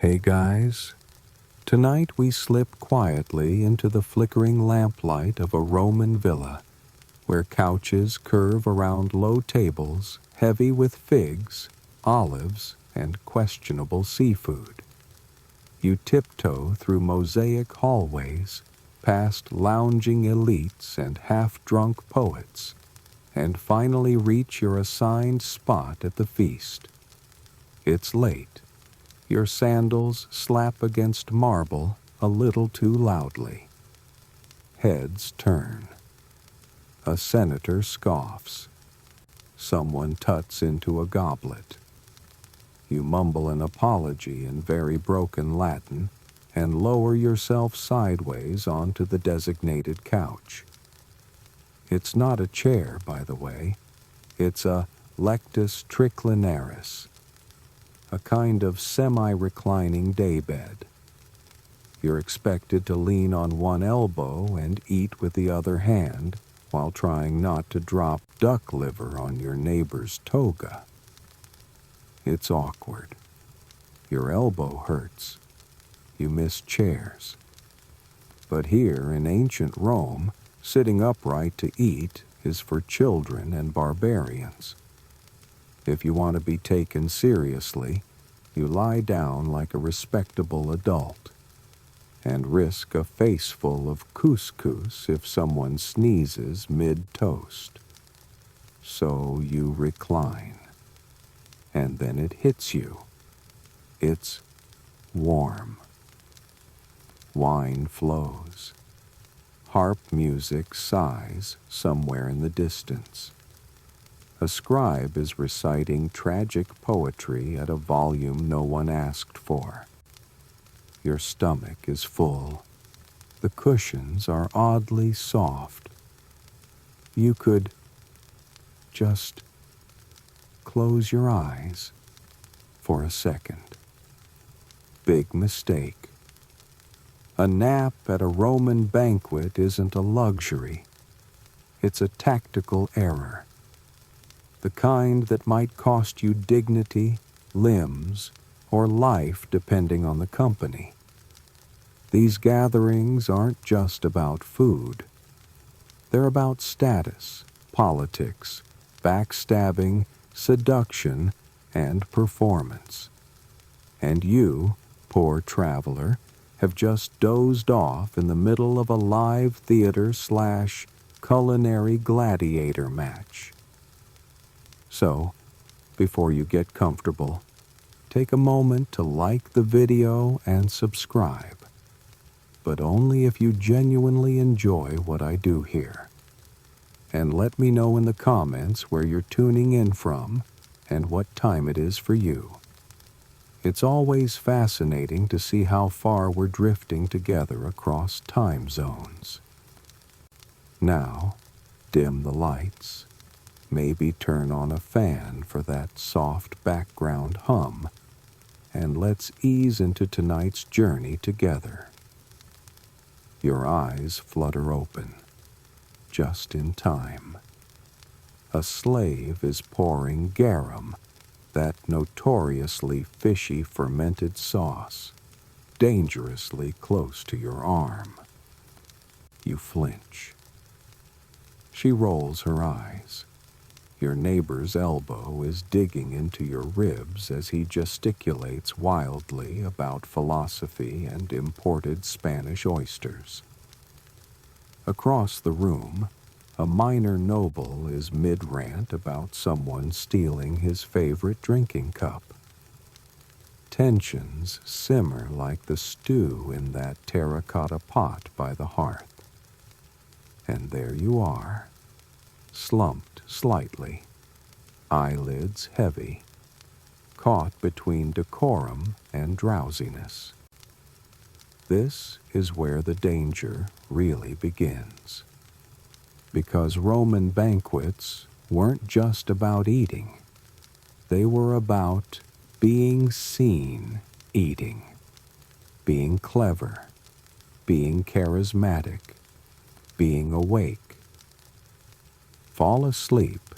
Hey guys, tonight we slip quietly into the flickering lamplight of a Roman villa, where couches curve around low tables heavy with figs, olives, and questionable seafood. You tiptoe through mosaic hallways, past lounging elites and half-drunk poets, and finally reach your assigned spot at the feast. It's late. Your sandals slap against marble a little too loudly. Heads turn. A senator scoffs. Someone tuts into a goblet. You mumble an apology in very broken Latin and lower yourself sideways onto the designated couch. It's not a chair, by the way. It's a lectus triclinaris, a kind of semi-reclining daybed. You're expected to lean on one elbow and eat with the other hand while trying not to drop duck liver on your neighbor's toga. It's awkward. Your elbow hurts. You miss chairs. But here in ancient Rome, sitting upright to eat is for children and barbarians. If you want to be taken seriously, you lie down like a respectable adult and risk a faceful of couscous if someone sneezes mid-toast. So you recline, and then it hits you. It's warm. Wine flows. Harp music sighs somewhere in the distance. A scribe is reciting tragic poetry at a volume no one asked for. Your stomach is full. The cushions are oddly soft. You could just close your eyes for a second. Big mistake. A nap at a Roman banquet isn't a luxury. It's a tactical error. The kind that might cost you dignity, limbs, or life depending on the company. These gatherings aren't just about food. They're about status, politics, backstabbing, seduction, and performance. And you, poor traveler, have just dozed off in the middle of a live theater/culinary gladiator match. So, before you get comfortable, take a moment to like the video and subscribe, but only if you genuinely enjoy what I do here. And let me know in the comments where you're tuning in from and what time it is for you. It's always fascinating to see how far we're drifting together across time zones. Now, dim the lights. Maybe turn on a fan for that soft background hum, and let's ease into tonight's journey together. Your eyes flutter open, just in time. A slave is pouring garum, that notoriously fishy fermented sauce, dangerously close to your arm. You flinch. She rolls her eyes. Your neighbor's elbow is digging into your ribs as he gesticulates wildly about philosophy and imported Spanish oysters. Across the room, a minor noble is mid-rant about someone stealing his favorite drinking cup. Tensions simmer like the stew in that terracotta pot by the hearth. And there you are, slumped slightly, eyelids heavy, caught between decorum and drowsiness. This is where the danger really begins. Because Roman banquets weren't just about eating. They were about being seen eating, being clever, being charismatic, being awake. Fall asleep,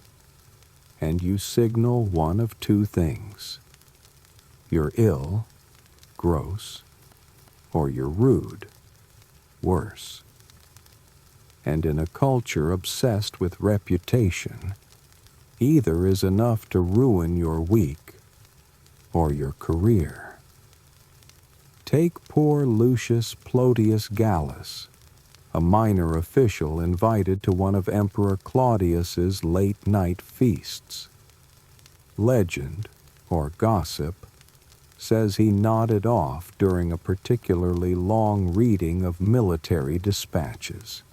and you signal one of two things. You're ill, gross, or you're rude, worse. And in a culture obsessed with reputation, either is enough to ruin your week or your career. Take poor Lucius Plotius Gallus, a minor official invited to one of Emperor Claudius's late-night feasts. Legend, or gossip, says he nodded off during a particularly long reading of military dispatches.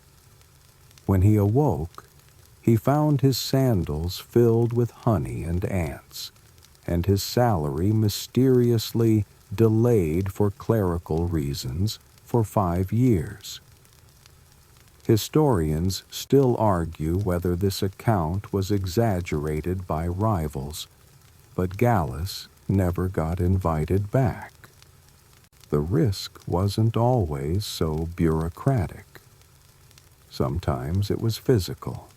When he awoke, he found his sandals filled with honey and ants, and his salary mysteriously delayed for clerical reasons for 5 years. Historians still argue whether this account was exaggerated by rivals, but Gallus never got invited back. The risk wasn't always so bureaucratic. Sometimes it was physical.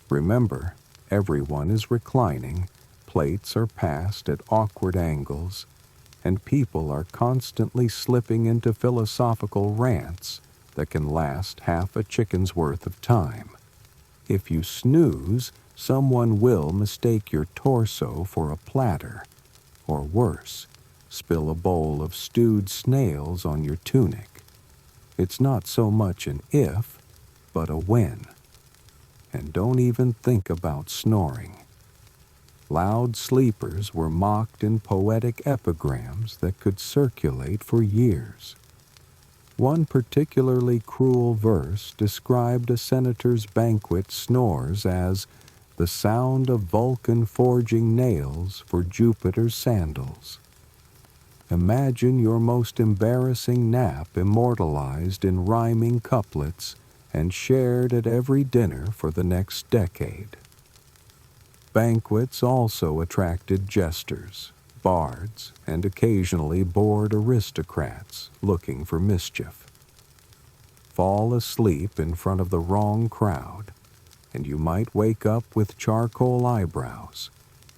Remember, everyone is reclining, plates are passed at awkward angles, and people are constantly slipping into philosophical rants that can last half a chicken's worth of time. If you snooze, someone will mistake your torso for a platter, or worse, spill a bowl of stewed snails on your tunic. It's not so much an if, but a when. And don't even think about snoring. Loud sleepers were mocked in poetic epigrams that could circulate for years. One particularly cruel verse described a senator's banquet snores as the sound of Vulcan forging nails for Jupiter's sandals. Imagine your most embarrassing nap immortalized in rhyming couplets and shared at every dinner for the next decade. Banquets also attracted jesters, bards, and occasionally bored aristocrats looking for mischief. Fall asleep in front of the wrong crowd, and you might wake up with charcoal eyebrows,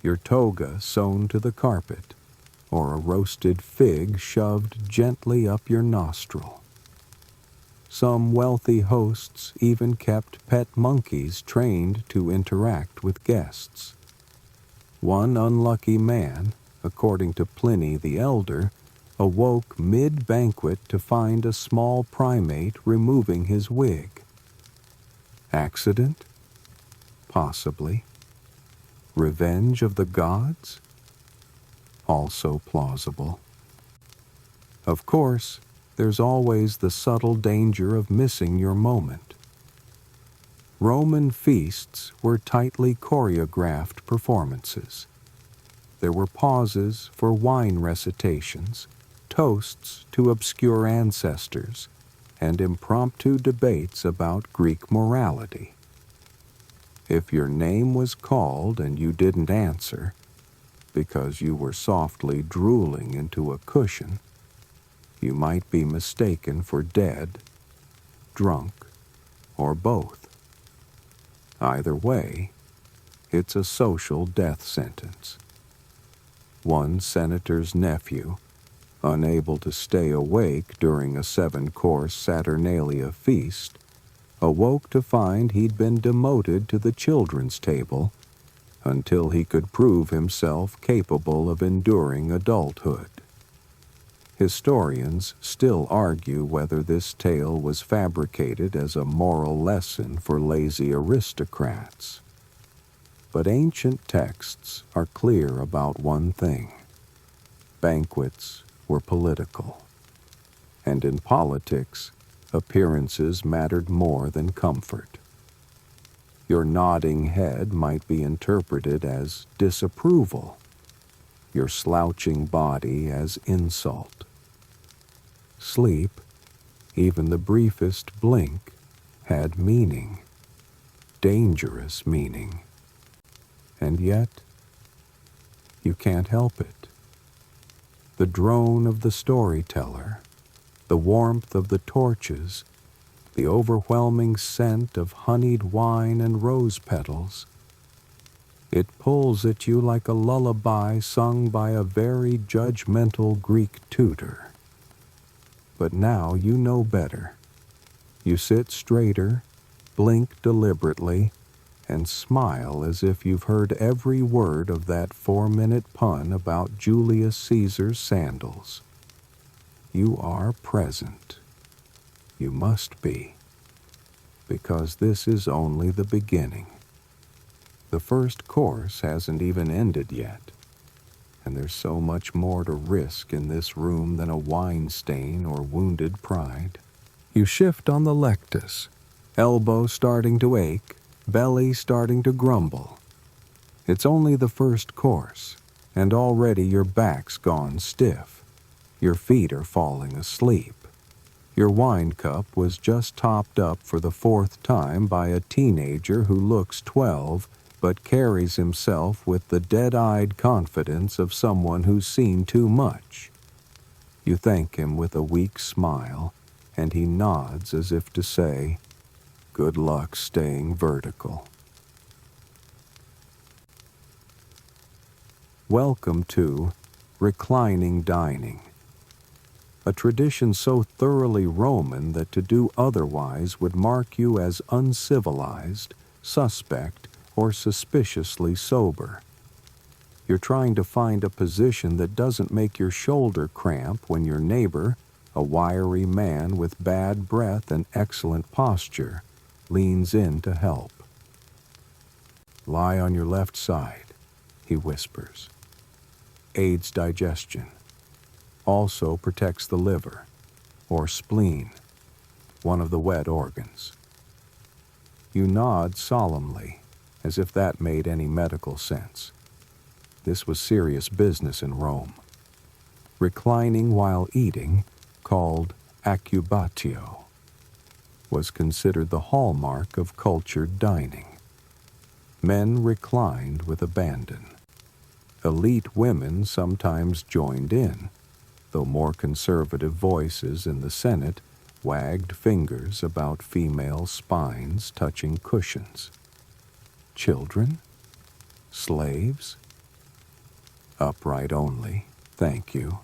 your toga sewn to the carpet, or a roasted fig shoved gently up your nostril. Some wealthy hosts even kept pet monkeys trained to interact with guests. One unlucky man, according to Pliny the Elder, awoke mid-banquet to find a small primate removing his wig. Accident? Possibly. Revenge of the gods? Also plausible. Of course, there's always the subtle danger of missing your moment. Roman feasts were tightly choreographed performances. There were pauses for wine recitations, toasts to obscure ancestors, and impromptu debates about Greek morality. If your name was called and you didn't answer, because you were softly drooling into a cushion, you might be mistaken for dead, drunk, or both. Either way, it's a social death sentence. One senator's nephew, unable to stay awake during a 7-course Saturnalia feast, awoke to find he'd been demoted to the children's table until he could prove himself capable of enduring adulthood. Historians still argue whether this tale was fabricated as a moral lesson for lazy aristocrats. But ancient texts are clear about one thing. Banquets were political. And in politics, appearances mattered more than comfort. Your nodding head might be interpreted as disapproval, your slouching body as insult. Sleep, even the briefest blink, had meaning, dangerous meaning. And yet, you can't help it. The drone of the storyteller, the warmth of the torches, the overwhelming scent of honeyed wine and rose petals, It pulls at you like a lullaby sung by a very judgmental Greek tutor. But now you know better. You sit straighter, blink deliberately, and smile as if you've heard every word of that 4-minute pun about Julius Caesar's sandals. You are present. You must be, because this is only the beginning. The first course hasn't even ended yet, and there's so much more to risk in this room than a wine stain or wounded pride. You shift on the lectus, elbow starting to ache, belly starting to grumble. It's only the first course, and already your back's gone stiff. Your feet are falling asleep. Your wine cup was just topped up for the 4th time by a teenager who looks 12 but carries himself with the dead-eyed confidence of someone who's seen too much. You thank him with a weak smile, and he nods as if to say, "Good luck staying vertical." Welcome to reclining dining, a tradition so thoroughly Roman that to do otherwise would mark you as uncivilized, suspect, or suspiciously sober. You're trying to find a position that doesn't make your shoulder cramp when your neighbor, a wiry man with bad breath and excellent posture, leans in to help. "Lie on your left side," he whispers. "Aids digestion. Also protects the liver, or spleen, one of the wet organs." You nod solemnly, as if that made any medical sense. This was serious business in Rome. Reclining while eating, called accubatio, was considered the hallmark of cultured dining. Men reclined with abandon. Elite women sometimes joined in, though more conservative voices in the Senate wagged fingers about female spines touching cushions. Children? Slaves? Upright only, thank you.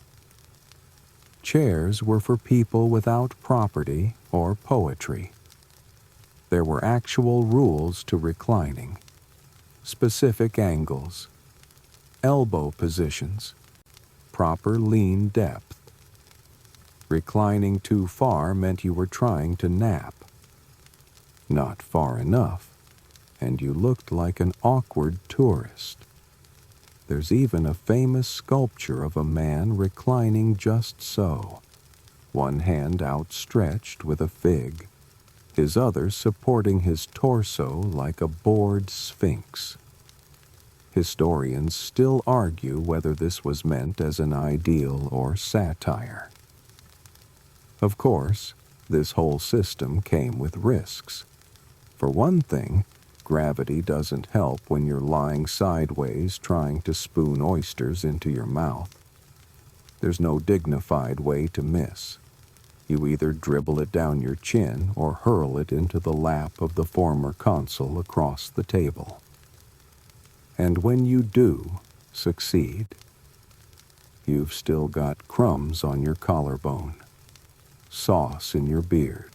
Chairs were for people without property or poetry. There were actual rules to reclining, specific angles, elbow positions, proper lean depth. Reclining too far meant you were trying to nap. Not far enough, and you looked like an awkward tourist. There's even a famous sculpture of a man reclining just so, one hand outstretched with a fig, his other supporting his torso like a bored sphinx. Historians still argue whether this was meant as an ideal or satire. Of course, this whole system came with risks. For one thing, gravity doesn't help when you're lying sideways trying to spoon oysters into your mouth. There's no dignified way to miss. You either dribble it down your chin or hurl it into the lap of the former consul across the table. And when you do succeed, you've still got crumbs on your collarbone, sauce in your beard.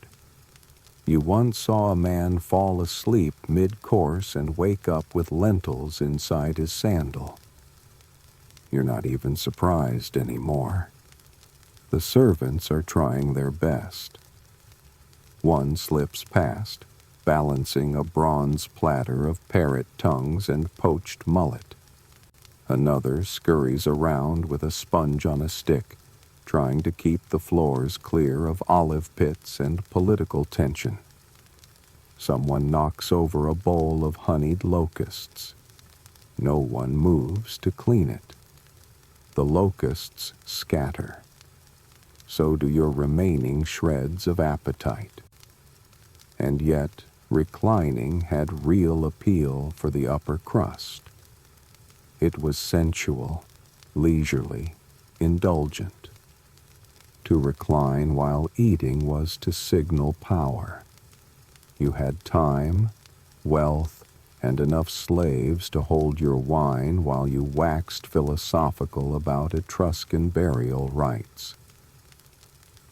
You once saw a man fall asleep mid-course and wake up with lentils inside his sandal. You're not even surprised anymore. The servants are trying their best. One slips past, balancing a bronze platter of parrot tongues and poached mullet. Another scurries around with a sponge on a stick, trying to keep the floors clear of olive pits and political tension. Someone knocks over a bowl of honeyed locusts. No one moves to clean it. The locusts scatter. So do your remaining shreds of appetite. And yet, reclining had real appeal for the upper crust. It was sensual, leisurely, indulgent. To recline while eating was to signal power. You had time, wealth, and enough slaves to hold your wine while you waxed philosophical about Etruscan burial rites.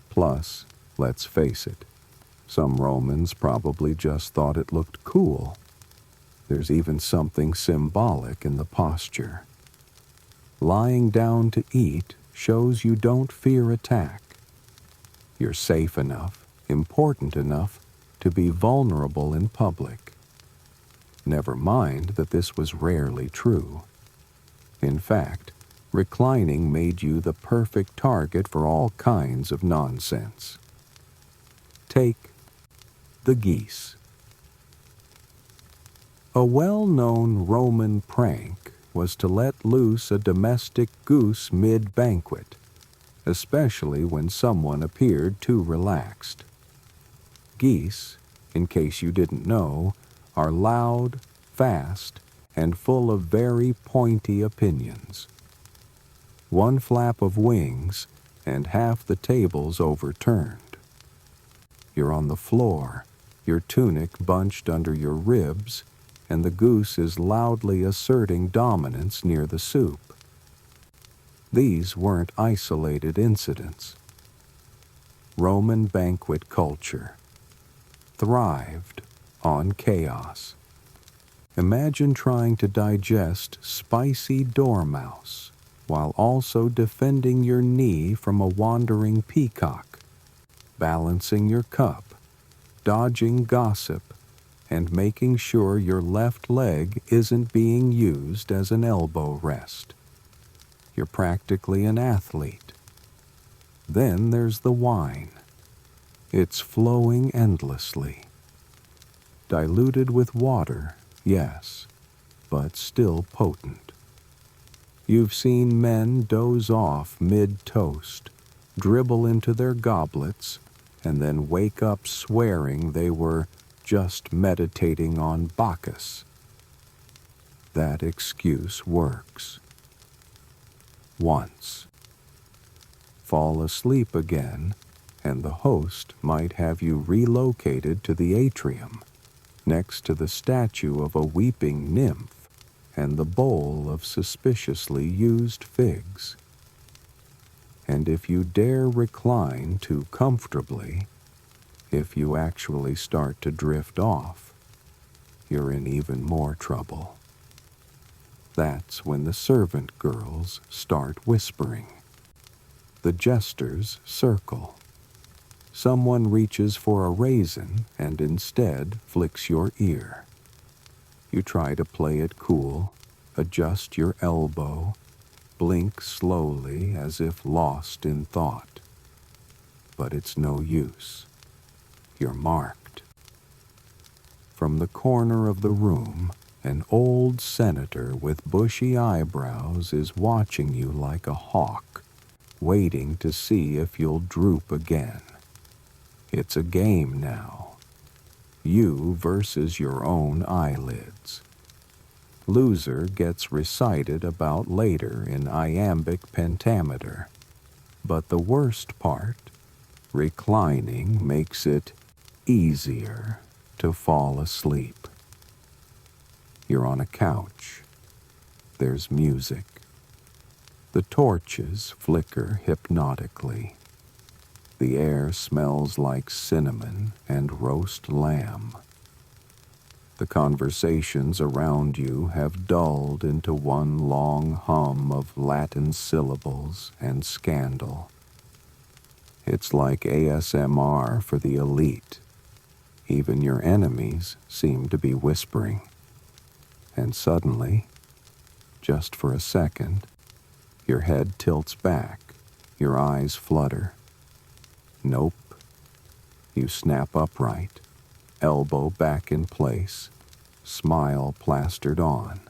Plus, let's face it, some Romans probably just thought it looked cool. There's even something symbolic in the posture. Lying down to eat shows you don't fear attack. You're safe enough, important enough, to be vulnerable in public. Never mind that this was rarely true. In fact, reclining made you the perfect target for all kinds of nonsense. Take the geese. A well-known Roman prank was to let loose a domestic goose mid-banquet, especially when someone appeared too relaxed. Geese, in case you didn't know, are loud, fast, and full of very pointy opinions. One flap of wings, and half the table's overturned. You're on the floor, your tunic bunched under your ribs, and the goose is loudly asserting dominance near the soup. These weren't isolated incidents. Roman banquet culture thrived on chaos. Imagine trying to digest spicy dormouse while also defending your knee from a wandering peacock, balancing your cup, dodging gossip, and making sure your left leg isn't being used as an elbow rest. You're practically an athlete. Then there's the wine. It's flowing endlessly. Diluted with water, yes, but still potent. You've seen men doze off mid-toast, dribble into their goblets, and then wake up swearing they were just meditating on Bacchus. That excuse works. Once. Fall asleep again, and the host might have you relocated to the atrium, next to the statue of a weeping nymph and the bowl of suspiciously used figs. And if you dare recline too comfortably, if you actually start to drift off, you're in even more trouble. That's when the servant girls start whispering. The jesters circle. Someone reaches for a raisin and instead flicks your ear. You try to play it cool, adjust your elbow, blink slowly as if lost in thought. But it's no use. You're marked. From the corner of the room, an old senator with bushy eyebrows is watching you like a hawk, waiting to see if you'll droop again. It's a game now. You versus your own eyelids. Loser gets recited about later in iambic pentameter. But the worst part, reclining, makes it easier to fall asleep. You're on a couch. There's music. The torches flicker hypnotically. The air smells like cinnamon and roast lamb. The conversations around you have dulled into one long hum of Latin syllables and scandal. It's like ASMR for the elite. Even your enemies seem to be whispering. And suddenly, just for a second, your head tilts back, your eyes flutter. Nope. You snap upright, elbow back in place, smile plastered on.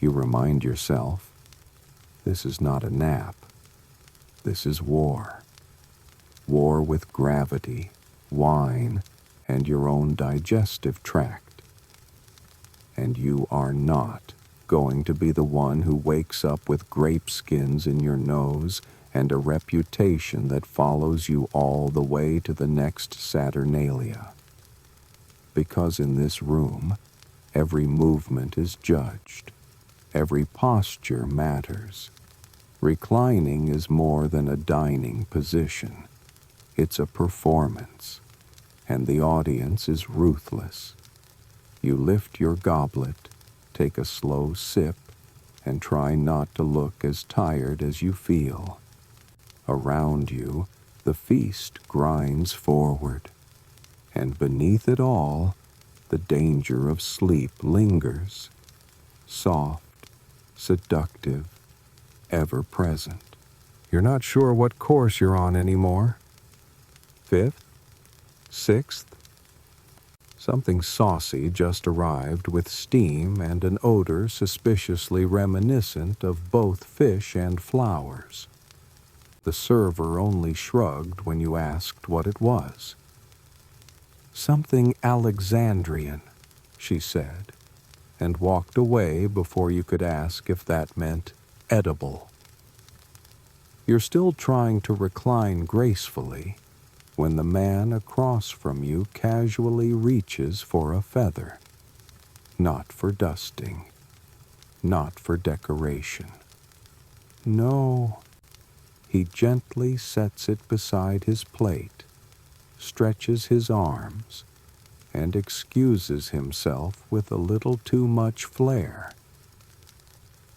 You remind yourself, this is not a nap. This is war. War with gravity, wine, and your own digestive tract. And you are not going to be the one who wakes up with grape skins in your nose and a reputation that follows you all the way to the next Saturnalia. Because in this room, Every movement is judged. Every posture matters. Reclining is more than a dining position. It's a performance, and the audience is ruthless. You lift your goblet, take a slow sip, and try not to look as tired as you feel. Around you, the feast grinds forward, and beneath it all, the danger of sleep lingers, soft, seductive, ever present. You're not sure what course you're on anymore. Fifth? Sixth? Something saucy just arrived with steam and an odor suspiciously reminiscent of both fish and flowers. The server only shrugged when you asked what it was. "Something Alexandrian," she said, and walked away before you could ask if that meant edible. You're still trying to recline gracefully when the man across from you casually reaches for a feather. Not for dusting, not for decoration. No, he gently sets it beside his plate, stretches his arms, and excuses himself with a little too much flair.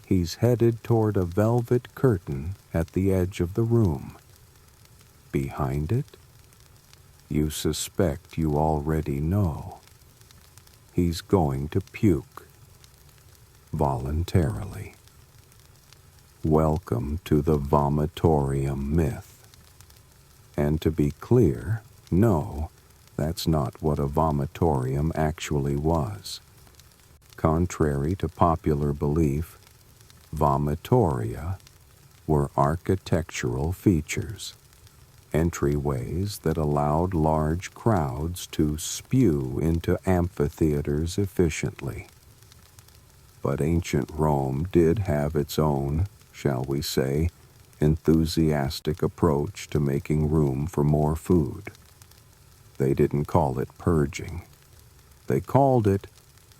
He's headed toward a velvet curtain at the edge of the room. Behind it, you suspect you already know. He's going to puke. Voluntarily. Welcome to the vomitorium myth. And to be clear, no, that's not what a vomitorium actually was. Contrary to popular belief, vomitoria were architectural features, entryways that allowed large crowds to spew into amphitheaters efficiently. But ancient Rome did have its own, shall we say, enthusiastic approach to making room for more food. They didn't call it purging. They called it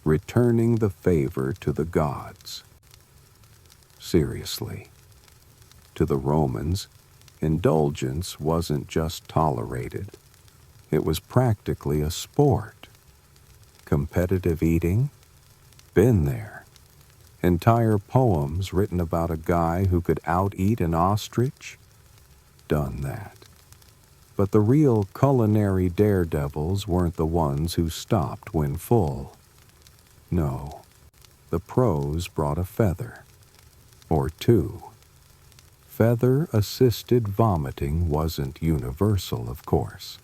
returning the favor to the gods. Seriously. To the Romans, indulgence wasn't just tolerated. It was practically a sport. Competitive eating? Been there. Entire poems written about a guy who could out-eat an ostrich? Done that. But the real culinary daredevils weren't the ones who stopped when full. No, the pros brought a feather. Or two. Feather-assisted vomiting wasn't universal, of course.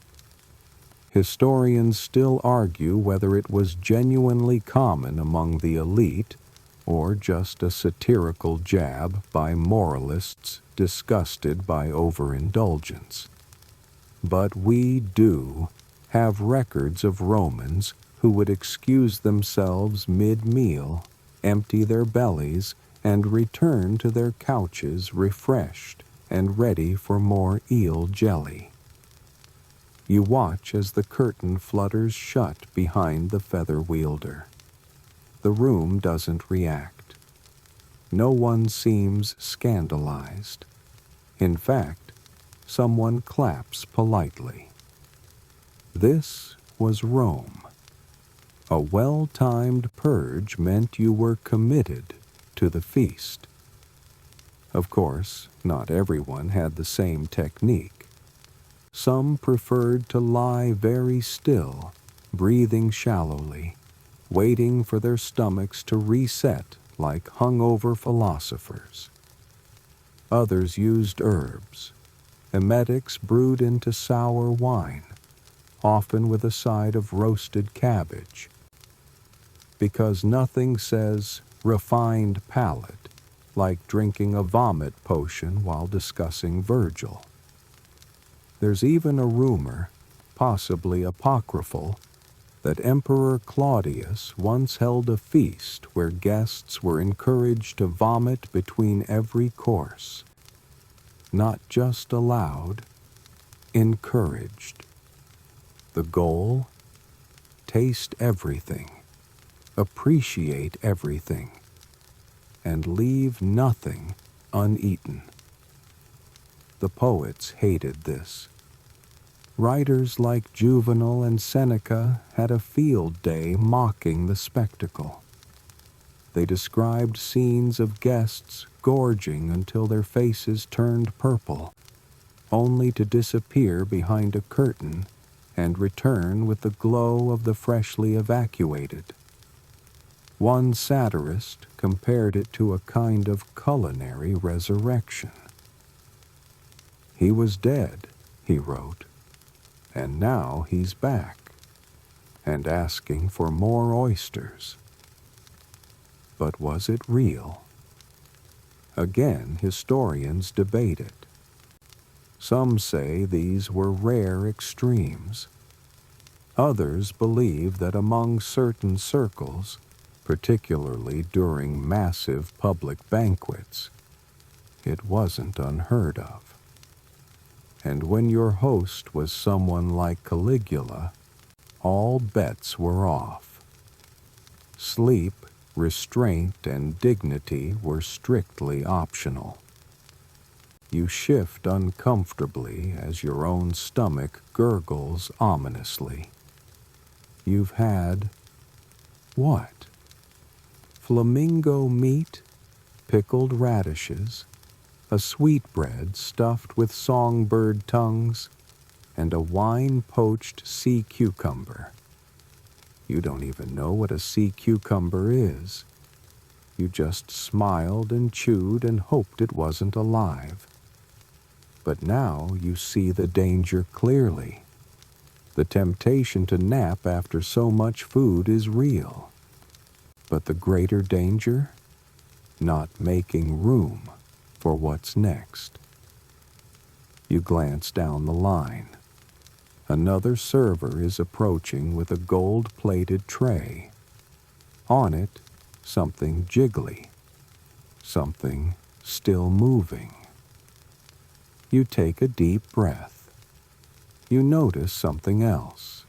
Historians still argue whether it was genuinely common among the elite or just a satirical jab by moralists disgusted by overindulgence. But we do have records of Romans who would excuse themselves mid-meal, empty their bellies, and return to their couches refreshed and ready for more eel jelly. You watch as the curtain flutters shut behind the feather wielder. The room doesn't react. No one seems scandalized. In fact, someone claps politely. This was Rome. A well-timed purge meant you were committed to the feast. Of course, not everyone had the same technique. Some preferred to lie very still, breathing shallowly, waiting for their stomachs to reset like hungover philosophers. Others used herbs, emetics brewed into sour wine, often with a side of roasted cabbage. Because nothing says refined palate like drinking a vomit potion while discussing Virgil. There's even a rumor, possibly apocryphal, that Emperor Claudius once held a feast where guests were encouraged to vomit between every course. Not just allowed, encouraged. The goal? Taste everything, appreciate everything, and leave nothing uneaten. The poets hated this. Writers like Juvenal and Seneca had a field day mocking the spectacle. They described scenes of guests gorging until their faces turned purple, only to disappear behind a curtain and return with the glow of the freshly evacuated. One satirist compared it to a kind of culinary resurrection. "He was dead," he wrote, "and now he's back, and asking for more oysters." But was it real? Again, historians debate it. Some say these were rare extremes. Others believe that among certain circles, particularly during massive public banquets, it wasn't unheard of. And when your host was someone like Caligula, all bets were off. Sleep, restraint, and dignity were strictly optional. You shift uncomfortably as your own stomach gurgles ominously. You've had what? Flamingo meat, pickled radishes, a sweetbread stuffed with songbird tongues, and a wine-poached sea cucumber. You don't even know what a sea cucumber is. You just smiled and chewed and hoped it wasn't alive. But now you see the danger clearly. The temptation to nap after so much food is real. But the greater danger? Not making room for what's next. You glance down the line. Another server is approaching with a gold-plated tray. On it, something jiggly, something still moving. You take a deep breath. You notice something else.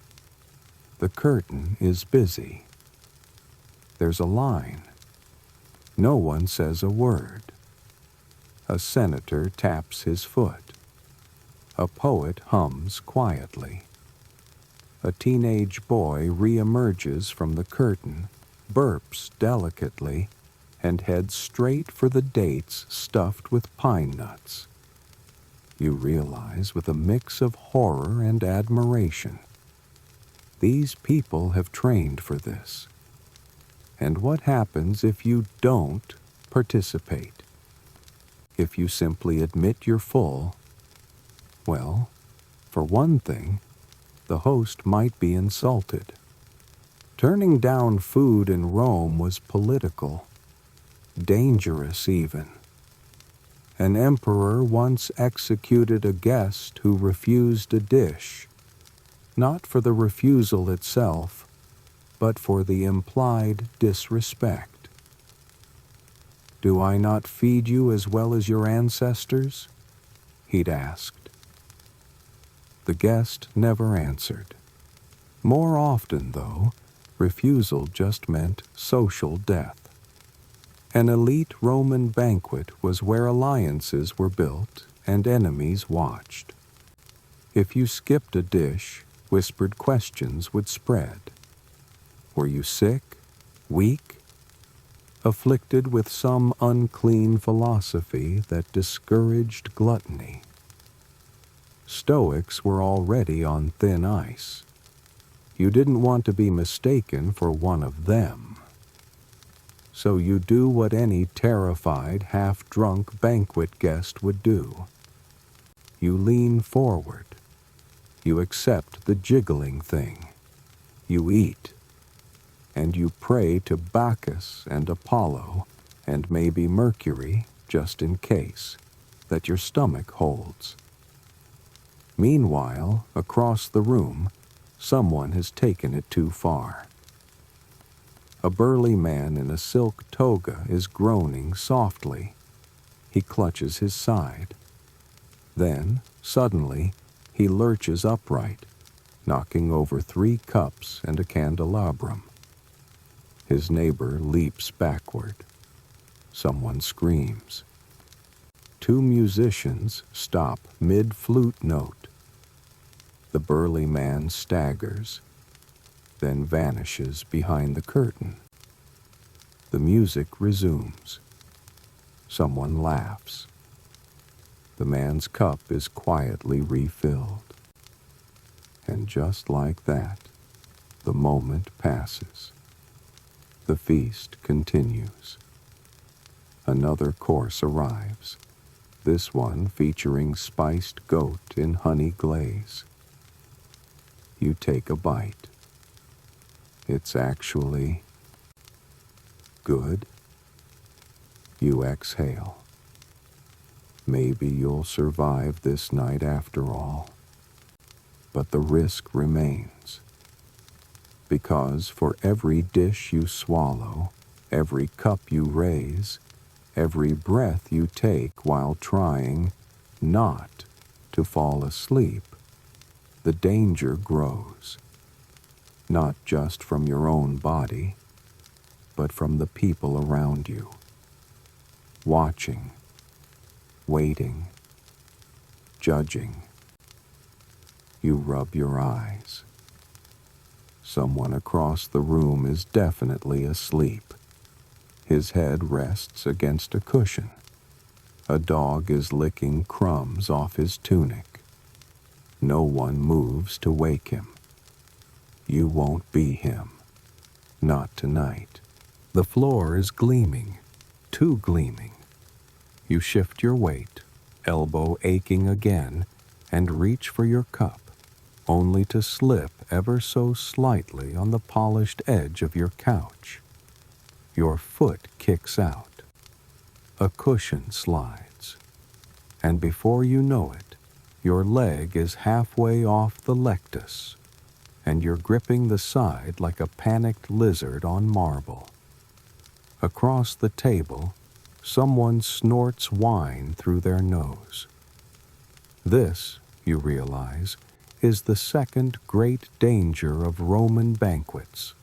The curtain is busy. There's a line. No one says a word. A senator taps his foot. A poet hums quietly. A teenage boy re-emerges from the curtain, burps delicately, and heads straight for the dates stuffed with pine nuts. You realize with a mix of horror and admiration. These people have trained for this. And what happens if you don't participate? If you simply admit you're full, well, for one thing, the host might be insulted. Turning down food in Rome was political, dangerous even. An emperor once executed a guest who refused a dish, not for the refusal itself, but for the implied disrespect. "Do I not feed you as well as your ancestors?" he'd asked. The guest never answered. More often, though, refusal just meant social death. An elite Roman banquet was where alliances were built and enemies watched. If you skipped a dish, whispered questions would spread. Were you sick, weak, afflicted with some unclean philosophy that discouraged gluttony? Stoics were already on thin ice. You didn't want to be mistaken for one of them. So you do what any terrified, half-drunk banquet guest would do. You lean forward. You accept the jiggling thing. You eat. And you pray to Bacchus and Apollo, and maybe Mercury, just in case, that your stomach holds. Meanwhile, across the room, someone has taken it too far. A burly man in a silk toga is groaning softly. He clutches his side. Then, suddenly, he lurches upright, knocking over 3 cups and a candelabrum. His neighbor leaps backward. Someone screams. Two musicians stop mid-flute note. The burly man staggers, then vanishes behind the curtain. The music resumes. Someone laughs. The man's cup is quietly refilled. And just like that, the moment passes. The feast continues. Another course arrives, this one featuring spiced goat in honey glaze. You take a bite. It's actually good. You exhale. Maybe you'll survive this night after all. But the risk remains. Because for every dish you swallow, every cup you raise, every breath you take while trying not to fall asleep, the danger grows. Not just from your own body, but from the people around you. Watching, waiting, judging. You rub your eyes. Someone across the room is definitely asleep. His head rests against a cushion. A dog is licking crumbs off his tunic. No one moves to wake him. You won't be him. Not tonight. The floor is gleaming, too gleaming. You shift your weight, elbow aching again, and reach for your cup, only to slip ever so slightly on the polished edge of your couch. Your foot kicks out. A cushion slides. And before you know it, your leg is halfway off the lectus, and you're gripping the side like a panicked lizard on marble. Across the table, someone snorts wine through their nose. This, you realize, is the second great danger of Roman banquets.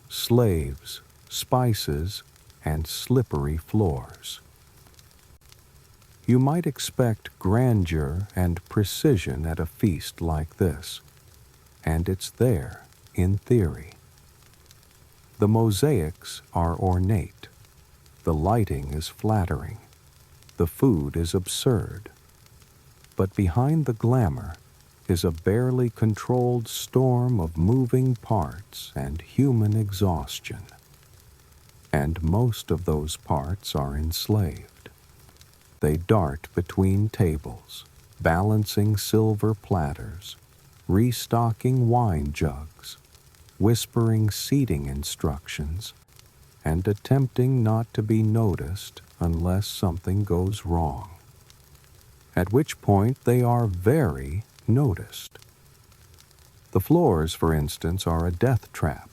Slaves, spices, and slippery floors. You might expect grandeur and precision at a feast like this, and it's there, in theory. The mosaics are ornate. The lighting is flattering. The food is absurd. But behind the glamour is a barely controlled storm of moving parts and human exhaustion. And most of those parts are enslaved. They dart between tables, balancing silver platters, restocking wine jugs, whispering seating instructions, and attempting not to be noticed unless something goes wrong. At which point they are very noticed. The floors, for instance, are a death trap.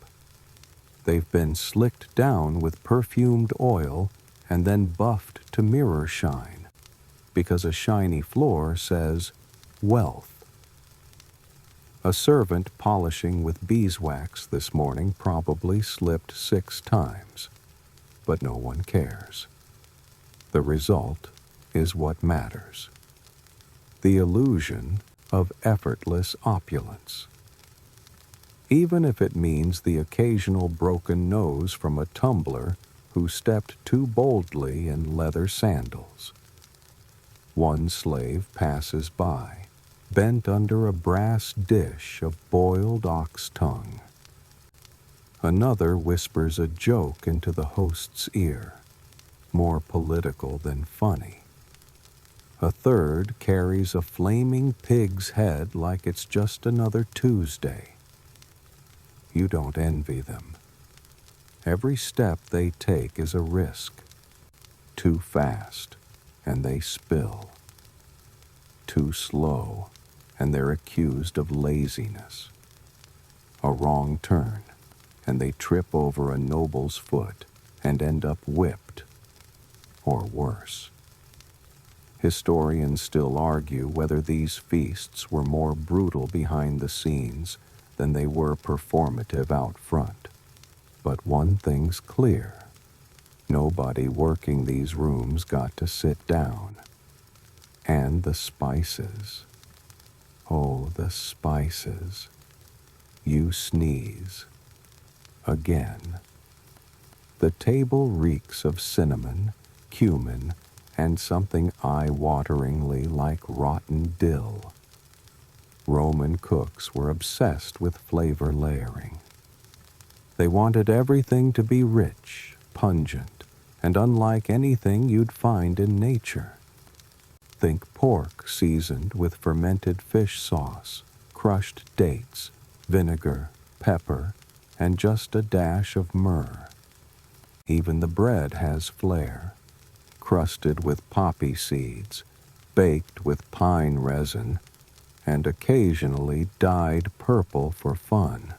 They've been slicked down with perfumed oil and then buffed to mirror shine, because a shiny floor says wealth. A servant polishing with beeswax this morning probably slipped 6 times, but no one cares. The result is what matters. The illusion of effortless opulence. Even if it means the occasional broken nose from a tumbler who stepped too boldly in leather sandals. One slave passes by, bent under a brass dish of boiled ox tongue. Another whispers a joke into the host's ear, more political than funny. A third carries a flaming pig's head like it's just another Tuesday. You don't envy them. Every step they take is a risk. Too fast, and they spill. Too slow, and they're accused of laziness. A wrong turn, and they trip over a noble's foot and end up whipped, or worse. Historians still argue whether these feasts were more brutal behind the scenes than they were performative out front. But one thing's clear. Nobody working these rooms got to sit down. And the spices. Oh, the spices. You sneeze. Again. The table reeks of cinnamon, cumin, and something eye-wateringly like rotten dill. Roman cooks were obsessed with flavor layering. They wanted everything to be rich, pungent, and unlike anything you'd find in nature. Think pork seasoned with fermented fish sauce, crushed dates, vinegar, pepper, and just a dash of myrrh. Even the bread has flair, crusted with poppy seeds, baked with pine resin, and occasionally dyed purple for fun.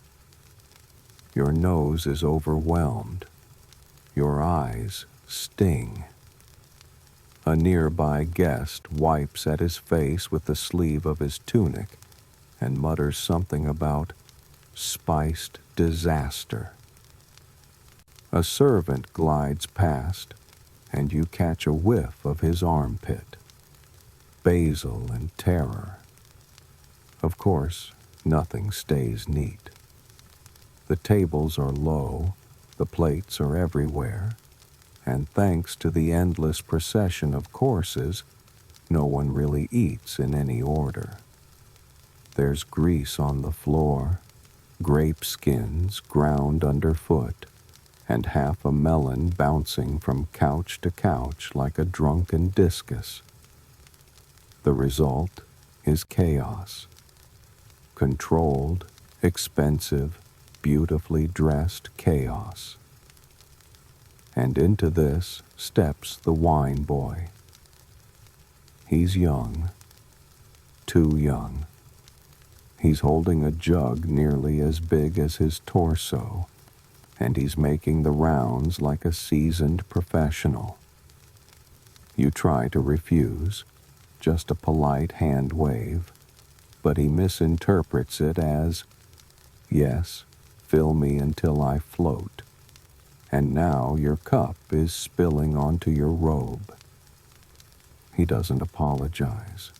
Your nose is overwhelmed. Your eyes sting. A nearby guest wipes at his face with the sleeve of his tunic and mutters something about spiced disaster. A servant glides past, and you catch a whiff of his armpit. Basil and terror. Of course, nothing stays neat. The tables are low, the plates are everywhere, and thanks to the endless procession of courses, no one really eats in any order. There's grease on the floor, grape skins ground underfoot, and half a melon bouncing from couch to couch like a drunken discus. The result is chaos. Controlled, expensive, beautifully dressed chaos. And into this steps the wine boy. He's young, too young. He's holding a jug nearly as big as his torso, and he's making the rounds like a seasoned professional. You try to refuse, just a polite hand wave, but he misinterprets it as, yes, fill me until I float, and now your cup is spilling onto your robe. He doesn't apologize,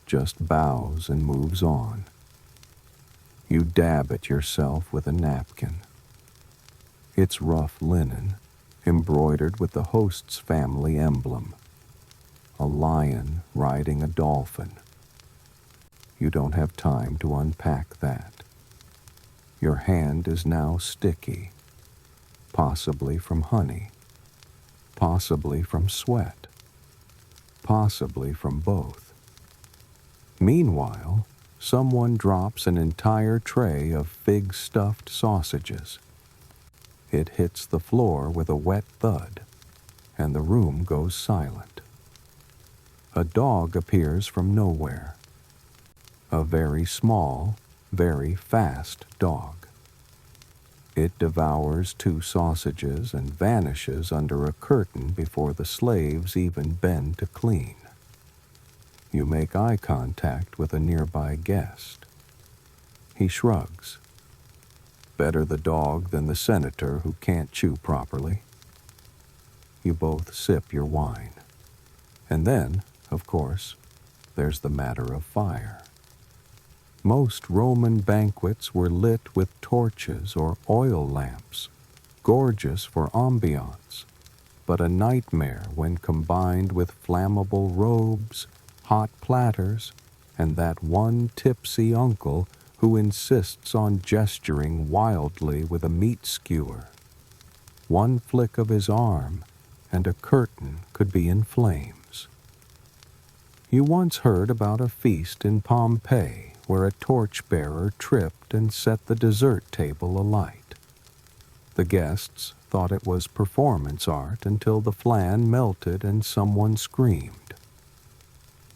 just bows and moves on. You dab at yourself with a napkin. It's rough linen, embroidered with the host's family emblem. A lion riding a dolphin. You don't have time to unpack that. Your hand is now sticky, possibly from honey, possibly from sweat, possibly from both. Meanwhile, someone drops an entire tray of fig-stuffed sausages. It hits the floor with a wet thud, and the room goes silent. A dog appears from nowhere. A very small, very fast dog. It devours 2 sausages and vanishes under a curtain before the slaves even bend to clean. You make eye contact with a nearby guest. He shrugs. Better the dog than the senator who can't chew properly. You both sip your wine. And then, of course, there's the matter of fire. Most Roman banquets were lit with torches or oil lamps, gorgeous for ambiance, but a nightmare when combined with flammable robes, hot platters, and that one tipsy uncle who insists on gesturing wildly with a meat skewer. One flick of his arm, and a curtain could be in flames. You once heard about a feast in Pompeii where a torchbearer tripped and set the dessert table alight. The guests thought it was performance art until the flan melted and someone screamed.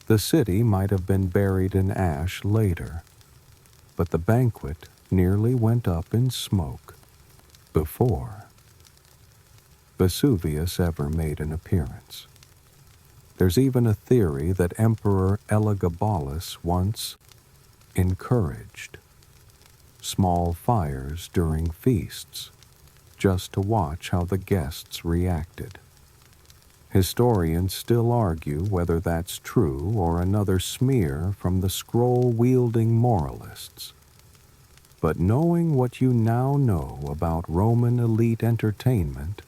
The city might have been buried in ash later, but the banquet nearly went up in smoke before Vesuvius ever made an appearance. There's even a theory that Emperor Elagabalus once encouraged small fires during feasts just to watch how the guests reacted. Historians still argue whether that's true or another smear from the scroll-wielding moralists. But knowing what you now know about Roman elite entertainment,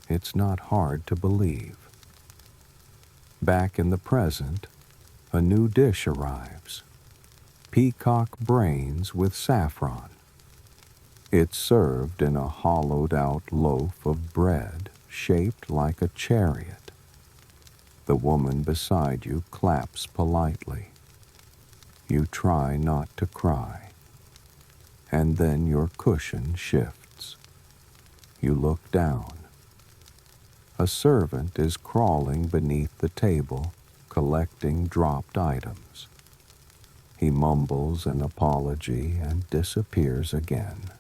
it's not hard to believe. Back in the present, a new dish arrives: peacock brains with saffron. It's served in a hollowed-out loaf of bread shaped like a chariot. The woman beside you claps politely. You try not to cry, and then your cushion shifts. You look down. A servant is crawling beneath the table, collecting dropped items. He mumbles an apology and disappears again.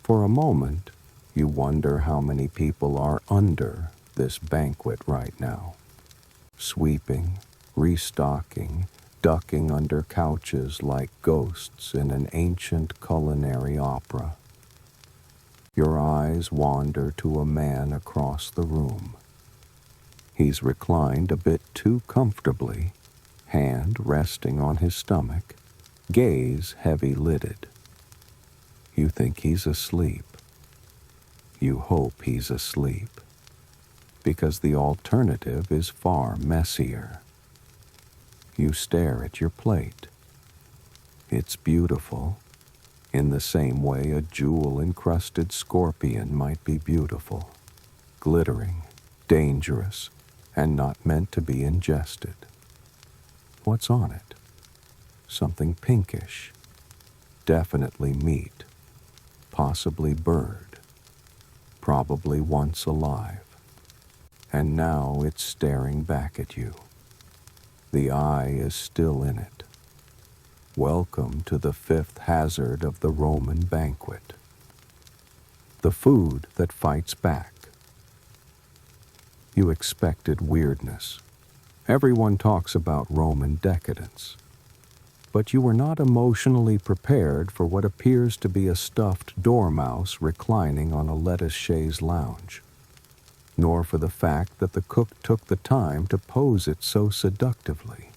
For a moment, you wonder how many people are under this banquet right now, sweeping, restocking, ducking under couches like ghosts in an ancient culinary opera. Your eyes wander to a man across the room. He's reclined a bit too comfortably, hand resting on his stomach, gaze heavy-lidded. You think he's asleep. You hope he's asleep, because the alternative is far messier. You stare at your plate. It's beautiful, in the same way a jewel-encrusted scorpion might be beautiful, glittering, dangerous, and not meant to be ingested. What's on it? Something pinkish, definitely meat, possibly bird, probably once alive, and now it's staring back at you. The eye is still in it. Welcome to the fifth hazard of the Roman banquet. The food that fights back. You expected weirdness. Everyone talks about Roman decadence. But you were not emotionally prepared for what appears to be a stuffed dormouse reclining on a lettuce chaise lounge, nor for the fact that the cook took the time to pose it so seductively.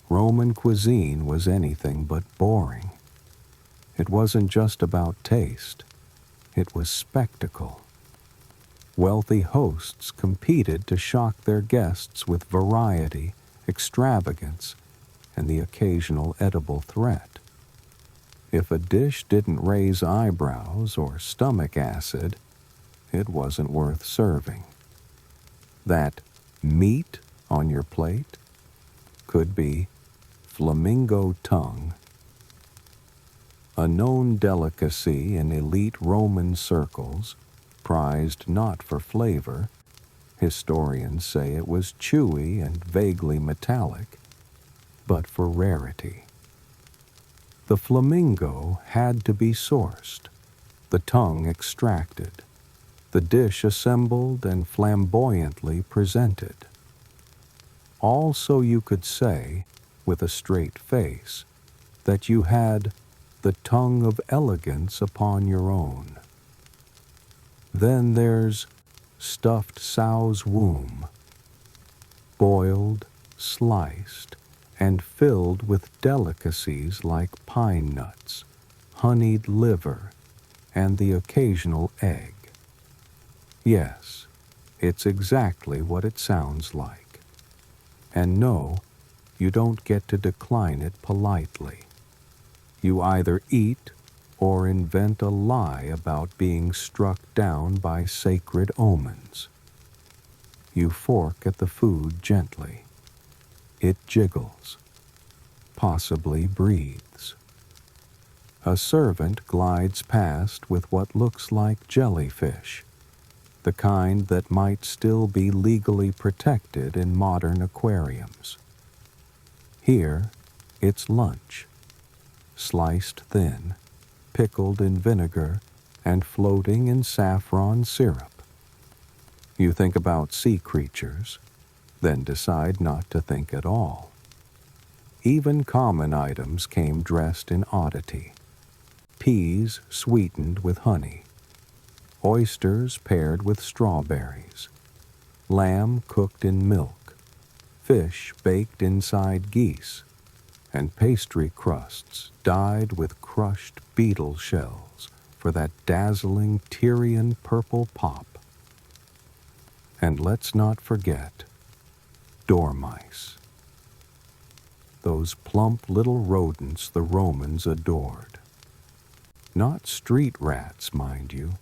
Roman cuisine was anything but boring. It wasn't just about taste. It was spectacle. Wealthy hosts competed to shock their guests with variety, extravagance, and the occasional edible threat. If a dish didn't raise eyebrows or stomach acid, it wasn't worth serving. That meat on your plate could be flamingo tongue, a known delicacy in elite Roman circles, prized not for flavor. Historians say it was chewy and vaguely metallic, but for rarity. The flamingo had to be sourced, the tongue extracted, the dish assembled and flamboyantly presented. All so you could say, with a straight face, that you had the tongue of elegance upon your own. Then there's stuffed sow's womb, boiled, sliced, and filled with delicacies like pine nuts, honeyed liver, and the occasional egg. Yes, it's exactly what it sounds like. And no, you don't get to decline it politely. You either eat or invent a lie about being struck down by sacred omens. You fork at the food gently. It jiggles, possibly breathes. A servant glides past with what looks like jellyfish, the kind that might still be legally protected in modern aquariums. Here, it's lunch, sliced thin, pickled in vinegar, and floating in saffron syrup. You think about sea creatures, then decide not to think at all. Even common items came dressed in oddity. Peas sweetened with honey, oysters paired with strawberries, lamb cooked in milk, fish baked inside geese, and pastry crusts dyed with crushed beetle shells for that dazzling Tyrian purple pop. And let's not forget dormice, those plump little rodents the Romans adored. Not street rats, mind you,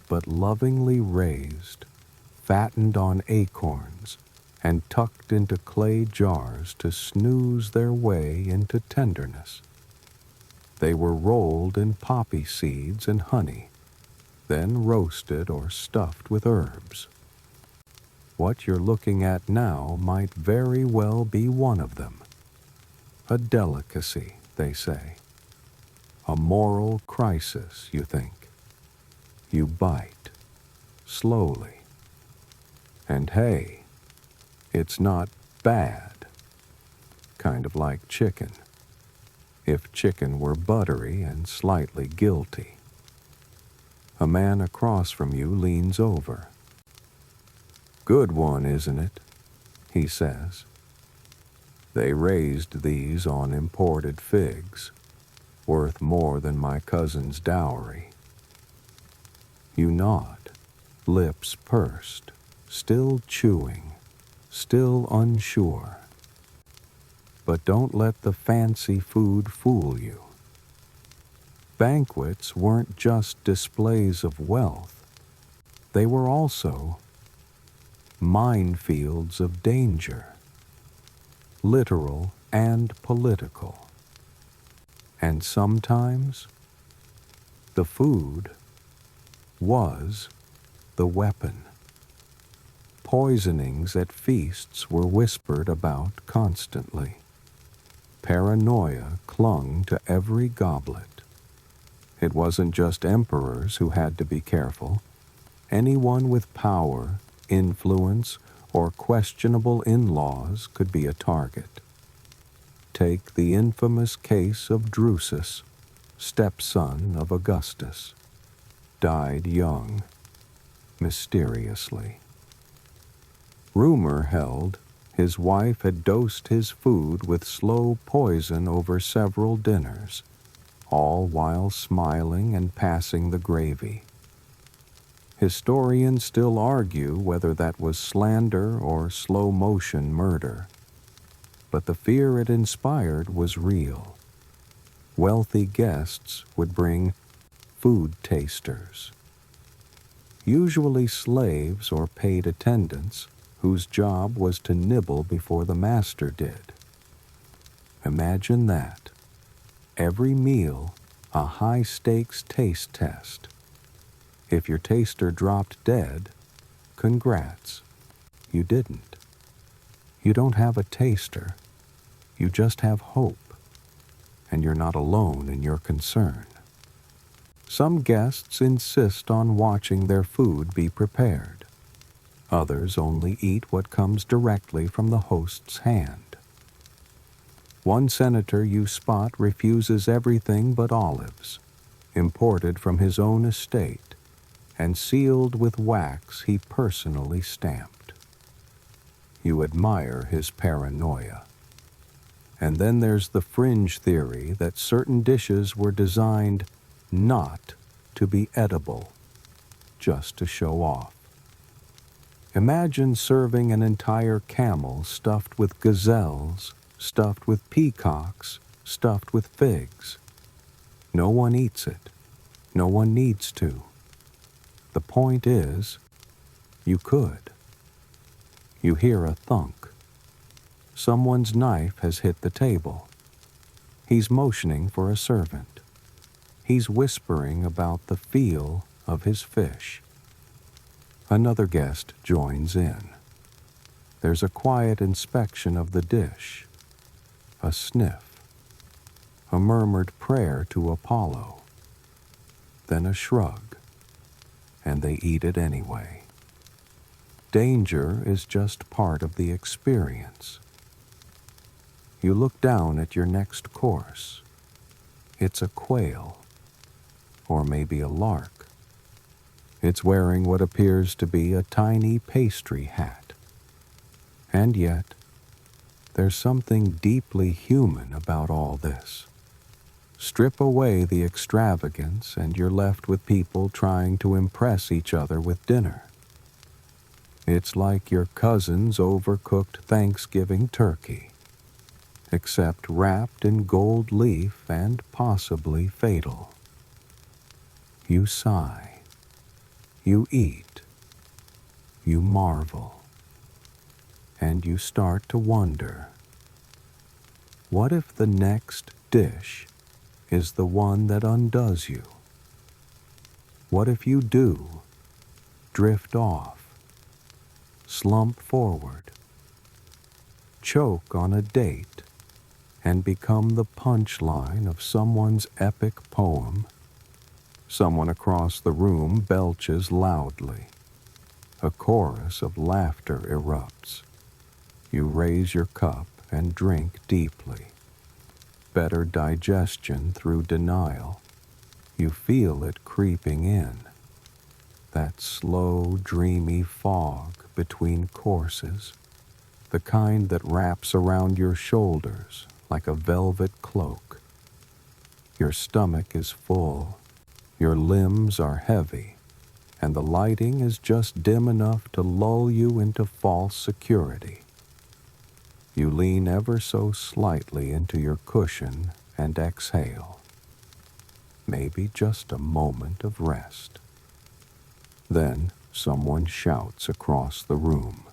but lovingly raised, fattened on acorns, and tucked into clay jars to snooze their way into tenderness. They were rolled in poppy seeds and honey, then roasted or stuffed with herbs. What you're looking at now might very well be one of them. A delicacy, they say. A moral crisis, you think. You bite, slowly. And hey, it's not bad. Kind of like chicken. If chicken were buttery and slightly guilty. A man across from you leans over. "Good one, isn't it?" he says. "They raised these on imported figs, worth more than my cousin's dowry." You nod, lips pursed, still chewing, still unsure. But don't let the fancy food fool you. Banquets weren't just displays of wealth. They were also minefields of danger, literal and political. And sometimes the food was the weapon. Poisonings at feasts were whispered about constantly. Paranoia clung to every goblet. It wasn't just emperors who had to be careful. Anyone with power, influence, or questionable in-laws could be a target. Take the infamous case of Drusus, stepson of Augustus. Died young, mysteriously. Rumor held his wife had dosed his food with slow poison over several dinners, all while smiling and passing the gravy. Historians still argue whether that was slander or slow-motion murder. But the fear it inspired was real. Wealthy guests would bring food tasters, usually slaves or paid attendants whose job was to nibble before the master did. Imagine that. Every meal, a high-stakes taste test. If your taster dropped dead, congrats, you didn't. You don't have a taster, you just have hope, and you're not alone in your concern. Some guests insist on watching their food be prepared. Others only eat what comes directly from the host's hand. One senator you spot refuses everything but olives, imported from his own estate, and sealed with wax he personally stamped. You admire his paranoia. And then there's the fringe theory that certain dishes were designed not to be edible, just to show off. Imagine serving an entire camel stuffed with gazelles, stuffed with peacocks, stuffed with figs. No one eats it. No one needs to. The point is, you could. You hear a thunk. Someone's knife has hit the table. He's motioning for a servant. He's whispering about the feel of his fish. Another guest joins in. There's a quiet inspection of the dish, a sniff, a murmured prayer to Apollo, then a shrug, and they eat it anyway. Danger is just part of the experience. You look down at your next course. It's a quail, or maybe a lark. It's wearing what appears to be a tiny pastry hat. And yet, there's something deeply human about all this. Strip away the extravagance and you're left with people trying to impress each other with dinner. It's like your cousin's overcooked Thanksgiving turkey, except wrapped in gold leaf and possibly fatal. You sigh, you eat, you marvel, and you start to wonder, what if the next dish is the one that undoes you? What if you do drift off, slump forward, choke on a date, and become the punchline of someone's epic poem? Someone across the room belches loudly. A chorus of laughter erupts. You raise your cup and drink deeply. Better digestion through denial. You feel it creeping in. That slow, dreamy fog between courses. The kind that wraps around your shoulders like a velvet cloak. Your stomach is full. Your limbs are heavy. And the lighting is just dim enough to lull you into false security. You lean ever so slightly into your cushion and exhale. Maybe just a moment of rest. Then someone shouts across the room.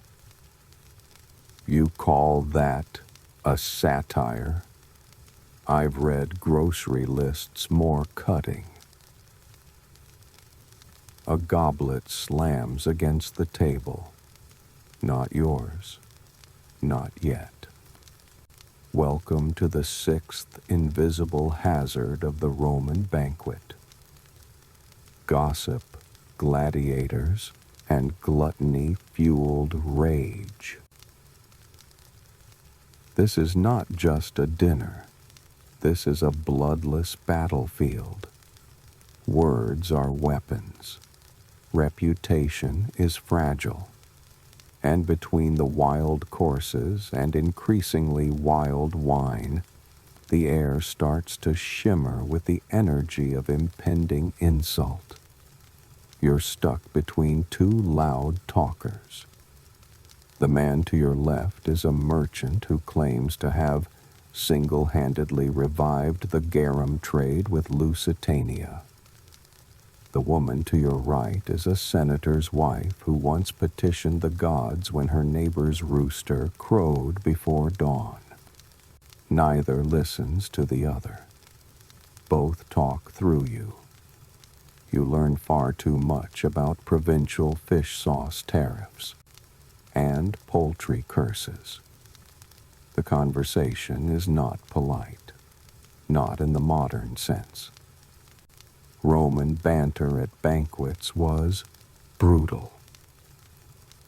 You call that a satire? I've read grocery lists more cutting. A goblet slams against the table. Not yours. Not yet. Welcome to the sixth invisible hazard of the Roman banquet. Gossip, gladiators, and gluttony-fueled rage. This is not just a dinner. This is a bloodless battlefield. Words are weapons. Reputation is fragile. And between the wild courses and increasingly wild wine, the air starts to shimmer with the energy of impending insult. You're stuck between two loud talkers. The man to your left is a merchant who claims to have single-handedly revived the garum trade with Lusitania. The woman to your right is a senator's wife who once petitioned the gods when her neighbor's rooster crowed before dawn. Neither listens to the other. Both talk through you. You learn far too much about provincial fish sauce tariffs and poultry curses. The conversation is not polite, not in the modern sense. Roman banter at banquets was brutal.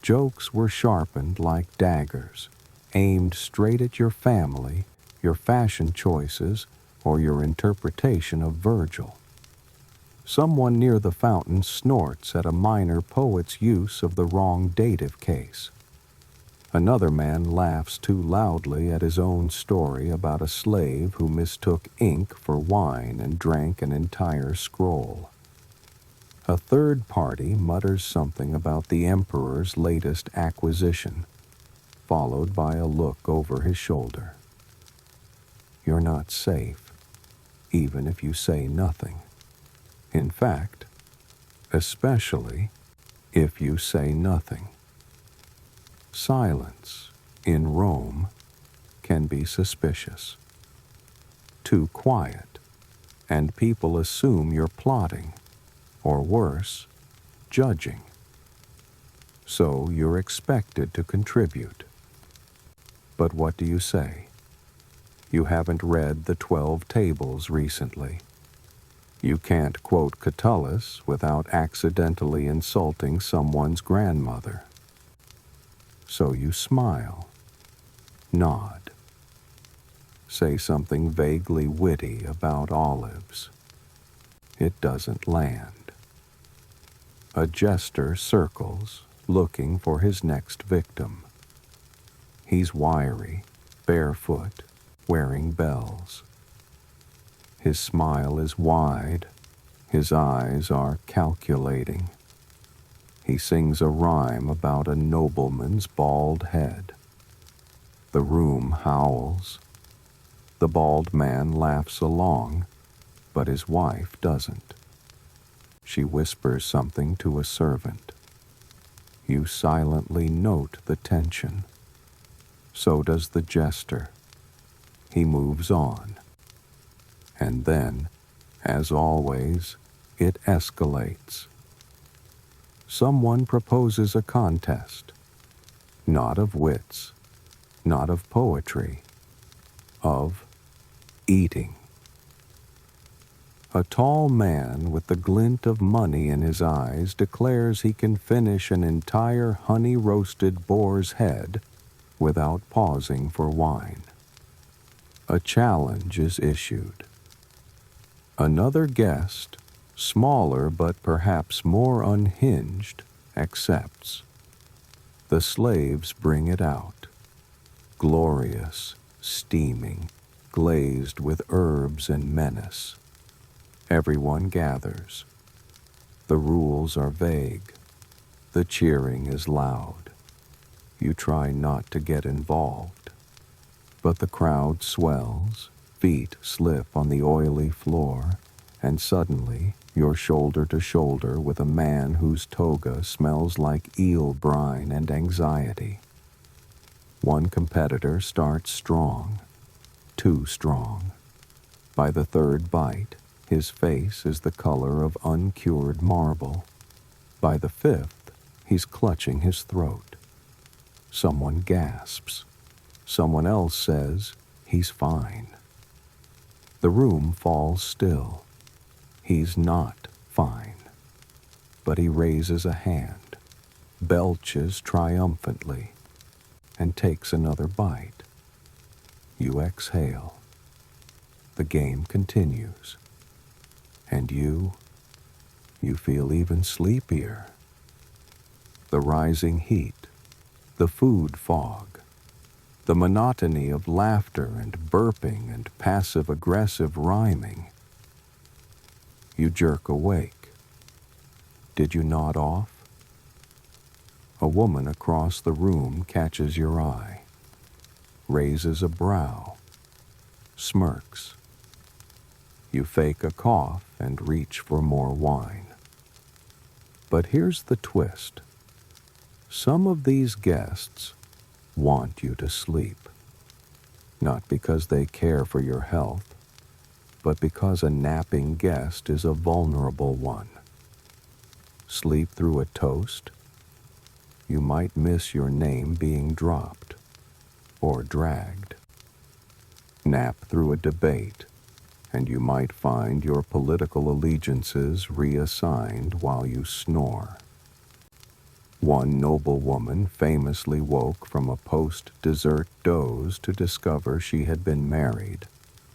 Jokes were sharpened like daggers, aimed straight at your family, your fashion choices, or your interpretation of Virgil. Someone near the fountain snorts at a minor poet's use of the wrong dative case. Another man laughs too loudly at his own story about a slave who mistook ink for wine and drank an entire scroll. A third party mutters something about the emperor's latest acquisition, followed by a look over his shoulder. You're not safe, even if you say nothing. In fact, especially if you say nothing. Silence, in Rome, can be suspicious. Too quiet, and people assume you're plotting, or worse, judging. So you're expected to contribute. But what do you say? You haven't read the 12 Tables recently. You can't quote Catullus without accidentally insulting someone's grandmother. So you smile, nod, say something vaguely witty about olives. It doesn't land. A jester circles, looking for his next victim. He's wiry, barefoot, wearing bells. His smile is wide, his eyes are calculating. He sings a rhyme about a nobleman's bald head. The room howls. The bald man laughs along, but his wife doesn't. She whispers something to a servant. You silently note the tension. So does the jester. He moves on. And then, as always, it escalates. Someone proposes a contest, not of wits, not of poetry, of eating. A tall man with the glint of money in his eyes declares he can finish an entire honey-roasted boar's head without pausing for wine. A challenge is issued. Another guest, smaller but perhaps more unhinged, accepts. The slaves bring it out, glorious, steaming, glazed with herbs and menace. Everyone gathers. The rules are vague. The cheering is loud. You try not to get involved. But the crowd swells, feet slip on the oily floor, and suddenly you're shoulder to shoulder with a man whose toga smells like eel brine and anxiety. One competitor starts strong, too strong. By the third bite, his face is the color of uncured marble. By the fifth, he's clutching his throat. Someone gasps. Someone else says, he's fine. The room falls still. He's not fine. But he raises a hand, belches triumphantly, and takes another bite. You exhale. The game continues. And you feel even sleepier. The rising heat, the food fog, the monotony of laughter and burping and passive-aggressive rhyming. You jerk awake. Did you nod off? A woman across the room catches your eye, raises a brow, smirks. You fake a cough and reach for more wine. But here's the twist. Some of these guests want you to sleep, not because they care for your health, but because a napping guest is a vulnerable one. Sleep through a toast? You might miss your name being dropped or dragged. Nap through a debate, and you might find your political allegiances reassigned while you snore. One noblewoman famously woke from a post-dessert doze to discover she had been married,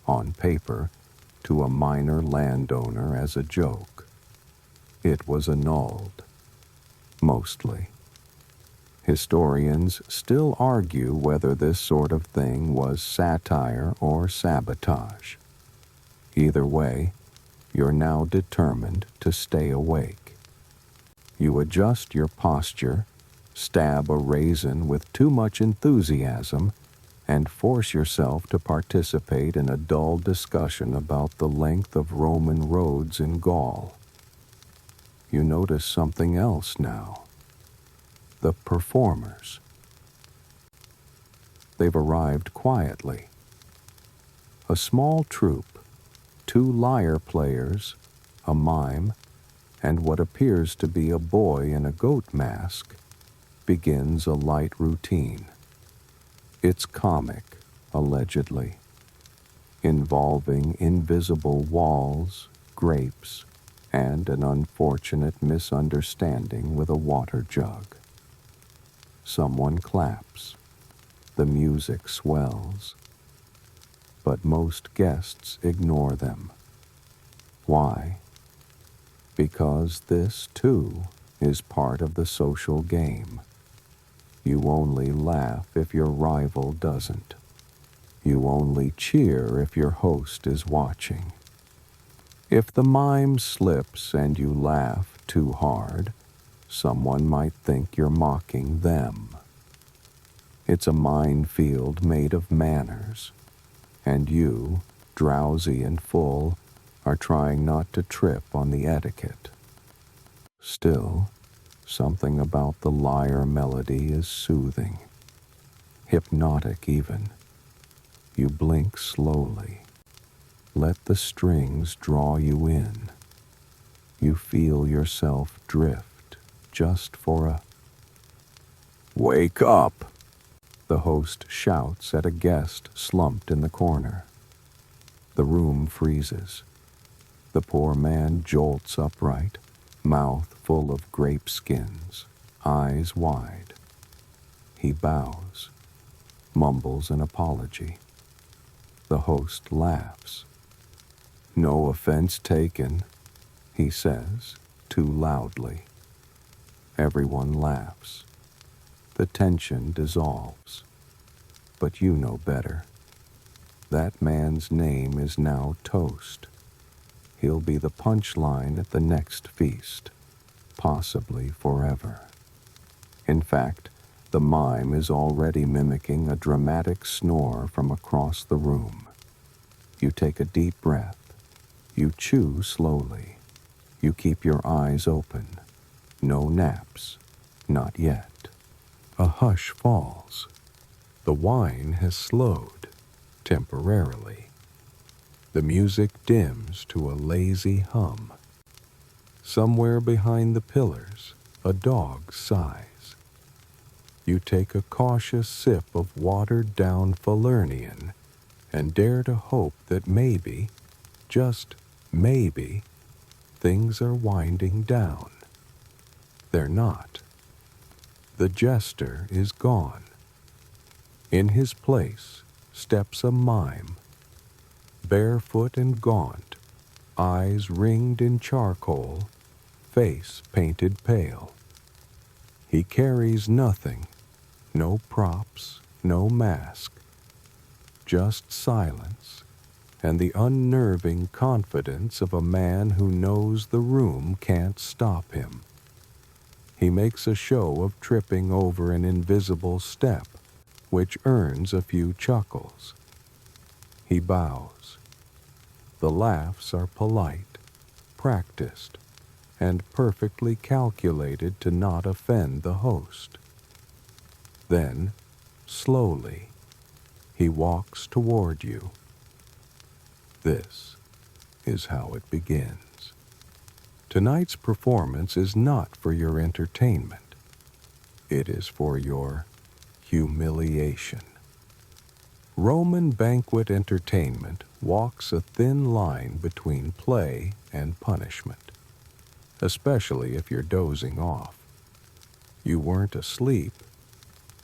on paper, to a minor landowner as a joke. It was annulled, mostly. Historians still argue whether this sort of thing was satire or sabotage. Either way, you're now determined to stay awake. You adjust your posture, stab a raisin with too much enthusiasm, and force yourself to participate in a dull discussion about the length of Roman roads in Gaul. You notice something else now. The performers. They've arrived quietly. A small troupe, 2 lyre players, a mime, and what appears to be a boy in a goat mask, begins a light routine. It's comic, allegedly, involving invisible walls, grapes, and an unfortunate misunderstanding with a water jug. Someone claps. The music swells. But most guests ignore them. Why? Because this, too, is part of the social game. You only laugh if your rival doesn't. You only cheer if your host is watching. If the mime slips and you laugh too hard, someone might think you're mocking them. It's a minefield made of manners, and you, drowsy and full, are trying not to trip on the etiquette. Still, something about the lyre melody is soothing, hypnotic even. You blink slowly. Let the strings draw you in. You feel yourself drift just for a "Wake up!" the host shouts at a guest slumped in the corner. The room freezes. The poor man jolts upright, mouth full of grape skins, eyes wide. He bows, mumbles an apology. The host laughs. "No offense taken," he says, too loudly. Everyone laughs. The tension dissolves. But you know better. That man's name is now toast. He'll be the punchline at the next feast, possibly forever. In fact, the mime is already mimicking a dramatic snore from across the room. You take a deep breath. You chew slowly. You keep your eyes open. No naps. Not yet. A hush falls. The wine has slowed, temporarily. The music dims to a lazy hum. Somewhere behind the pillars, a dog sighs. You take a cautious sip of watered-down Falernian and dare to hope that maybe, just maybe, things are winding down. They're not. The jester is gone. In his place steps a mime, barefoot and gaunt, eyes ringed in charcoal, face painted pale. He carries nothing, no props, no mask, just silence and the unnerving confidence of a man who knows the room can't stop him. He makes a show of tripping over an invisible step, which earns a few chuckles. He bows. The laughs are polite, practiced, and perfectly calculated to not offend the host. Then, slowly, he walks toward you. This is how it begins. Tonight's performance is not for your entertainment. It is for your humiliation. Roman banquet entertainment walks a thin line between play and punishment, especially if you're dozing off. You weren't asleep.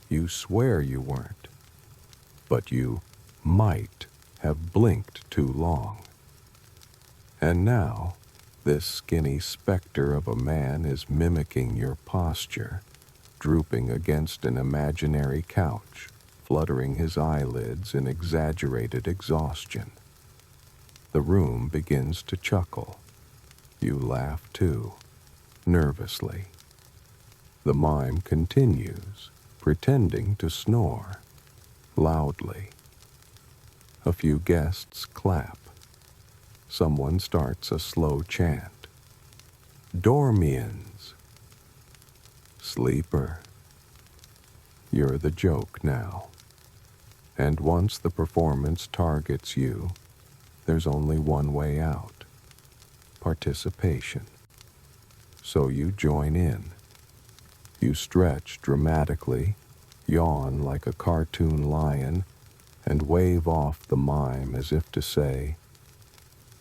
You swear you weren't. But you might have blinked too long. And now, this skinny specter of a man is mimicking your posture, drooping against an imaginary couch, fluttering his eyelids in exaggerated exhaustion. The room begins to chuckle. You laugh too, nervously. The mime continues, pretending to snore, loudly. A few guests clap. Someone starts a slow chant. Dormians. Sleeper. You're the joke now. And once the performance targets you, there's only one way out. Participation. So you join in. You stretch dramatically, yawn like a cartoon lion, and wave off the mime as if to say,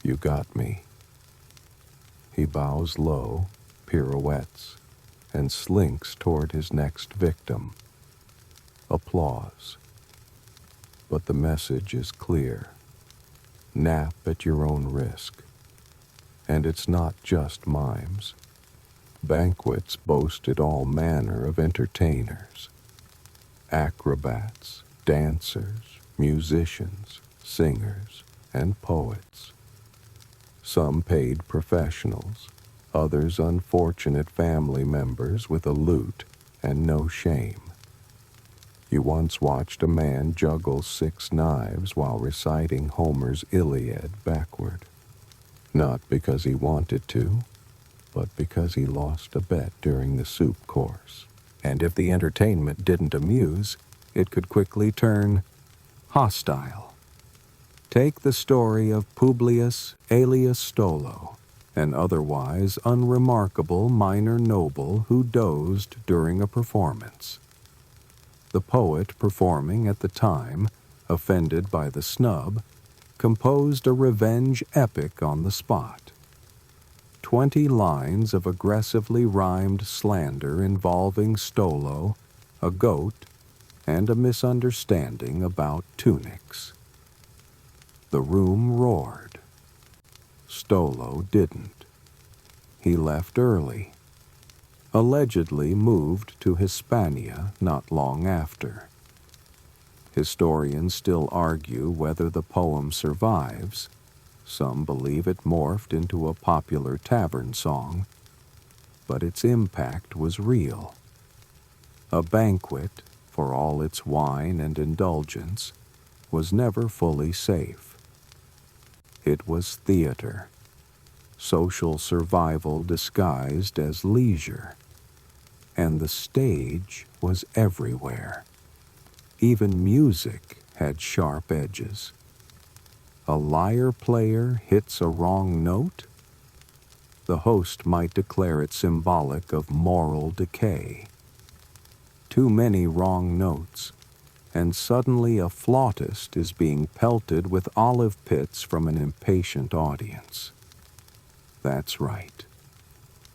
"You got me." He bows low, pirouettes, and slinks toward his next victim. Applause. But the message is clear. Nap at your own risk. And it's not just mimes. Banquets boasted all manner of entertainers, acrobats, dancers, musicians, singers, and poets. Some paid professionals, others unfortunate family members with a lute and no shame. You once watched a man juggle 6 knives while reciting Homer's Iliad backward, not because he wanted to, but because he lost a bet during the soup course. And if the entertainment didn't amuse, it could quickly turn hostile. Take the story of Publius alias Stolo, an otherwise unremarkable minor noble who dozed during a performance. The poet performing at the time, offended by the snub, composed a revenge epic on the spot. 20 lines of aggressively rhymed slander involving Stolo, a goat, and a misunderstanding about tunics. The room roared. Stolo didn't. He left early, allegedly moved to Hispania not long after. Historians still argue whether the poem survives. Some believe it morphed into a popular tavern song, but its impact was real. A banquet, for all its wine and indulgence, was never fully safe. It was theater, social survival disguised as leisure, and the stage was everywhere. Even music had sharp edges. A lyre player hits a wrong note? The host might declare it symbolic of moral decay. Too many wrong notes, and suddenly a flautist is being pelted with olive pits from an impatient audience. That's right,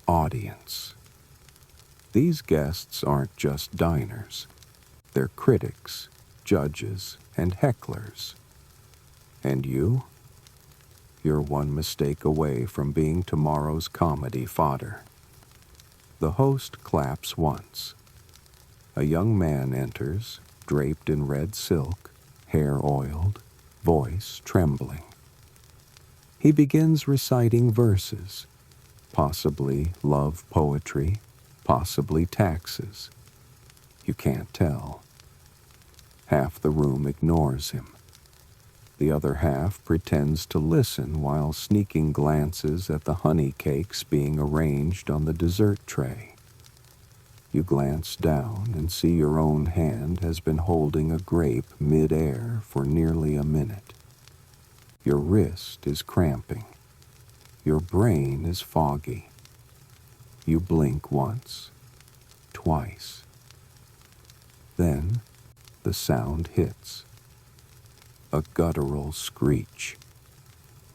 audience. These guests aren't just diners. They're critics, judges, and hecklers. And you? You're one mistake away from being tomorrow's comedy fodder. The host claps once. A young man enters, draped in red silk, hair oiled, voice trembling. He begins reciting verses, possibly love poetry, possibly taxes. You can't tell. Half the room ignores him. The other half pretends to listen while sneaking glances at the honey cakes being arranged on the dessert tray. You glance down and see your own hand has been holding a grape mid-air for nearly a minute. Your wrist is cramping. Your brain is foggy. You blink once, twice. Then the sound hits. A guttural screech.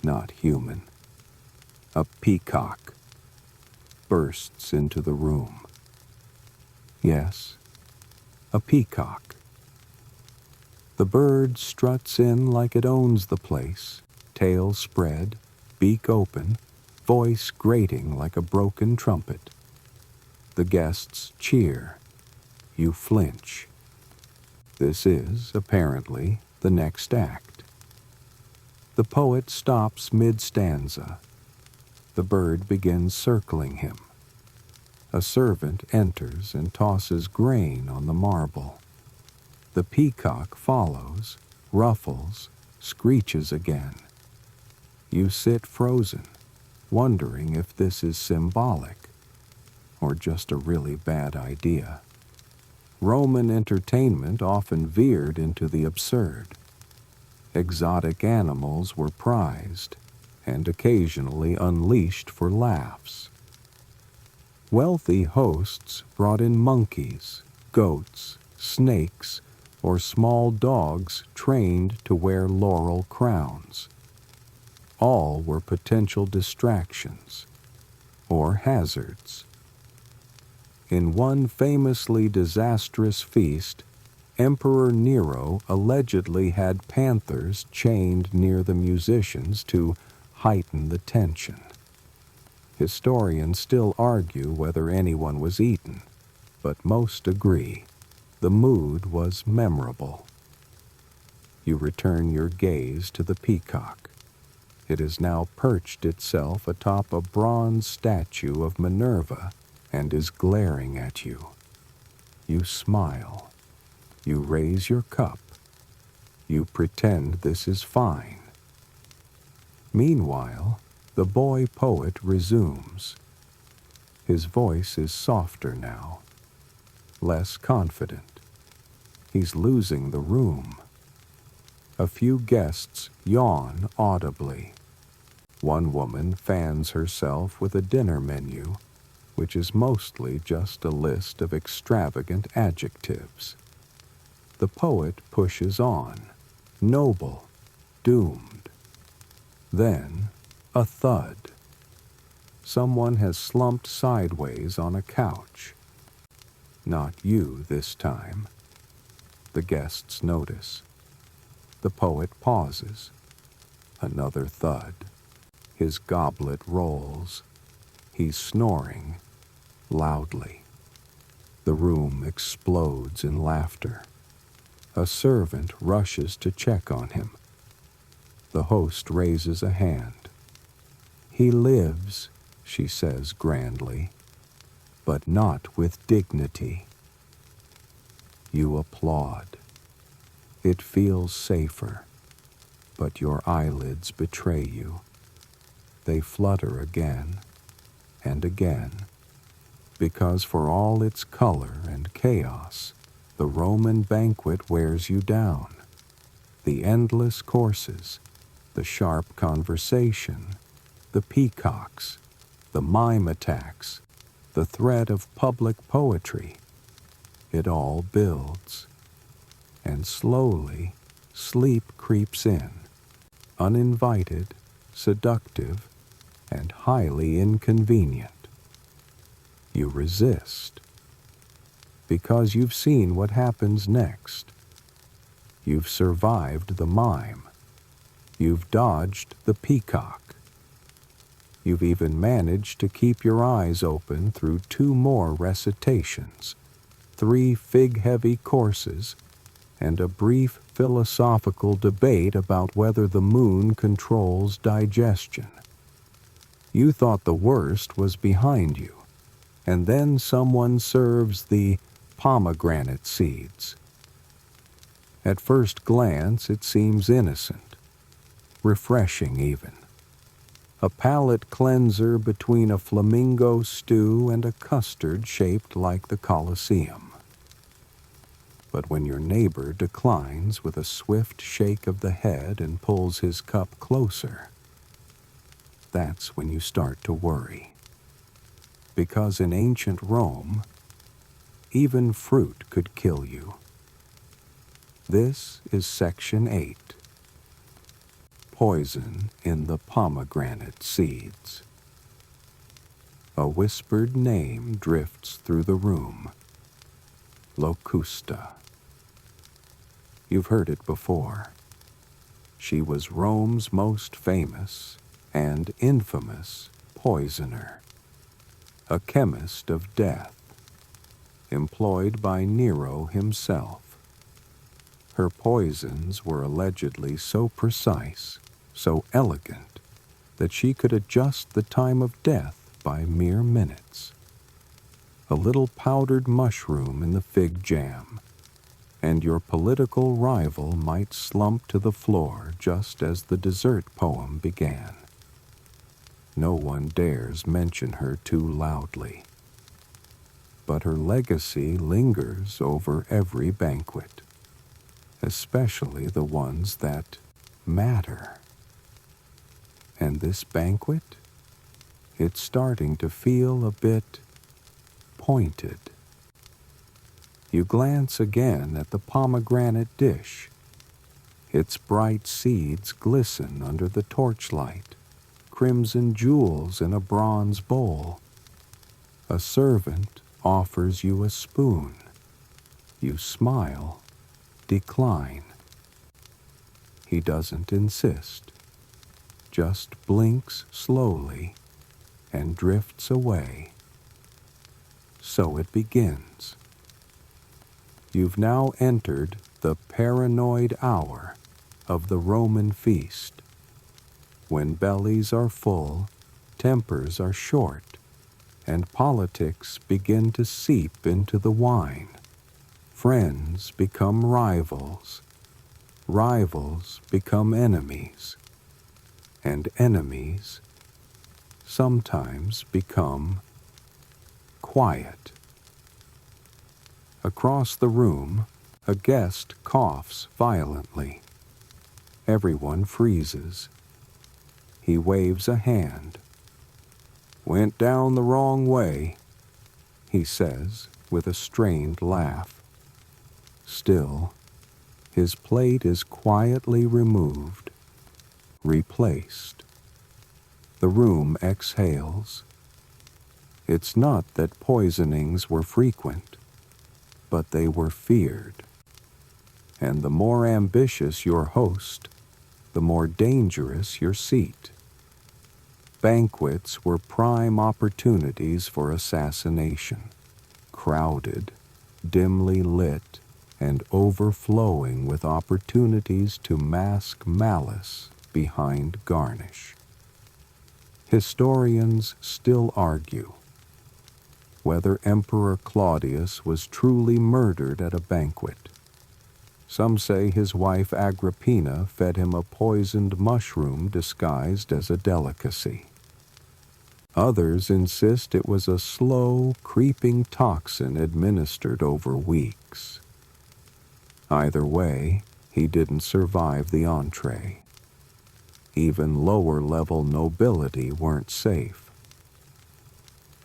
Not human. A peacock bursts into the room. Yes, a peacock. The bird struts in like it owns the place, tail spread, beak open, voice grating like a broken trumpet. The guests cheer. You flinch. This is, apparently, the next act. The poet stops mid-stanza. The bird begins circling him. A servant enters and tosses grain on the marble. The peacock follows, ruffles, screeches again. You sit frozen, wondering if this is symbolic or just a really bad idea. Roman entertainment often veered into the absurd. Exotic animals were prized and occasionally unleashed for laughs. Wealthy hosts brought in monkeys, goats, snakes, or small dogs trained to wear laurel crowns. All were potential distractions or hazards. In one famously disastrous feast, Emperor Nero allegedly had panthers chained near the musicians to heighten the tension. Historians still argue whether anyone was eaten, but most agree the mood was memorable. You return your gaze to the peacock. It has now perched itself atop a bronze statue of Minerva and is glaring at you. You smile. You raise your cup. You pretend this is fine. Meanwhile, the boy poet resumes. His voice is softer now, less confident. He's losing the room. A few guests yawn audibly. One woman fans herself with a dinner menu, which is mostly just a list of extravagant adjectives. The poet pushes on, noble, doomed. Then, a thud. Someone has slumped sideways on a couch. Not you this time. The guests notice. The poet pauses. Another thud. His goblet rolls. He's snoring loudly. The room explodes in laughter. A servant rushes to check on him. The host raises a hand. He lives, she says grandly, but not with dignity. You applaud. It feels safer, but your eyelids betray you. They flutter again and again, because for all its color and chaos, the Roman banquet wears you down. The endless courses, the sharp conversation, the peacocks, the mime attacks, the threat of public poetry. It all builds. And slowly, sleep creeps in, uninvited, seductive, and highly inconvenient. You resist, because you've seen what happens next. You've survived the mime. You've dodged the peacock. You've even managed to keep your eyes open through 2 more recitations, 3 fig-heavy courses, and a brief philosophical debate about whether the moon controls digestion. You thought the worst was behind you, and then someone serves the pomegranate seeds. At first glance, it seems innocent, refreshing even. A palate cleanser between a flamingo stew and a custard shaped like the Colosseum. But when your neighbor declines with a swift shake of the head and pulls his cup closer, that's when you start to worry. Because in ancient Rome, even fruit could kill you. This is Section 8. Poison in the pomegranate seeds. A whispered name drifts through the room. Locusta. You've heard it before. She was Rome's most famous and infamous poisoner, a chemist of death, employed by Nero himself. Her poisons were allegedly so precise, so elegant, that she could adjust the time of death by mere minutes. A little powdered mushroom in the fig jam, and your political rival might slump to the floor just as the dessert poem began. No one dares mention her too loudly. But her legacy lingers over every banquet, especially the ones that matter. And this banquet, it's starting to feel a bit pointed. You glance again at the pomegranate dish. Its bright seeds glisten under the torchlight, crimson jewels in a bronze bowl. A servant offers you a spoon. You smile, decline. He doesn't insist, just blinks slowly and drifts away. So it begins. You've now entered the paranoid hour of the Roman feast, when bellies are full, tempers are short, and politics begin to seep into the wine. Friends become rivals, rivals become enemies, and enemies sometimes become quiet. Across the room, a guest coughs violently. Everyone freezes. He waves a hand. "Went down the wrong way," he says with a strained laugh. Still, his plate is quietly removed, replaced. The room exhales. It's not that poisonings were frequent, but they were feared. And the more ambitious your host, the more dangerous your seat. Banquets were prime opportunities for assassination, crowded, dimly lit, and overflowing with opportunities to mask malice behind garnish. Historians still argue whether Emperor Claudius was truly murdered at a banquet. Some say his wife Agrippina fed him a poisoned mushroom disguised as a delicacy. Others insist it was a slow, creeping toxin administered over weeks. Either way, he didn't survive the entree. Even lower-level nobility weren't safe.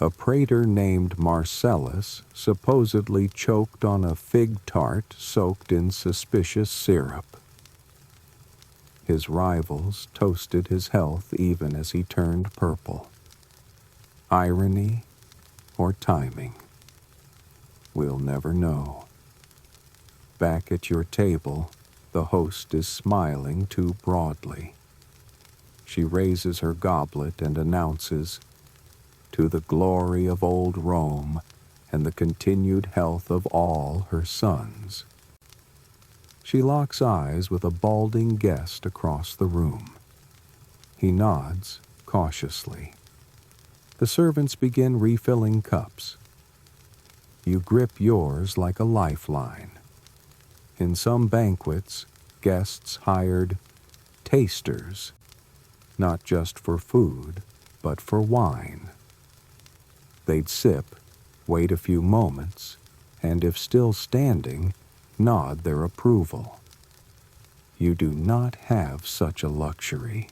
A praetor named Marcellus supposedly choked on a fig tart soaked in suspicious syrup. His rivals toasted his health even as he turned purple. Irony or timing? We'll never know. Back at your table, the host is smiling too broadly. She raises her goblet and announces, "To the glory of old Rome and the continued health of all her sons." She locks eyes with a balding guest across the room. He nods cautiously. The servants begin refilling cups. You grip yours like a lifeline. In some banquets, guests hired tasters, not just for food, but for wine. They'd sip, wait a few moments, and if still standing, nod their approval. You do not have such a luxury.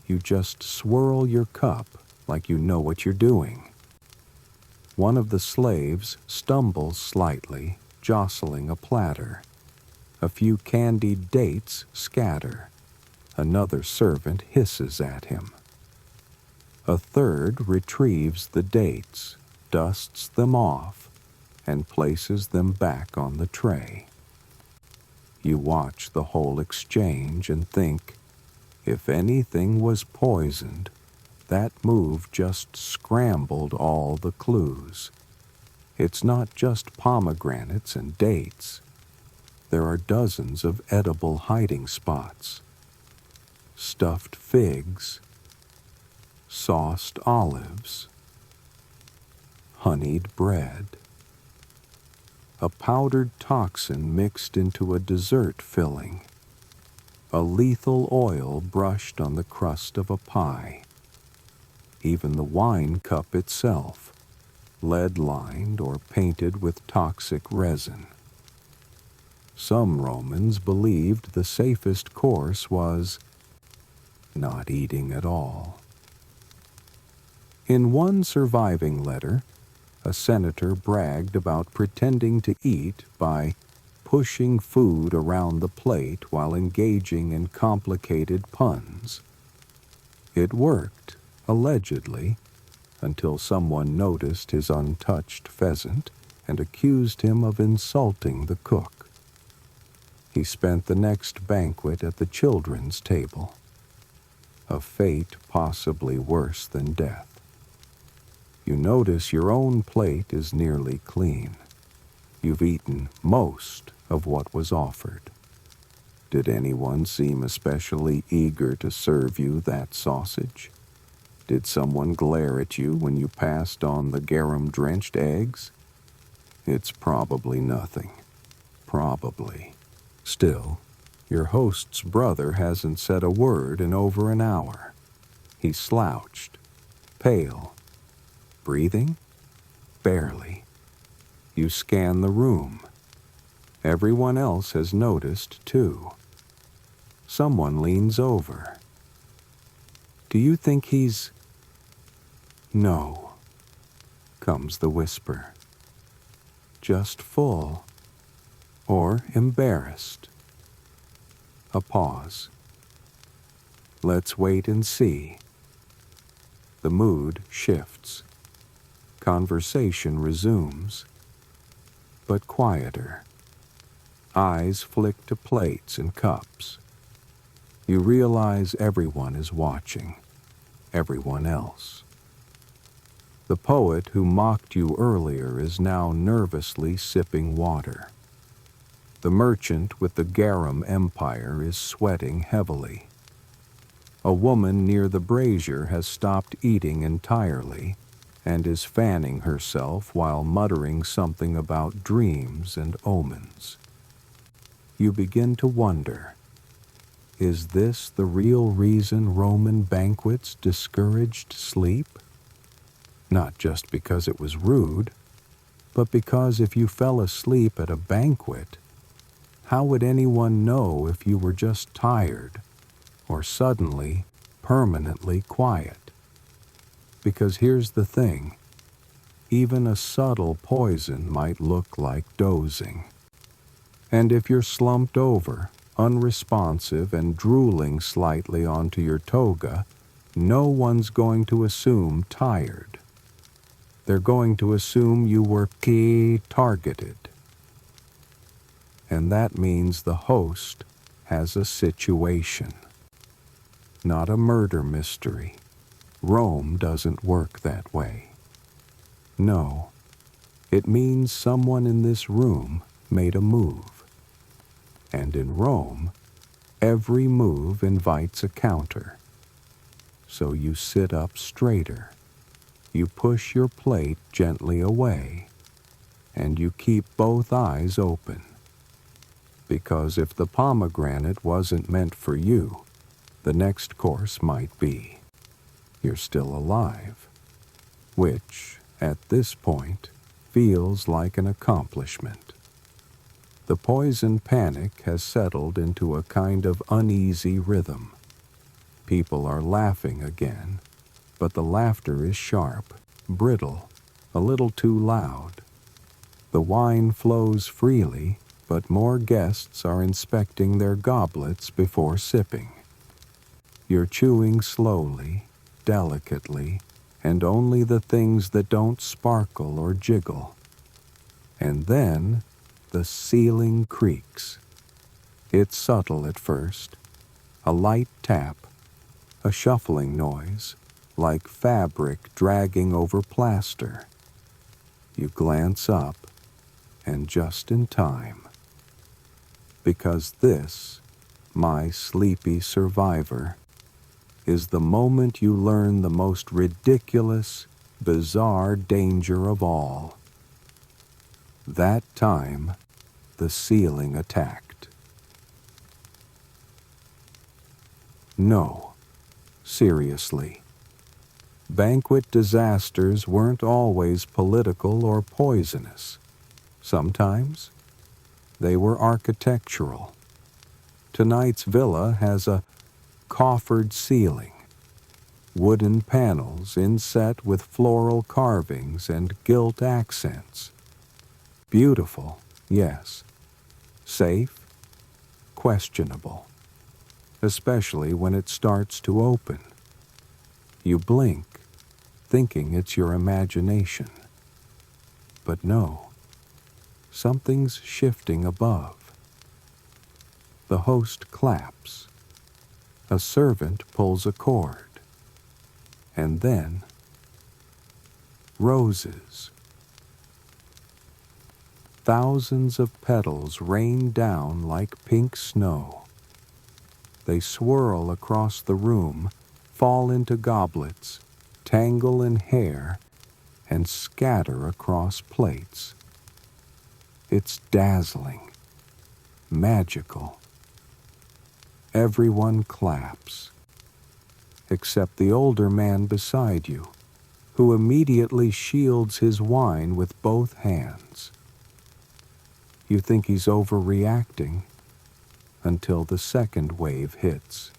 You just swirl your cup like you know what you're doing. One of the slaves stumbles slightly, jostling a platter. A few candied dates scatter. Another servant hisses at him. A third retrieves the dates, dusts them off, and places them back on the tray. You watch the whole exchange and think, if anything was poisoned, that move just scrambled all the clues. It's not just pomegranates and dates. There are dozens of edible hiding spots. Stuffed figs, sauced olives, honeyed bread. A powdered toxin mixed into a dessert filling. A lethal oil brushed on the crust of a pie. Even the wine cup itself, lead-lined or painted with toxic resin. Some Romans believed the safest course was not eating at all. In one surviving letter, a senator bragged about pretending to eat by pushing food around the plate while engaging in complicated puns. It worked, allegedly, until someone noticed his untouched pheasant and accused him of insulting the cook. He spent the next banquet at the children's table, a fate possibly worse than death. You notice your own plate is nearly clean. You've eaten most of what was offered. Did anyone seem especially eager to serve you that sausage? Did someone glare at you when you passed on the garum-drenched eggs? It's probably nothing. Probably. Still, your host's brother hasn't said a word in over an hour. He's slouched, pale. Breathing? Barely. You scan the room. Everyone else has noticed, too. Someone leans over. Do you think he's... No, comes the whisper. Just full. Or embarrassed. A pause. Let's wait and see. The mood shifts. Conversation resumes, but quieter. Eyes flick to plates and cups. You realize everyone is watching, everyone else. The poet who mocked you earlier is now nervously sipping water. The merchant with the garum empire is sweating heavily. A woman near the brazier has stopped eating entirely and is fanning herself while muttering something about dreams and omens. You begin to wonder, is this the real reason Roman banquets discouraged sleep? Not just because it was rude, but because if you fell asleep at a banquet, how would anyone know if you were just tired or suddenly, permanently quiet? Because here's the thing, even a subtle poison might look like dozing. And if you're slumped over, unresponsive and drooling slightly onto your toga, no one's going to assume tired. They're going to assume you were key targeted. And that means the host has a situation. Not a murder mystery. Rome doesn't work that way. No, it means someone in this room made a move. And in Rome, every move invites a counter. So you sit up straighter. You push your plate gently away, and you keep both eyes open. Because if the pomegranate wasn't meant for you, the next course might be. You're still alive, which, at this point, feels like an accomplishment. The poison panic has settled into a kind of uneasy rhythm. People are laughing again, but the laughter is sharp, brittle, a little too loud. The wine flows freely, but more guests are inspecting their goblets before sipping. You're chewing slowly, delicately, and only the things that don't sparkle or jiggle. And then the ceiling creaks. It's subtle at first, a light tap, a shuffling noise, like fabric dragging over plaster. You glance up, and just in time. Because this, my sleepy survivor, is the moment you learn the most ridiculous, bizarre danger of all. That time, the ceiling attacked. No, seriously. Banquet disasters weren't always political or poisonous. Sometimes, they were architectural. Tonight's villa has a coffered ceiling, wooden panels inset with floral carvings and gilt accents. Beautiful, yes. Safe? Questionable. Especially when it starts to open. You blink, thinking it's your imagination. But no, something's shifting above. The host claps. A servant pulls a cord. And then Roses. Thousands of petals rain down like pink snow. They swirl across the room, fall into goblets, tangle in hair, and scatter across plates. It's dazzling, magical. Everyone claps, except the older man beside you, who immediately shields his wine with both hands. You think he's overreacting until the second wave hits.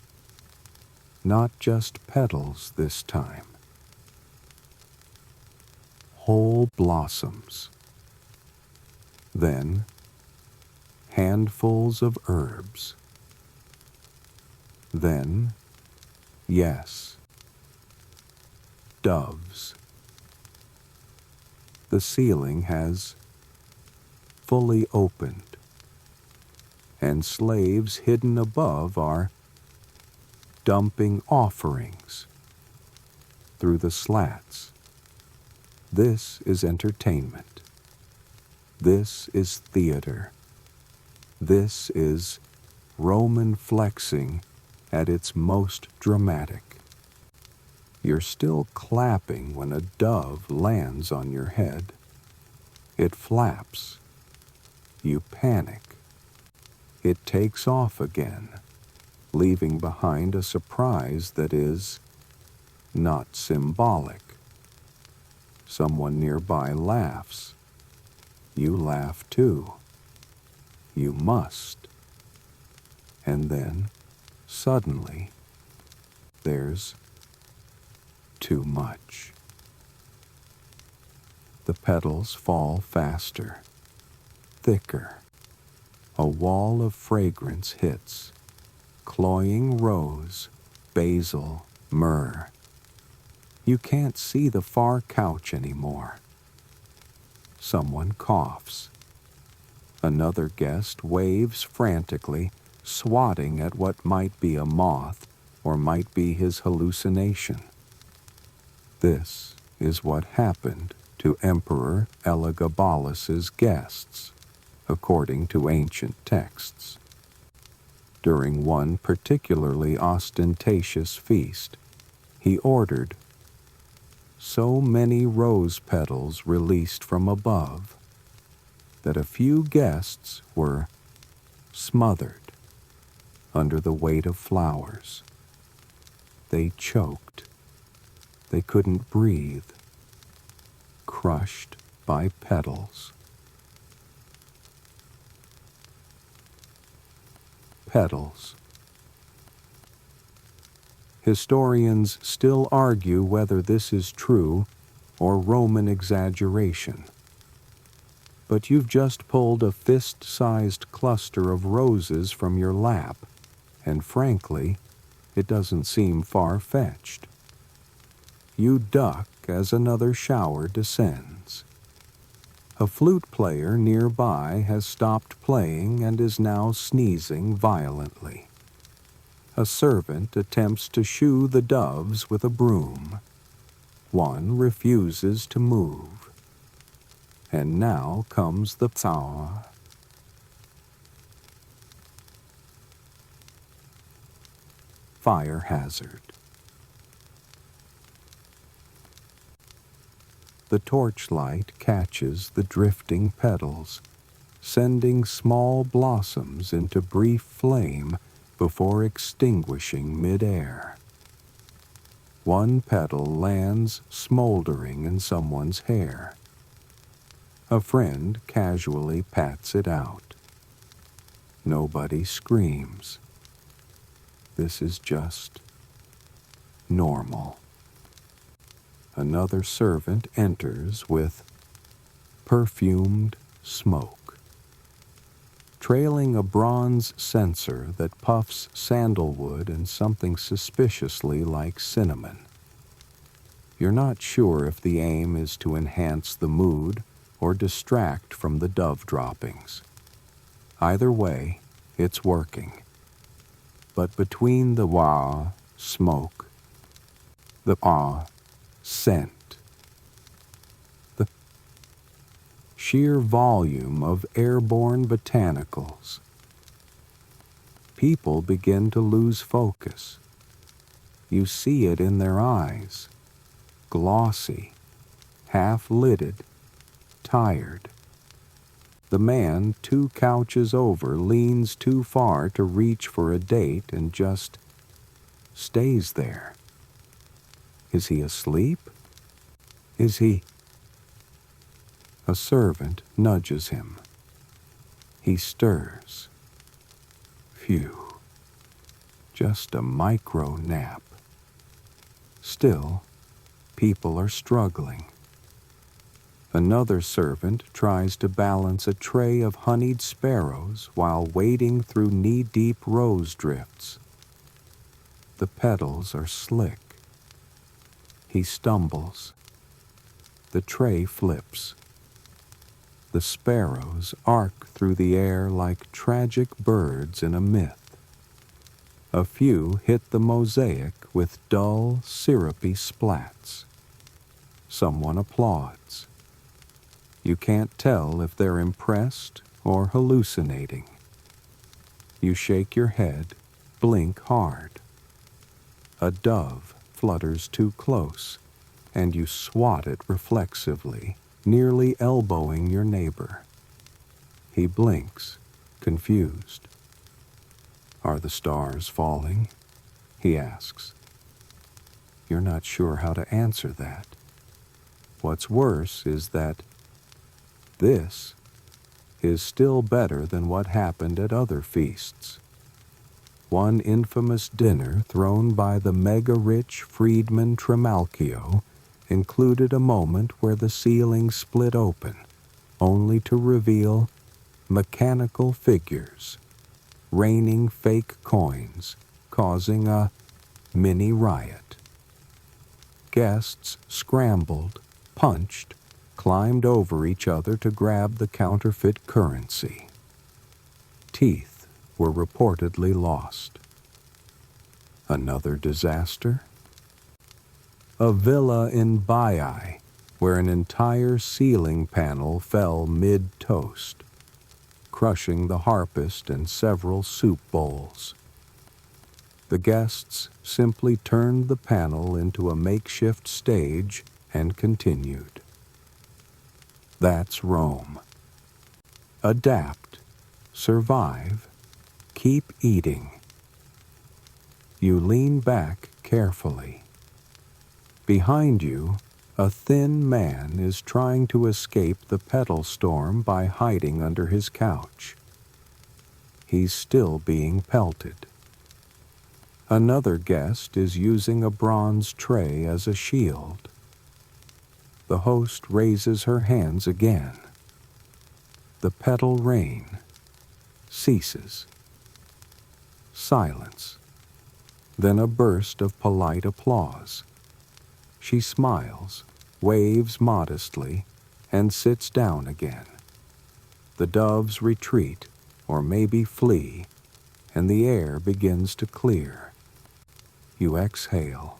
Not just petals this time. Whole blossoms. Then, handfuls of herbs. Then, yes, doves. The ceiling has fully opened, and slaves hidden above are dumping offerings through the slats. This is entertainment. This is theater. This is Roman flexing at its most dramatic. You're still clapping when a dove lands on your head. It flaps. You panic. It takes off again, leaving behind a surprise that is not symbolic. Someone nearby laughs. You laugh too. You must. And then, suddenly, there's too much. The petals fall faster, thicker. A wall of fragrance hits, cloying rose, basil, myrrh. You can't see the far couch anymore. Someone coughs. Another guest waves frantically, swatting at what might be a moth or might be his hallucination. This is what happened to Emperor Elagabalus's guests, according to ancient texts. During one particularly ostentatious feast, he ordered so many rose petals released from above that a few guests were smothered under the weight of flowers. They choked. They couldn't breathe, crushed by petals. Petals. Historians still argue whether this is true or Roman exaggeration. But you've just pulled a fist-sized cluster of roses from your lap, and frankly, it doesn't seem far-fetched. You duck as another shower descends. A flute player nearby has stopped playing and is now sneezing violently. A servant attempts to shoo the doves with a broom. One refuses to move. And now comes the thaw. Fire hazard. The torchlight catches the drifting petals, sending small blossoms into brief flame before extinguishing mid-air. One petal lands smoldering in someone's hair. A friend casually pats it out. Nobody screams. This is just normal. Another servant enters with perfumed smoke, trailing a bronze censer that puffs sandalwood and something suspiciously like cinnamon. You're not sure if the aim is to enhance the mood or distract from the dove droppings. Either way, it's working. But between the wah, smoke, the ah, scent, sheer volume of airborne botanicals. People begin to lose focus. You see it in their eyes, glossy, half-lidded, tired. The man 2 couches over leans too far to reach for a date and just stays there. Is he asleep? Is he? A servant nudges him. He stirs. Phew. Just a micro nap. Still, people are struggling. Another servant tries to balance a tray of honeyed sparrows while wading through knee-deep rose drifts. The petals are slick. He stumbles. The tray flips. The sparrows arc through the air like tragic birds in a myth. A few hit the mosaic with dull, syrupy splats. Someone applauds. You can't tell if they're impressed or hallucinating. You shake your head, blink hard. A dove flutters too close, and you swat it reflexively, nearly elbowing your neighbor. He blinks, confused. Are the stars falling? He asks. You're not sure how to answer that. What's worse is that this is still better than what happened at other feasts. One infamous dinner thrown by the mega-rich freedman Trimalchio included a moment where the ceiling split open, only to reveal mechanical figures, raining fake coins, causing a mini riot. Guests scrambled, punched, climbed over each other to grab the counterfeit currency. Teeth were reportedly lost. Another disaster? A villa in Bacchus, where an entire ceiling panel fell mid-toast, crushing the harpist and several soup bowls. The guests simply turned the panel into a makeshift stage and continued. That's Rome. Adapt, survive, keep eating. You lean back carefully. Behind you, a thin man is trying to escape the petal storm by hiding under his couch. He's still being pelted. Another guest is using a bronze tray as a shield. The host raises her hands again. The petal rain ceases. Silence. Then a burst of polite applause. She smiles, waves modestly, and sits down again. The doves retreat, or maybe flee, and the air begins to clear. You exhale.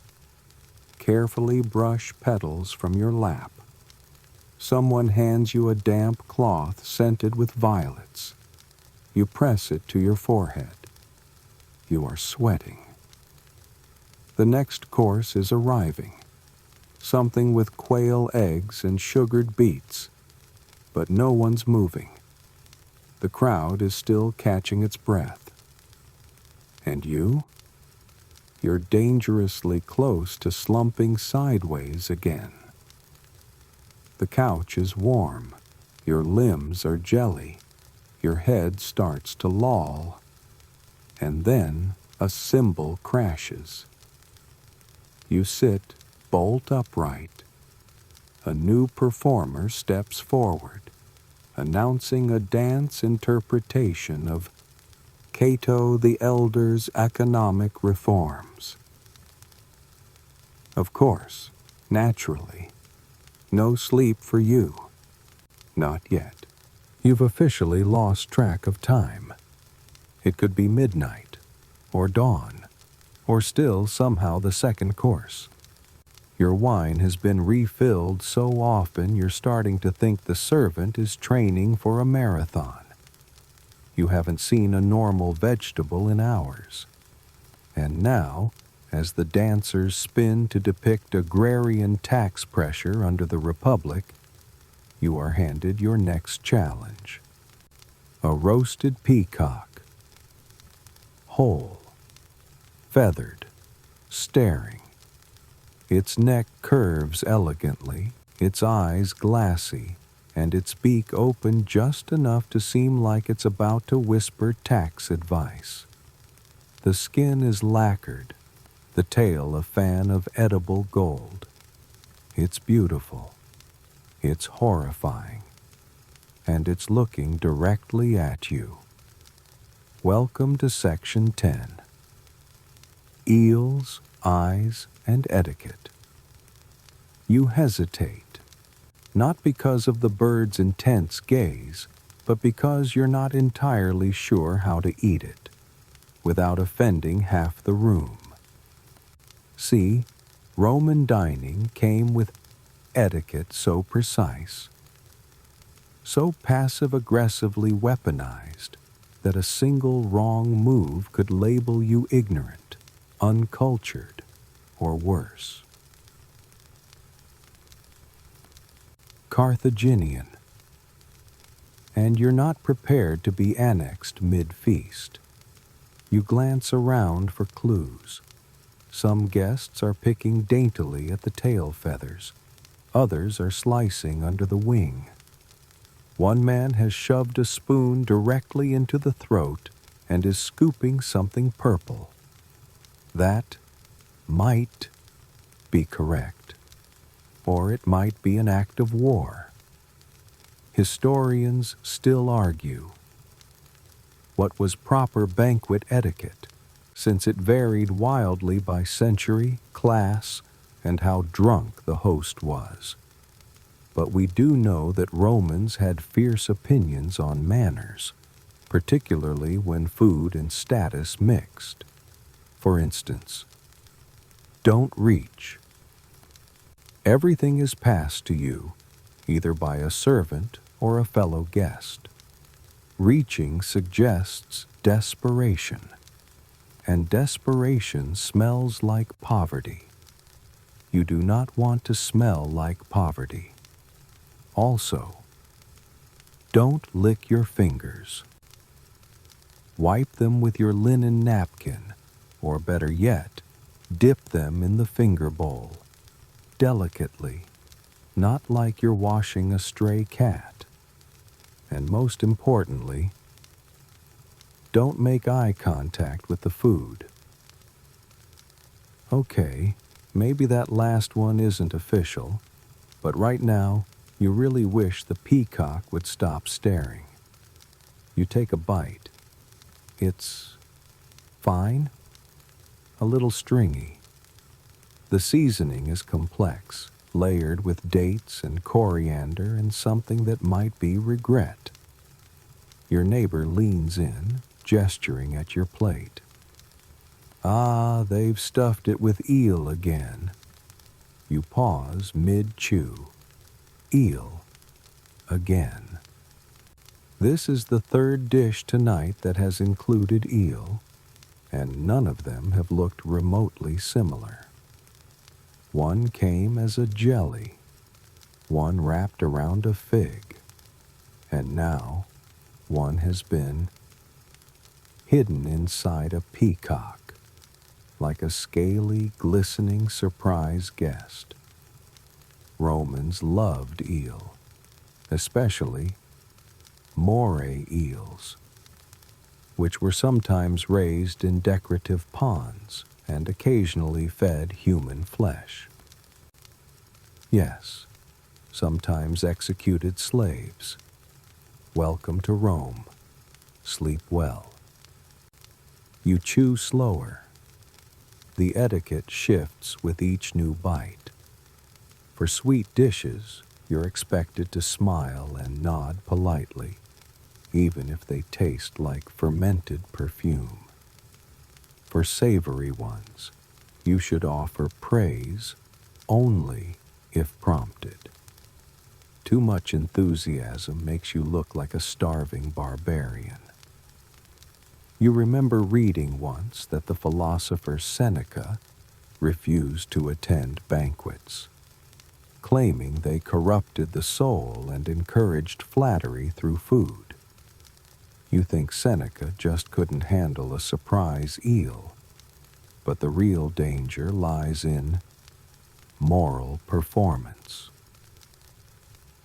Carefully brush petals from your lap. Someone hands you a damp cloth scented with violets. You press it to your forehead. You are sweating. The next course is arriving. Something with quail eggs and sugared beets. But no one's moving. The crowd is still catching its breath. And you? You're dangerously close to slumping sideways again. The couch is warm. Your limbs are jelly. Your head starts to loll. And then a cymbal crashes. You sit bolt upright. A new performer steps forward, announcing a dance interpretation of Cato the Elder's economic reforms. Of course, naturally, no sleep for you. Not yet. You've officially lost track of time. It could be midnight, or dawn, or still somehow the second course. Your wine has been refilled so often you're starting to think the servant is training for a marathon. You haven't seen a normal vegetable in hours. And now, as the dancers spin to depict agrarian tax pressure under the Republic, you are handed your next challenge. A roasted peacock. Whole. Feathered. Staring. Its neck curves elegantly, its eyes glassy, and its beak open just enough to seem like it's about to whisper tax advice. The skin is lacquered, the tail a fan of edible gold. It's beautiful. It's horrifying. And it's looking directly at you. Welcome to Section 10. Eels, Eyes, and Etiquette. You hesitate, not because of the bird's intense gaze, but because you're not entirely sure how to eat it, without offending half the room. See, Roman dining came with etiquette so precise, so passive-aggressively weaponized, that a single wrong move could label you ignorant, uncultured, or worse. Carthaginian. And you're not prepared to be annexed mid-feast. You glance around for clues. Some guests are picking daintily at the tail feathers. Others are slicing under the wing. One man has shoved a spoon directly into the throat and is scooping something purple. That might be correct, or it might be an act of war. Historians still argue. What was proper banquet etiquette, since it varied wildly by century, class, and how drunk the host was? But we do know that Romans had fierce opinions on manners, particularly when food and status mixed. For instance, don't reach. Everything is passed to you, either by a servant or a fellow guest. Reaching suggests desperation, and desperation smells like poverty. You do not want to smell like poverty. Also, don't lick your fingers. Wipe them with your linen napkin, or better yet, dip them in the finger bowl, delicately, not like you're washing a stray cat. And most importantly, don't make eye contact with the food. Okay, maybe that last one isn't official, but right now, you really wish the peacock would stop staring. You take a bite. It's fine, a little stringy. The seasoning is complex, layered with dates and coriander and something that might be regret. Your neighbor leans in, gesturing at your plate. Ah, they've stuffed it with eel again. You pause mid-chew. Eel again. This is the third dish tonight that has included eel, and none of them have looked remotely similar. One came as a jelly, one wrapped around a fig, and now one has been hidden inside a peacock, like a scaly, glistening surprise guest. Romans loved eel, especially moray eels, which were sometimes raised in decorative ponds and occasionally fed human flesh. Yes, sometimes executed slaves. Welcome to Rome. Sleep well. You chew slower. The etiquette shifts with each new bite. For sweet dishes, you're expected to smile and nod politely, even if they taste like fermented perfume. For savory ones, you should offer praise only if prompted. Too much enthusiasm makes you look like a starving barbarian. You remember reading once that the philosopher Seneca refused to attend banquets, claiming they corrupted the soul and encouraged flattery through food. You think Seneca just couldn't handle a surprise eel, but the real danger lies in moral performance.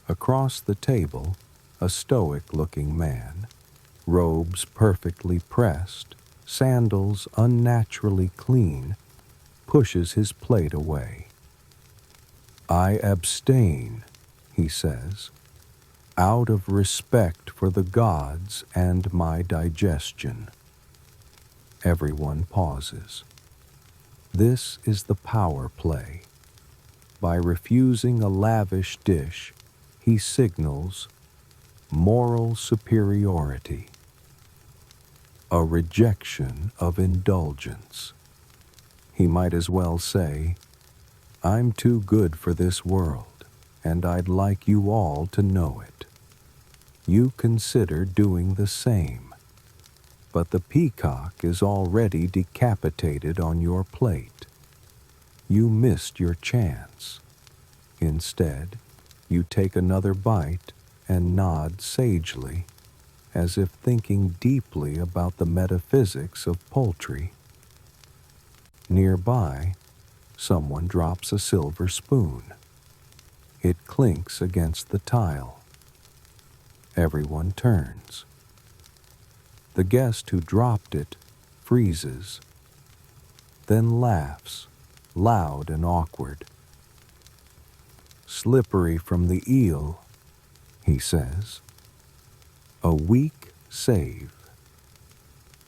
Across the table, a stoic-looking man, robes perfectly pressed, sandals unnaturally clean, pushes his plate away. "I abstain," he says, "out of respect for the gods and my digestion." Everyone pauses. This is the power play. By refusing a lavish dish, he signals moral superiority, a rejection of indulgence. He might as well say, "I'm too good for this world, and I'd like you all to know it." You consider doing the same, but the peacock is already decapitated on your plate. You missed your chance. Instead, you take another bite and nod sagely, as if thinking deeply about the metaphysics of poultry. Nearby, someone drops a silver spoon. It clinks against the tile. Everyone turns. The guest who dropped it freezes, then laughs, loud and awkward. "Slippery from the eel," he says. A weak save.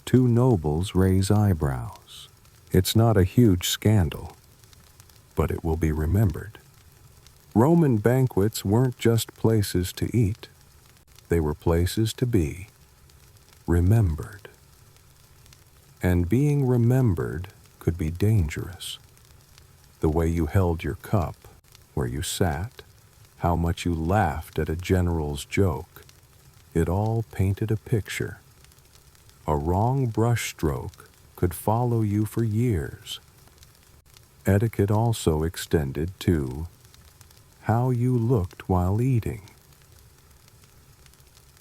Two nobles raise eyebrows. It's not a huge scandal, but it will be remembered. Roman banquets weren't just places to eat. They were places to be remembered. And being remembered could be dangerous. The way you held your cup, where you sat, how much you laughed at a general's joke, it all painted a picture. A wrong brushstroke could follow you for years. Etiquette also extended to how you looked while eating.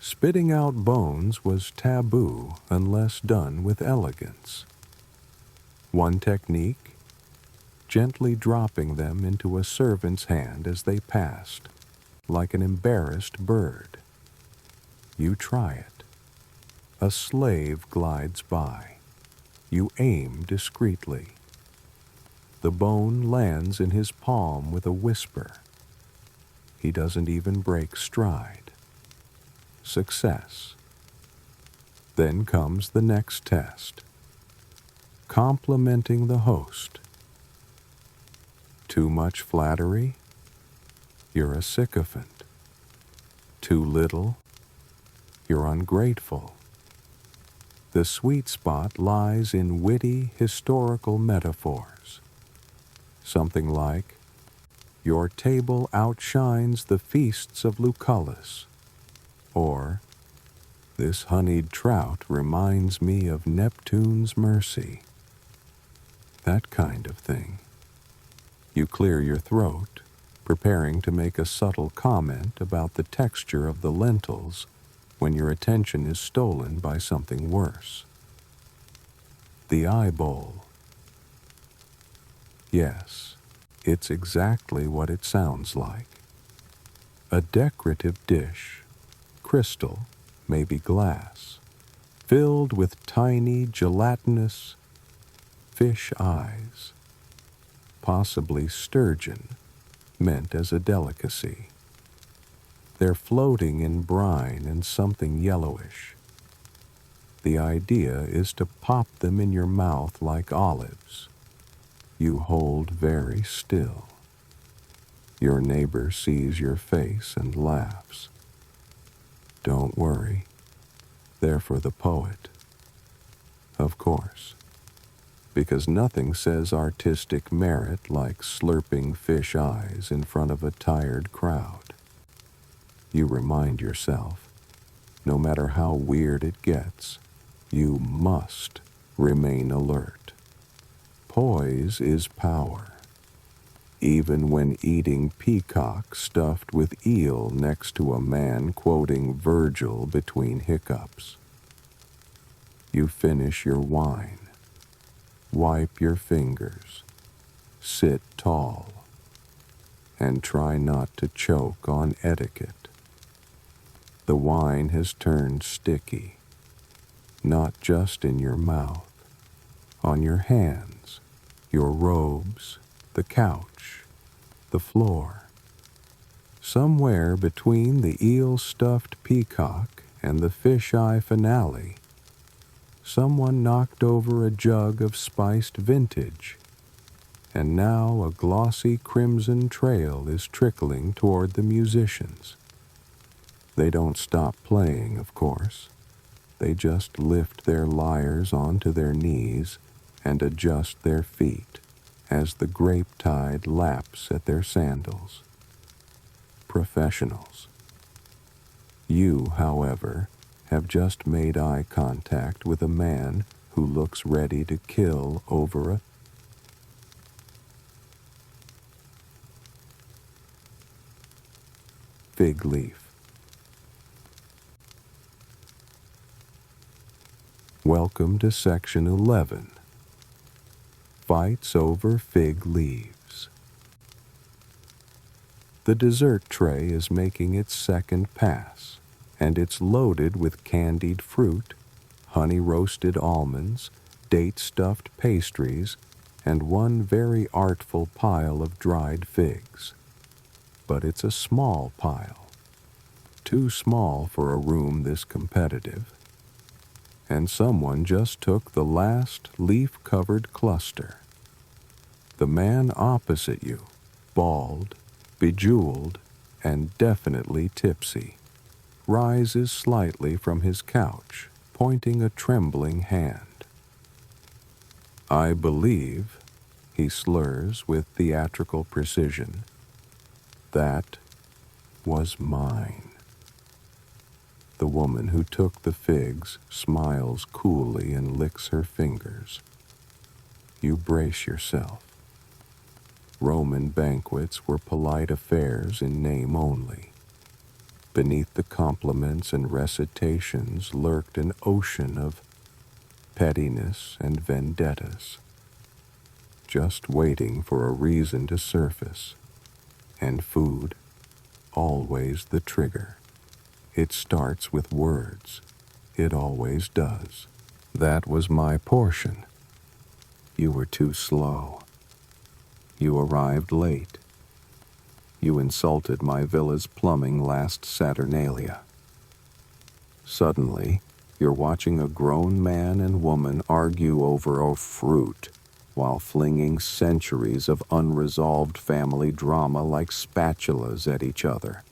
Spitting out bones was taboo unless done with elegance. One technique, gently dropping them into a servant's hand as they passed, like an embarrassed bird. You try it. A slave glides by. You aim discreetly. The bone lands in his palm with a whisper. He doesn't even break stride. Success. Then comes the next test. Complimenting the host. Too much flattery? You're a sycophant. Too little? You're ungrateful. The sweet spot lies in witty historical metaphors. Something like, "Your table outshines the feasts of Lucullus," or, "This honeyed trout reminds me of Neptune's mercy." That kind of thing. You clear your throat, preparing to make a subtle comment about the texture of the lentils when your attention is stolen by something worse. The eye bowl. Yes, it's exactly what it sounds like. A decorative dish, crystal, maybe glass, filled with tiny gelatinous fish eyes, possibly sturgeon, meant as a delicacy. They're floating in brine and something yellowish. The idea is to pop them in your mouth like olives. You hold very still. Your neighbor sees your face and laughs. Don't worry. They're for the poet. Of course. because nothing says artistic merit like slurping fish eyes in front of a tired crowd. You remind yourself, no matter how weird it gets, you must remain alert. Poise is power. Even when eating peacock stuffed with eel next to a man quoting Virgil between hiccups. You finish your wine. Wipe your fingers. Sit tall. And try not to choke on etiquette. The wine has turned sticky, not just in your mouth, on your hands, your robes, the couch, the floor. Somewhere between the eel-stuffed peacock and the fish-eye finale, someone knocked over a jug of spiced vintage, and now a glossy crimson trail is trickling toward the musicians. They don't stop playing, of course. They just lift their lyres onto their knees and adjust their feet as the grape tide laps at their sandals. Professionals. You, however, have just made eye contact with a man who looks ready to kill over a fig leaf. Welcome to Section 11. Fights over fig leaves. The dessert tray is making its second pass, and it's loaded with candied fruit, honey-roasted almonds, date-stuffed pastries, and one very artful pile of dried figs. But it's a small pile, too small for a room this competitive. And someone just took the last leaf-covered cluster. The man opposite you, bald, bejeweled, and definitely tipsy, rises slightly from his couch, pointing a trembling hand. "I believe," he slurs with theatrical precision, "that was mine." The woman who took the figs smiles coolly and licks her fingers. You brace yourself. Roman banquets were polite affairs in name only. Beneath the compliments and recitations lurked an ocean of pettiness and vendettas, just waiting for a reason to surface. And food, always the trigger. It starts with words. It always does. That was my portion. You were too slow. You arrived late. You insulted my villa's plumbing last Saturnalia. Suddenly, you're watching a grown man and woman argue over a fruit while flinging centuries of unresolved family drama like spatulas at each other.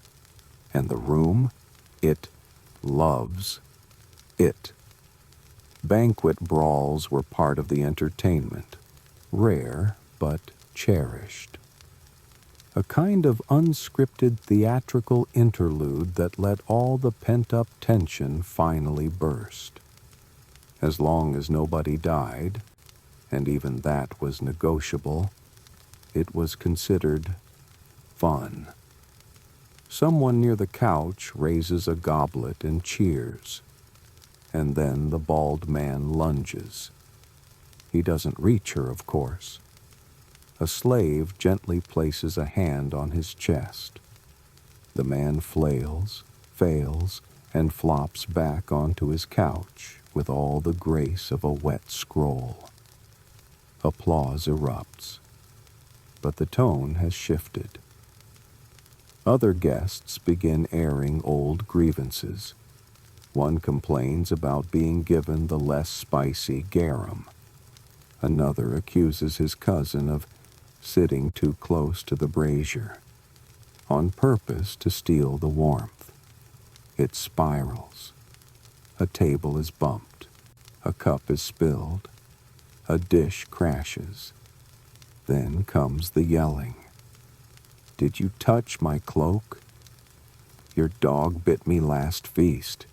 And the room? It loves it. Banquet brawls were part of the entertainment, rare but cherished. A kind of unscripted theatrical interlude that let all the pent-up tension finally burst. As long as nobody died, and even that was negotiable, it was considered fun. Someone near the couch raises a goblet and cheers, and then the bald man lunges. He doesn't reach her, of course. A slave gently places a hand on his chest. The man flails, fails, and flops back onto his couch with all the grace of a wet scroll. Applause erupts, but the tone has shifted. Other guests begin airing old grievances. One complains about being given the less spicy garum. Another accuses his cousin of sitting too close to the brazier, on purpose to steal the warmth. It spirals. A table is bumped. A cup is spilled. A dish crashes. Then comes the yelling. Did you touch my cloak? Your dog bit me last feast.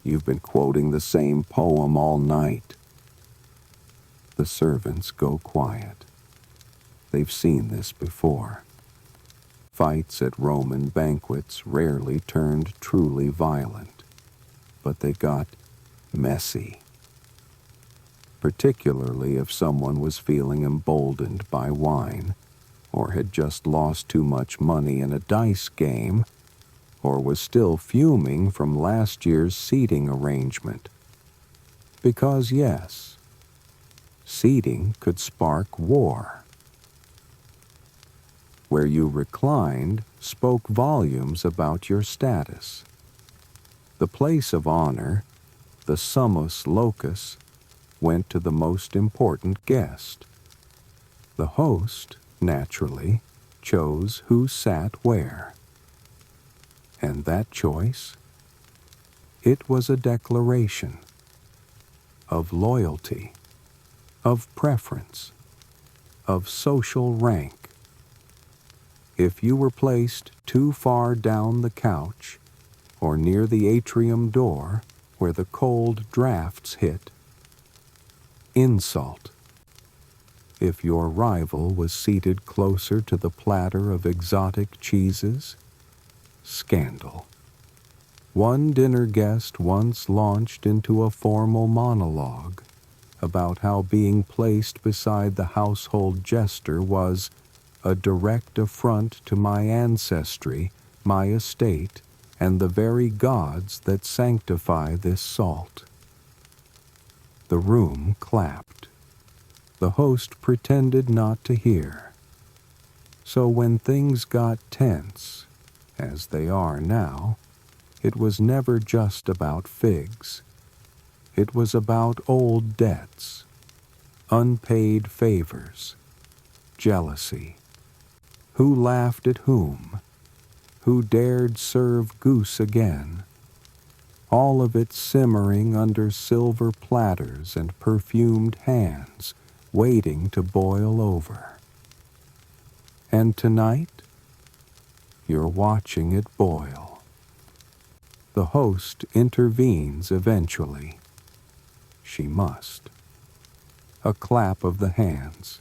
You've been quoting the same poem all night. The servants go quiet. They've seen this before. Fights at Roman banquets rarely turned truly violent, but they got messy. Particularly if someone was feeling emboldened by wine, or had just lost too much money in a dice game, or was still fuming from last year's seating arrangement. Because yes, seating could spark war. Where you reclined spoke volumes about your status. The place of honor, the summus locus, went to the most important guest. The host, naturally, chose who sat where. And that choice? It was a declaration of loyalty, of preference, of social rank. If you were placed too far down the couch or near the atrium door where the cold drafts hit, insult. If your rival was seated closer to the platter of exotic cheeses, scandal. One dinner guest once launched into a formal monologue about how being placed beside the household jester was a direct affront to my ancestry, my estate, and the very gods that sanctify this salt. The room clapped. The host pretended not to hear. So when things got tense, as they are now, it was never just about figs. It was about old debts, unpaid favors, jealousy. Who laughed at whom? Who dared serve goose again? All of it simmering under silver platters and perfumed hands, waiting to boil over. And tonight, you're watching it boil. The host intervenes eventually. She must. A clap of the hands,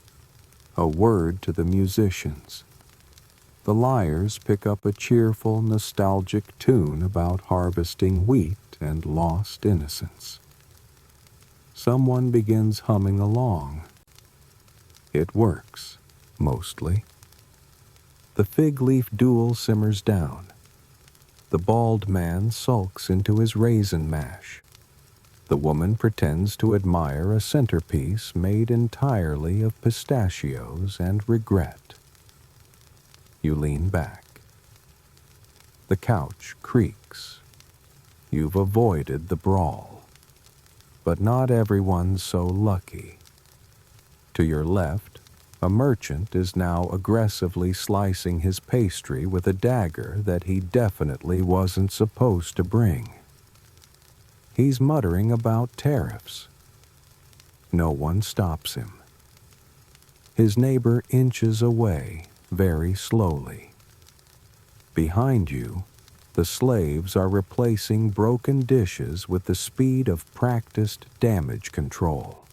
a word to the musicians. The lyres pick up a cheerful, nostalgic tune about harvesting wheat and lost innocence. Someone begins humming along. It works, mostly. The fig leaf duel simmers down. The bald man sulks into his raisin mash. The woman pretends to admire a centerpiece made entirely of pistachios and regret. You lean back. The couch creaks. You've avoided the brawl. But not everyone's so lucky. To your left, a merchant is now aggressively slicing his pastry with a dagger that he definitely wasn't supposed to bring. He's muttering about tariffs. No one stops him. His neighbor inches away very slowly. Behind you, the slaves are replacing broken dishes with the speed of practiced damage control.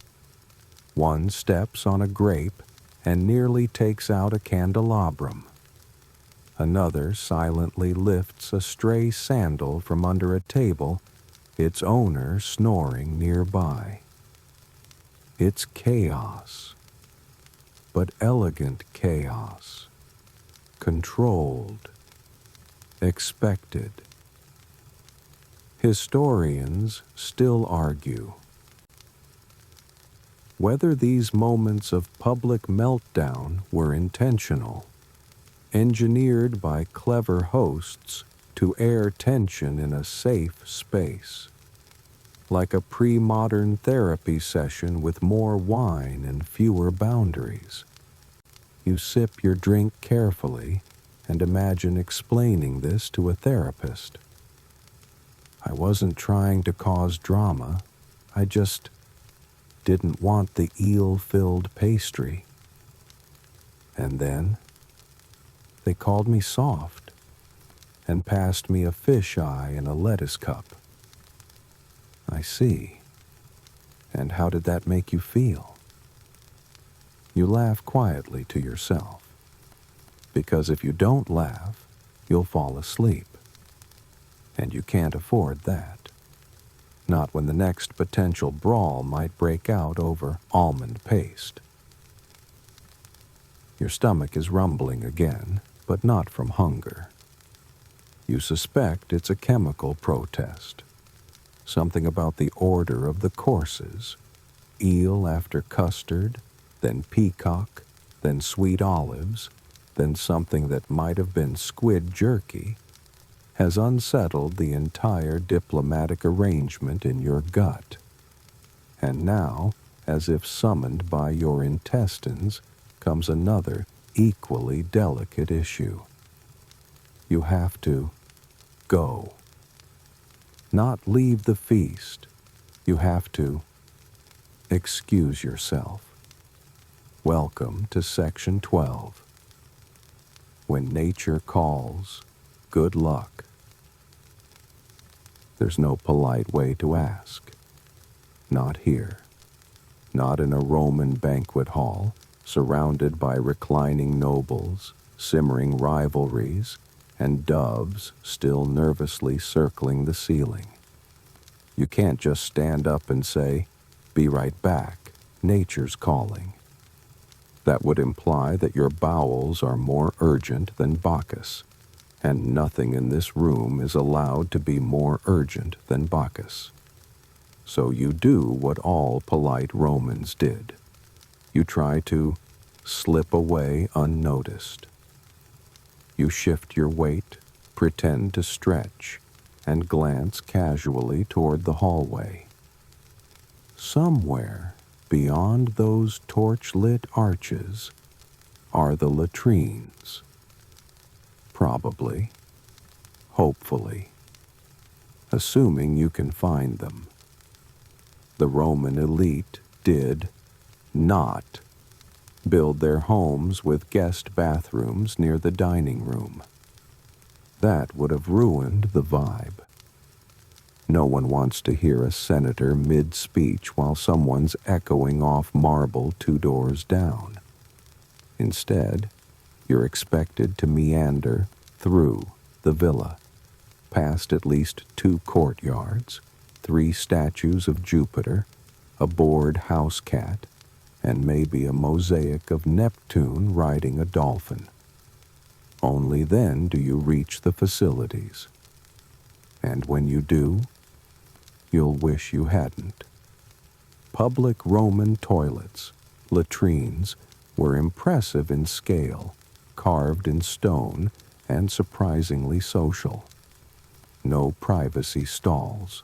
One steps on a grape and nearly takes out a candelabrum. Another silently lifts a stray sandal from under a table, its owner snoring nearby. It's chaos, but elegant chaos, controlled, expected. Historians still argue whether these moments of public meltdown were intentional, engineered by clever hosts to air tension in a safe space, like a pre-modern therapy session with more wine and fewer boundaries. You sip your drink carefully and imagine explaining this to a therapist. I wasn't trying to cause drama. I just didn't want the eel-filled pastry. And then they called me soft and passed me a fish eye and a lettuce cup. I see. And how did that make you feel? You laugh quietly to yourself, because if you don't laugh, you'll fall asleep. And you can't afford that. Not when the next potential brawl might break out over almond paste. Your stomach is rumbling again, but not from hunger. You suspect it's a chemical protest. Something about the order of the courses. Eel after custard, then peacock, then sweet olives, then something that might have been squid jerky, has unsettled the entire diplomatic arrangement in your gut. And now, as if summoned by your intestines, comes another equally delicate issue. You have to go. Not leave the feast. You have to excuse yourself. Welcome to Section 12. When nature calls, good luck. There's no polite way to ask. Not here. Not in a Roman banquet hall, surrounded by reclining nobles, simmering rivalries, and doves still nervously circling the ceiling. You can't just stand up and say, "Be right back, nature's calling." That would imply that your bowels are more urgent than Bacchus, and nothing in this room is allowed to be more urgent than Bacchus. So you do what all polite Romans did. You try to slip away unnoticed. You shift your weight, pretend to stretch, and glance casually toward the hallway. Somewhere beyond those torch-lit arches are the latrines. Probably, hopefully, assuming you can find them. The Roman elite did not build their homes with guest bathrooms near the dining room. That would have ruined the vibe. No one wants to hear a senator mid-speech while someone's echoing off marble 2 doors down. Instead, you're expected to meander through the villa, past at least 2 courtyards, 3 statues of Jupiter, a bored house cat, and maybe a mosaic of Neptune riding a dolphin. Only then do you reach the facilities. And when you do, you'll wish you hadn't. Public Roman toilets, latrines, were impressive in scale, carved in stone, and surprisingly social. No privacy stalls.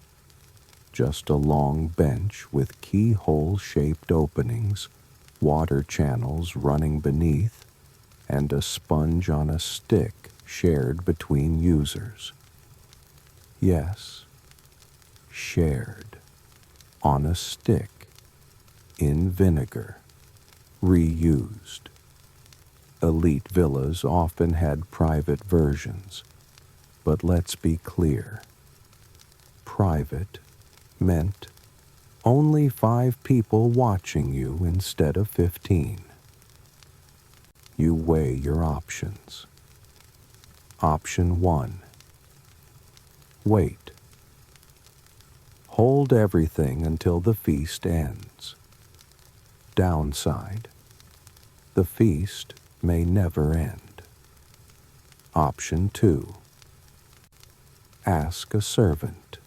Just a long bench with keyhole-shaped openings, water channels running beneath, and a sponge on a stick shared between users. Yes, shared, on a stick, in vinegar, reused. Elite villas often had private versions, but let's be clear. Private meant only 5 people watching you instead of 15. You weigh your options. Option 1. Wait. Hold everything until the feast ends. Downside. The feast may never end. Option 2. Ask a servant.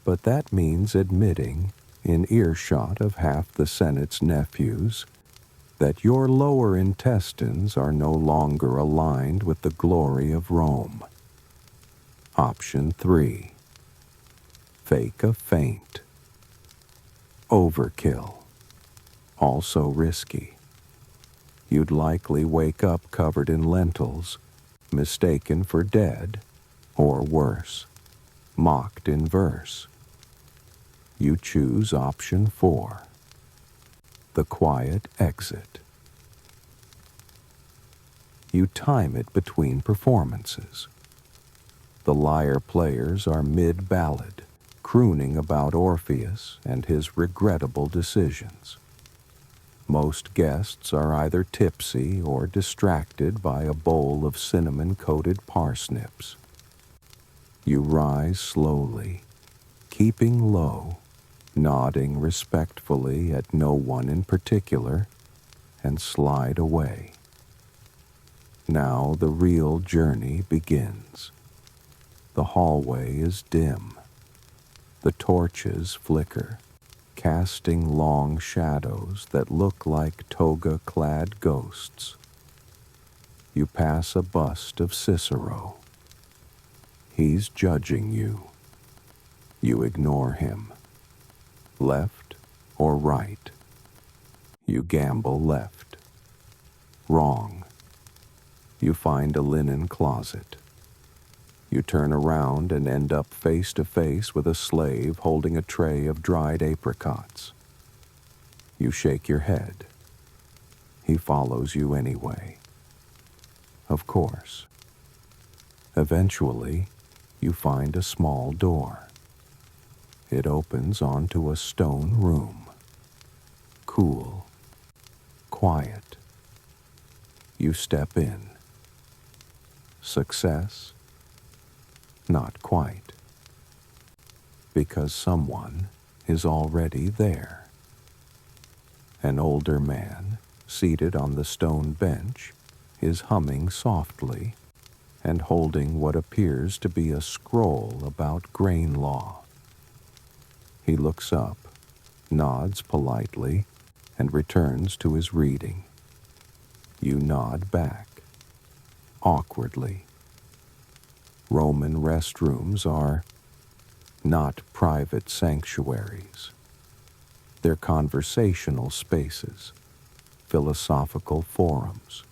But that means admitting, in earshot of half the Senate's nephews, that your lower intestines are no longer aligned with the glory of Rome. Option 3. Fake a faint. Overkill. Also risky. You'd likely wake up covered in lentils, mistaken for dead, or worse, mocked in verse. You choose option 4, the quiet exit. You time it between performances. The lyre players are mid-ballad, crooning about Orpheus and his regrettable decisions. Most guests are either tipsy or distracted by a bowl of cinnamon-coated parsnips. You rise slowly, keeping low, nodding respectfully at no one in particular, and slide away. Now the real journey begins. The hallway is dim. The torches flicker, casting long shadows that look like toga-clad ghosts. You pass a bust of Cicero. He's judging you. You ignore him. Left or right? You gamble left. Wrong. You find a linen closet. You turn around and end up face to face with a slave holding a tray of dried apricots. You shake your head. He follows you anyway. Of course. Eventually, you find a small door. It opens onto a stone room. Cool. Quiet. You step in. Success? Not quite. Because someone is already there. An older man, seated on the stone bench, is humming softly and holding what appears to be a scroll about grain law. He looks up, nods politely, and returns to his reading. You nod back, awkwardly. Roman restrooms are not private sanctuaries. They're conversational spaces, philosophical forums,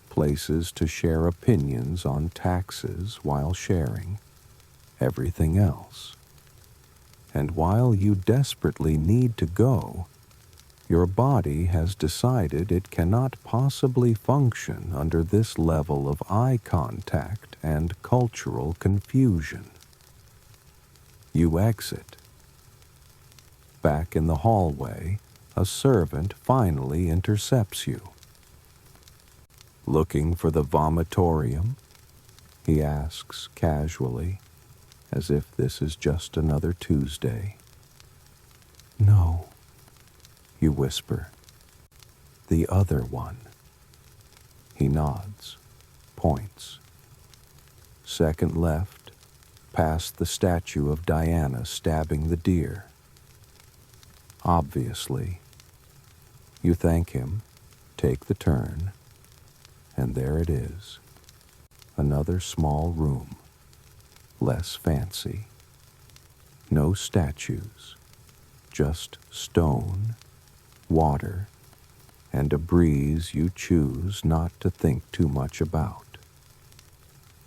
places to share opinions on taxes while sharing everything else. And while you desperately need to go, your body has decided it cannot possibly function under this level of eye contact and cultural confusion. You exit. Back in the hallway, a servant finally intercepts you. "Looking for the vomitorium?" he asks casually, as if this is just another Tuesday. "No," you whisper. "The other one." He nods, points. Second left, past the statue of Diana stabbing the deer. Obviously. You thank him, take the turn, and there it is. Another small room, less fancy. No statues, just stone, water, and a breeze you choose not to think too much about.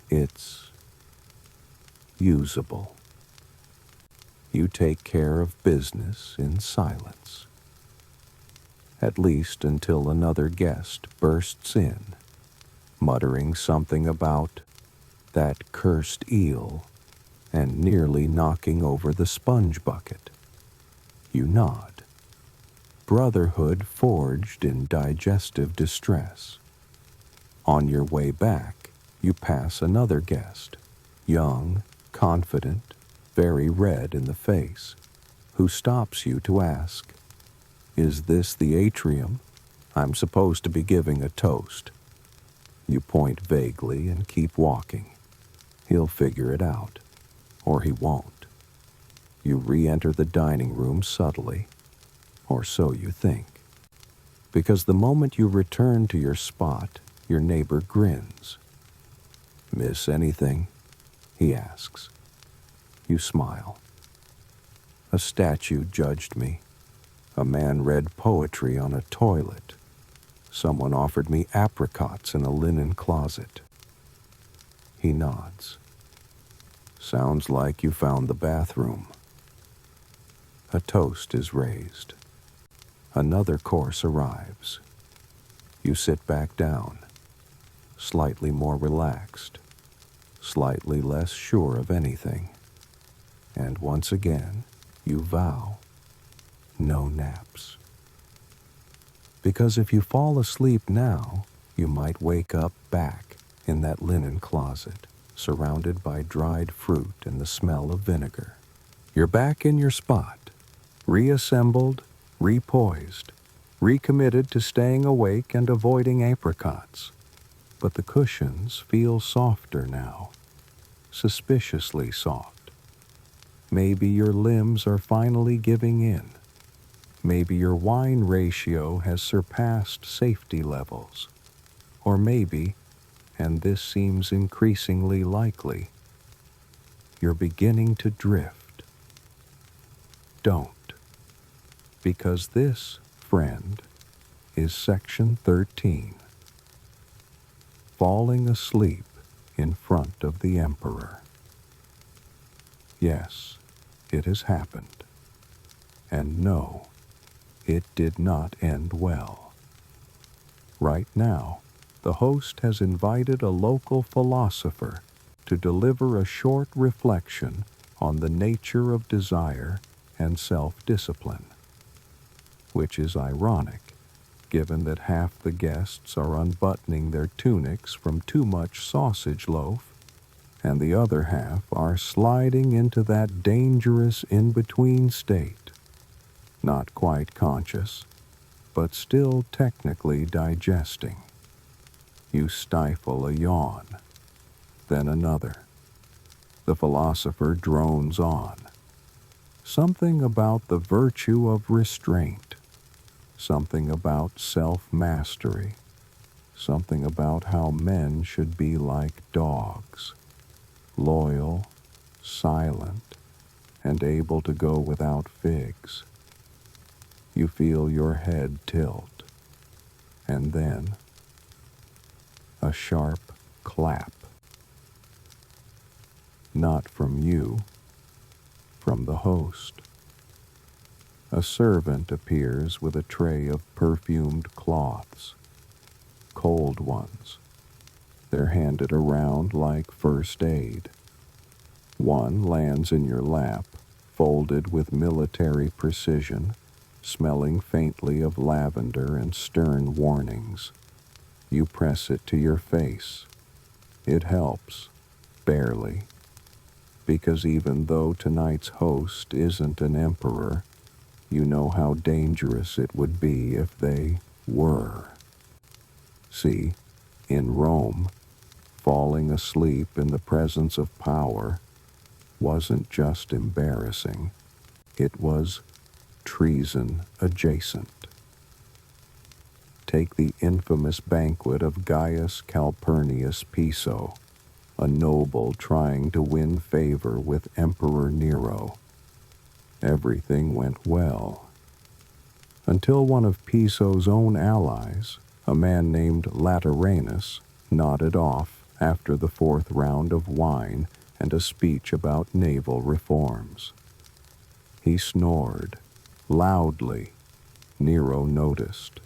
It's usable. You take care of business in silence. At least until another guest bursts in, muttering something about that cursed eel and nearly knocking over the sponge bucket. You nod. Brotherhood forged in digestive distress. On your way back, you pass another guest, young, confident, very red in the face, who stops you to ask, "Is this the atrium? I'm supposed to be giving a toast." You point vaguely and keep walking. He'll figure it out, or he won't. You re-enter the dining room subtly, or so you think, because the moment you return to your spot, your neighbor grins. "Miss anything?" he asks. You smile. "A statue judged me. A man read poetry on a toilet. Someone offered me apricots in a linen closet." He nods. "Sounds like you found the bathroom." A toast is raised. Another course arrives. You sit back down, slightly more relaxed, slightly less sure of anything. And once again, you vow no naps. Because if you fall asleep now, you might wake up back in that linen closet, surrounded by dried fruit and the smell of vinegar. You're back in your spot, reassembled, repoised, recommitted to staying awake and avoiding apricots. But the cushions feel softer now, suspiciously soft. Maybe your limbs are finally giving in. Maybe your wine ratio has surpassed safety levels. Or maybe, and this seems increasingly likely, you're beginning to drift. Don't. Because this, friend, is Section 13. Falling asleep in front of the Emperor. Yes, it has happened. And no, it did not end well. Right now, the host has invited a local philosopher to deliver a short reflection on the nature of desire and self-discipline, which is ironic, given that half the guests are unbuttoning their tunics from too much sausage loaf, and the other half are sliding into that dangerous in-between state, not quite conscious, but still technically digesting. You stifle a yawn, then another. The philosopher drones on. Something about the virtue of restraint, something about self-mastery, something about how men should be like dogs, loyal, silent, and able to go without figs. You feel your head tilt, and then a sharp clap. Not from you, from the host. A servant appears with a tray of perfumed cloths, cold ones. They're handed around like first aid. One lands in your lap, folded with military precision, smelling faintly of lavender and stern warnings. You press it to your face. It helps, barely, because even though tonight's host isn't an emperor, you know how dangerous it would be if they were. See, in Rome, falling asleep in the presence of power wasn't just embarrassing, it was treason adjacent. Take the infamous banquet of Gaius Calpurnius Piso, a noble trying to win favor with Emperor Nero. Everything went well, until one of Piso's own allies, a man named Lateranus, nodded off after the fourth round of wine and a speech about naval reforms. He snored, loudly. Nero noticed,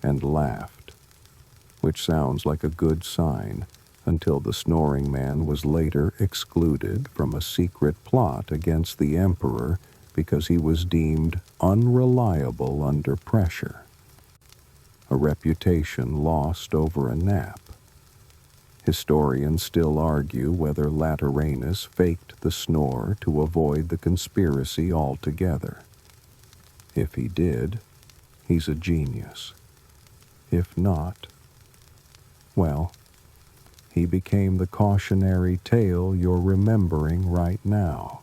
and laughed, which sounds like a good sign until the snoring man was later excluded from a secret plot against the emperor because he was deemed unreliable under pressure. A reputation lost over a nap. Historians still argue whether Lateranus faked the snore to avoid the conspiracy altogether. If he did, he's a genius. If not, well, he became the cautionary tale you're remembering right now.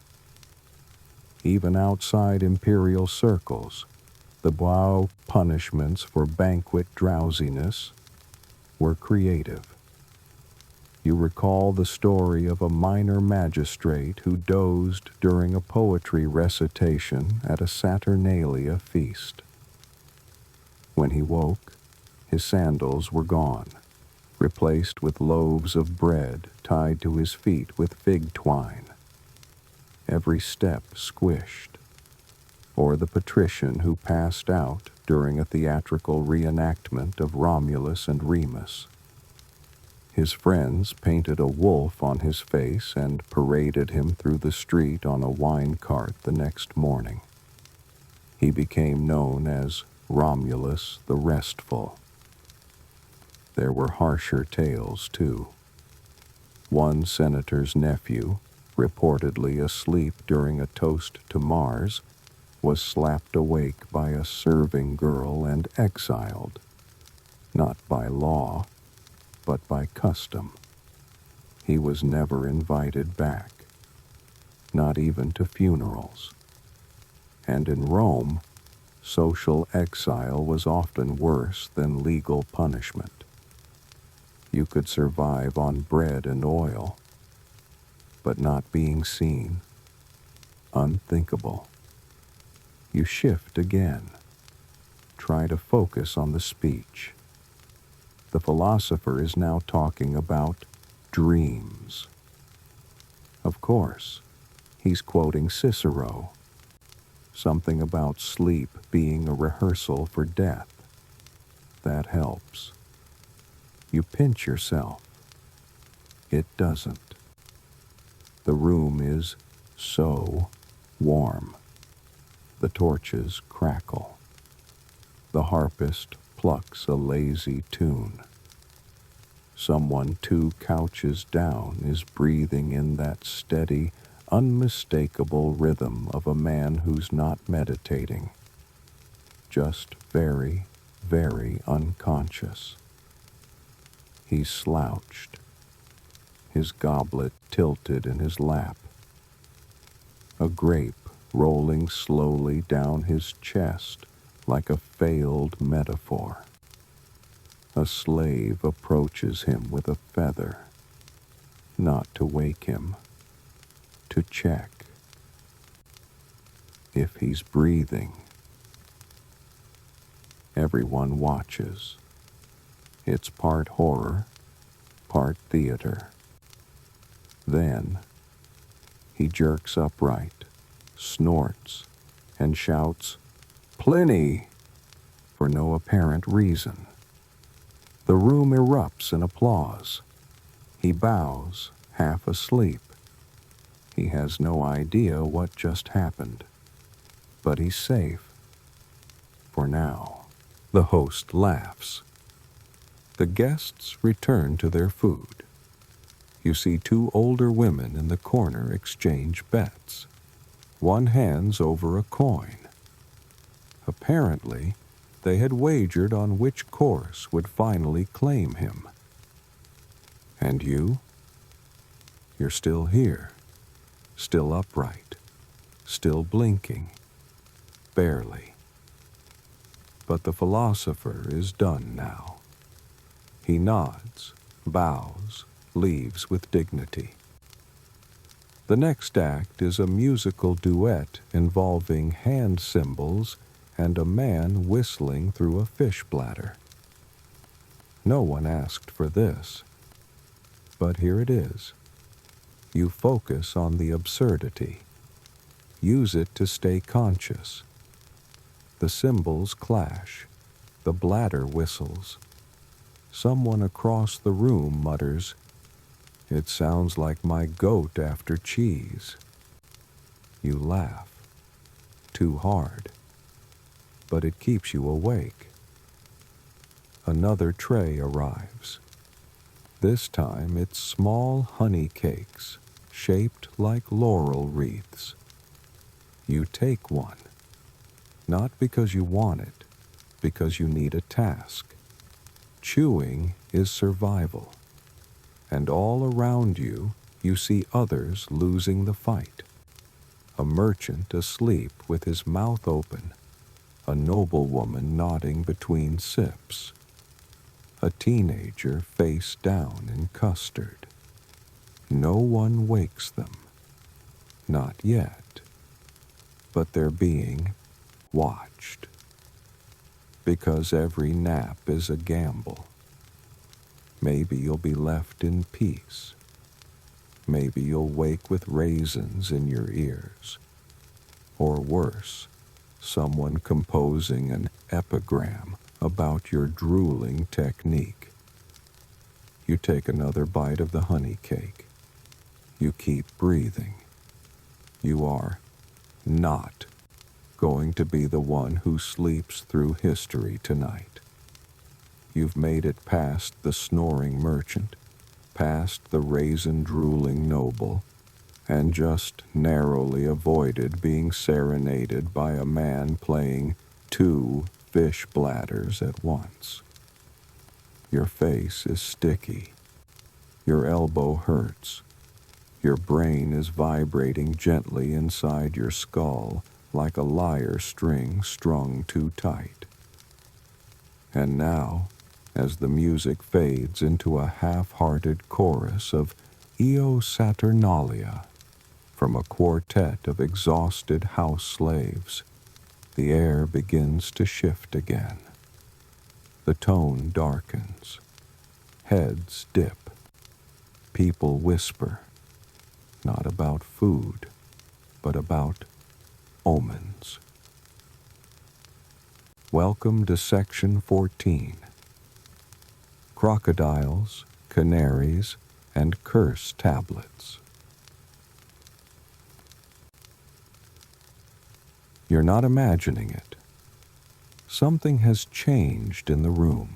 Even outside imperial circles, the Bois punishments for banquet drowsiness were creative. You recall the story of a minor magistrate who dozed during a poetry recitation at a Saturnalia feast. When he woke, his sandals were gone, replaced with loaves of bread tied to his feet with fig twine. Every step squished. or the patrician who passed out during a theatrical reenactment of Romulus and Remus. His friends painted a wolf on his face and paraded him through the street on a wine cart the next morning. He became known as Romulus the Restful. There were harsher tales, too. One senator's nephew, reportedly asleep during a toast to Mars, was slapped awake by a serving girl and exiled, not by law, but by custom. He was never invited back, not even to funerals. And in Rome, social exile was often worse than legal punishment. You could survive on bread and oil, but not being seen, unthinkable. You shift again. Try to focus on the speech. The philosopher is now talking about dreams. Of course, he's quoting Cicero, something about sleep being a rehearsal for death. That helps. You pinch yourself. It doesn't. The room is so warm. The torches crackle. The harpist plucks a lazy tune. Someone 2 couches down is breathing in that steady, unmistakable rhythm of a man who's not meditating, just very, very unconscious. He's slouched, his goblet tilted in his lap, a grape rolling slowly down his chest like a failed metaphor. A slave approaches him with a feather, not to wake him, to check if he's breathing. Everyone watches. It's part horror, part theater. Then he jerks upright, snorts, and shouts, "Pliny!" for no apparent reason. The room erupts in applause. He bows, half asleep. He has no idea what just happened, but he's safe. For now. The host laughs. The guests return to their food. You see 2 older women in the corner exchange bets. One hands over a coin. Apparently, they had wagered on which course would finally claim him. And you? You're still here, still upright, still blinking, barely. But the philosopher is done now. He nods, bows, leaves with dignity. The next act is a musical duet involving hand cymbals and a man whistling through a fish bladder. No one asked for this, but here it is. You focus on the absurdity. Use it to stay conscious. The cymbals clash. The bladder whistles. Someone across the room mutters, "It sounds like my goat after cheese." You laugh. Too hard. But it keeps you awake. Another tray arrives. This time it's small honey cakes, shaped like laurel wreaths. You take one. Not because you want it, because you need a task. Chewing is survival. And all around you, you see others losing the fight. A merchant asleep with his mouth open. A noblewoman nodding between sips. A teenager face down in custard. No one wakes them. Not yet. But they're being watched. Because every nap is a gamble. Maybe you'll be left in peace. Maybe you'll wake with raisins in your ears. Or worse, someone composing an epigram about your drooling technique. You take another bite of the honey cake. You keep breathing. You are not going to be the one who sleeps through history tonight. You've made it past the snoring merchant, past the raisin-drooling noble, and just narrowly avoided being serenaded by a man playing 2 fish bladders at once. Your face is sticky. Your elbow hurts. Your brain is vibrating gently inside your skull like a lyre string strung too tight. And now, as the music fades into a half-hearted chorus of Io Saturnalia from a quartet of exhausted house slaves, the air begins to shift again. The tone darkens. Heads dip. People whisper, not about food, but about omens. Welcome to Section 14. Crocodiles, Canaries, and Curse Tablets. You're not imagining it. Something has changed in the room.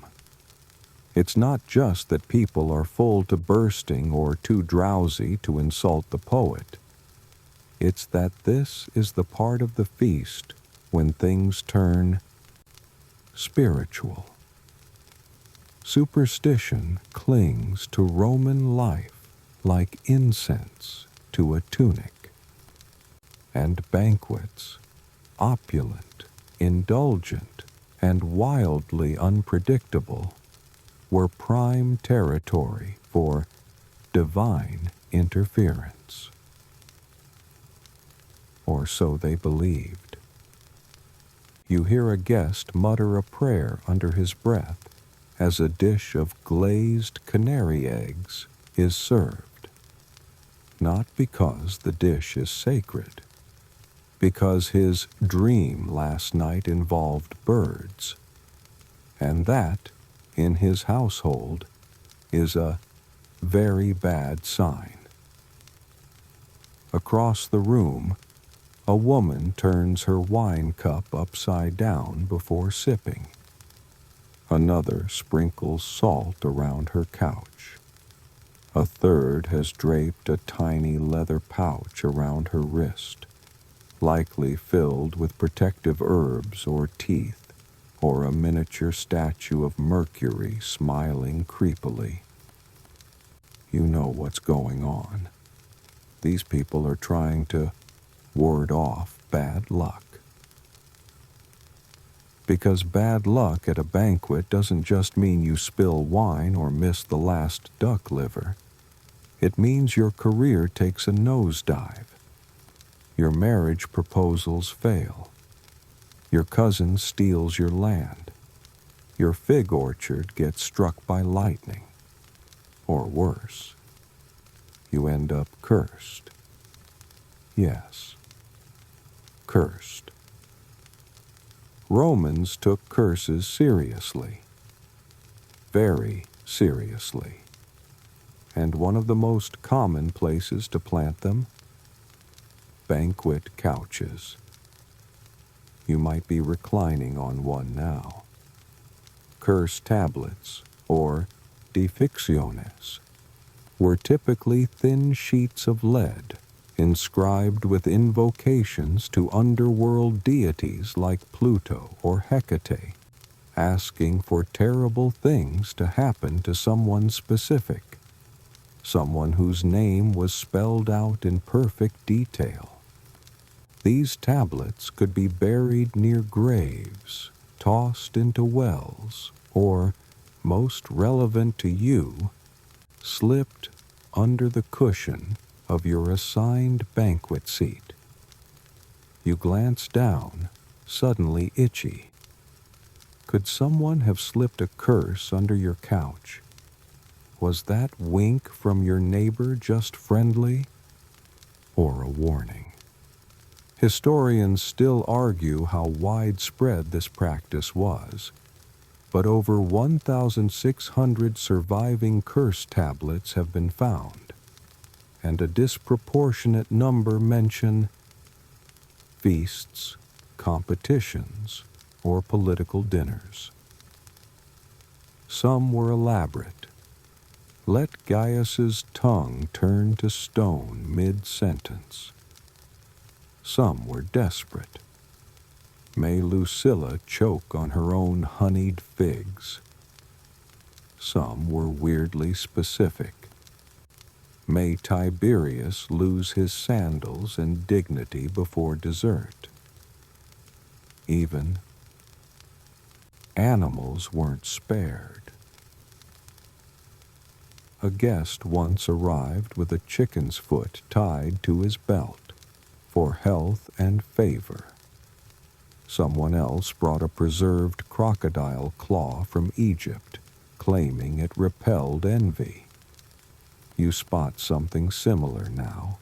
It's not just that people are full to bursting or too drowsy to insult the poet. It's that this is the part of the feast when things turn spiritual. Superstition clings to Roman life like incense to a tunic. And banquets, opulent, indulgent, and wildly unpredictable, were prime territory for divine interference. Or so they believed. You hear a guest mutter a prayer under his breath as a dish of glazed canary eggs is served. Not because the dish is sacred, because his dream last night involved birds, and that, in his household, is a very bad sign. Across the room, a woman turns her wine cup upside down before sipping. Another sprinkles salt around her couch. A third has draped a tiny leather pouch around her wrist, likely filled with protective herbs or teeth, or a miniature statue of Mercury smiling creepily. You know what's going on. These people are trying to ward off bad luck. Because bad luck at a banquet doesn't just mean you spill wine or miss the last duck liver. It means your career takes a nosedive. Your marriage proposals fail. Your cousin steals your land. Your fig orchard gets struck by lightning. Or worse, you end up cursed. Yes, cursed. Romans took curses seriously, very seriously, and one of the most common places to plant them, banquet couches. You might be reclining on one now. Curse tablets, or deficciones, were typically thin sheets of lead inscribed with invocations to underworld deities like Pluto or Hecate, asking for terrible things to happen to someone specific, someone whose name was spelled out in perfect detail. These tablets could be buried near graves, tossed into wells, or, most relevant to you, slipped under the cushion of your assigned banquet seat. You glance down, suddenly itchy. Could someone have slipped a curse under your couch? Was that wink from your neighbor just friendly, or a warning? Historians still argue how widespread this practice was, but over 1,600 surviving curse tablets have been found, and a disproportionate number mention feasts, competitions, or political dinners. Some were elaborate. Let Gaius's tongue turn to stone mid-sentence. Some were desperate. May Lucilla choke on her own honeyed figs. Some were weirdly specific. May Tiberius lose his sandals and dignity before dessert. Even animals weren't spared. A guest once arrived with a chicken's foot tied to his belt for health and favor. Someone else brought a preserved crocodile claw from Egypt, claiming it repelled envy. You spot something similar now.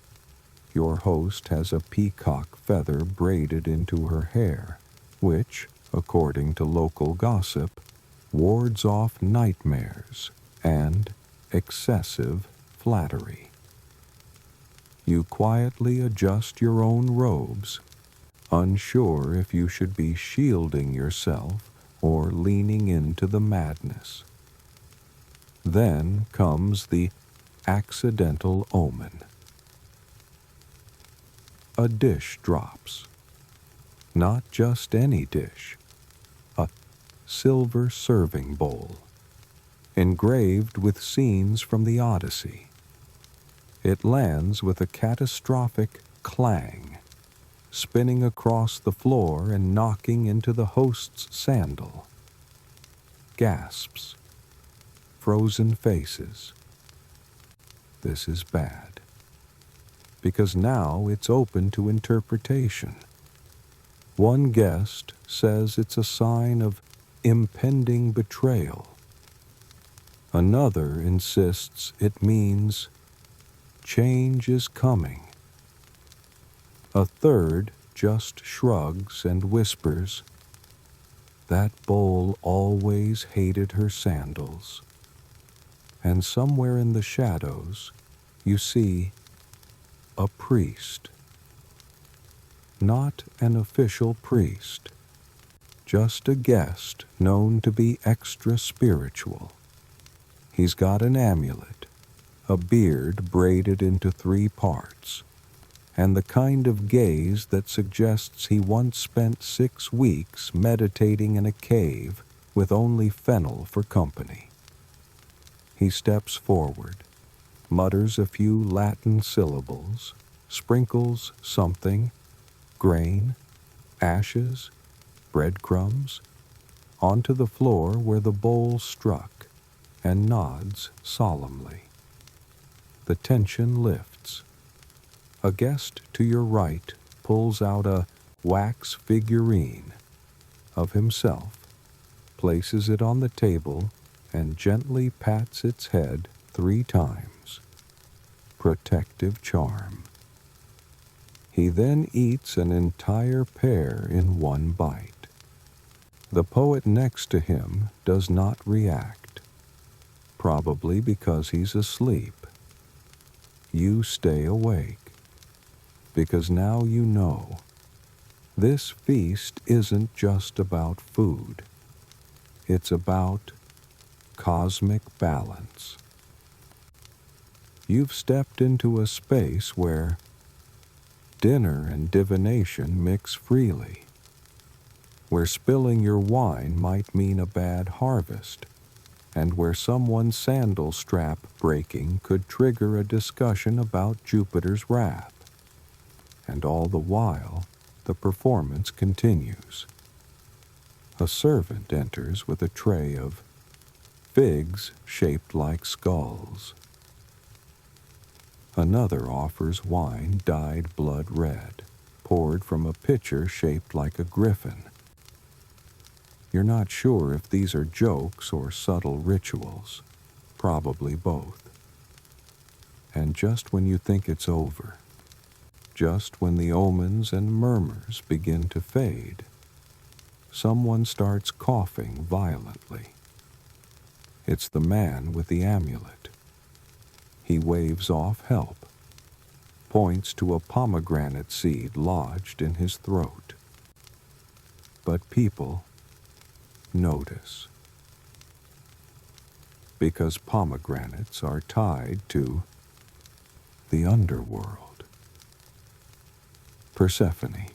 Your host has a peacock feather braided into her hair, which, according to local gossip, wards off nightmares and excessive flattery. You quietly adjust your own robes, unsure if you should be shielding yourself or leaning into the madness. Then comes the accidental omen. A dish drops. Not just any dish. A silver serving bowl, engraved with scenes from the Odyssey. It lands with a catastrophic clang, spinning across the floor and knocking into the host's sandal. Gasps. Frozen faces. This is bad, because now it's open to interpretation. One guest says it's a sign of impending betrayal. Another insists it means change is coming. A third just shrugs and whispers, "That bowl always hated her sandals." And somewhere in the shadows, you see a priest. Not an official priest, just a guest known to be extra spiritual. He's got an amulet, a beard braided into 3 parts, and the kind of gaze that suggests he once spent 6 weeks meditating in a cave with only fennel for company. He steps forward, mutters a few Latin syllables, sprinkles something, grain, ashes, breadcrumbs, onto the floor where the bowl struck, and nods solemnly. The tension lifts. A guest to your right pulls out a wax figurine of himself, places it on the table, and gently pats its head 3 times. Protective charm. He then eats an entire pear in 1 bite. The poet next to him does not react, probably because he's asleep. You stay awake, because now you know this feast isn't just about food. It's about cosmic balance. You've stepped into a space where dinner and divination mix freely, where spilling your wine might mean a bad harvest, and where someone's sandal strap breaking could trigger a discussion about Jupiter's wrath. And all the while, the performance continues. A servant enters with a tray of figs shaped like skulls. Another offers wine dyed blood red, poured from a pitcher shaped like a griffin. You're not sure if these are jokes or subtle rituals, probably both. And just when you think it's over, Just when the omens and murmurs begin to fade, someone starts coughing violently. It's the man with the amulet. He waves off help, points to a pomegranate seed lodged in his throat. But people notice, because pomegranates are tied to the underworld. Persephone,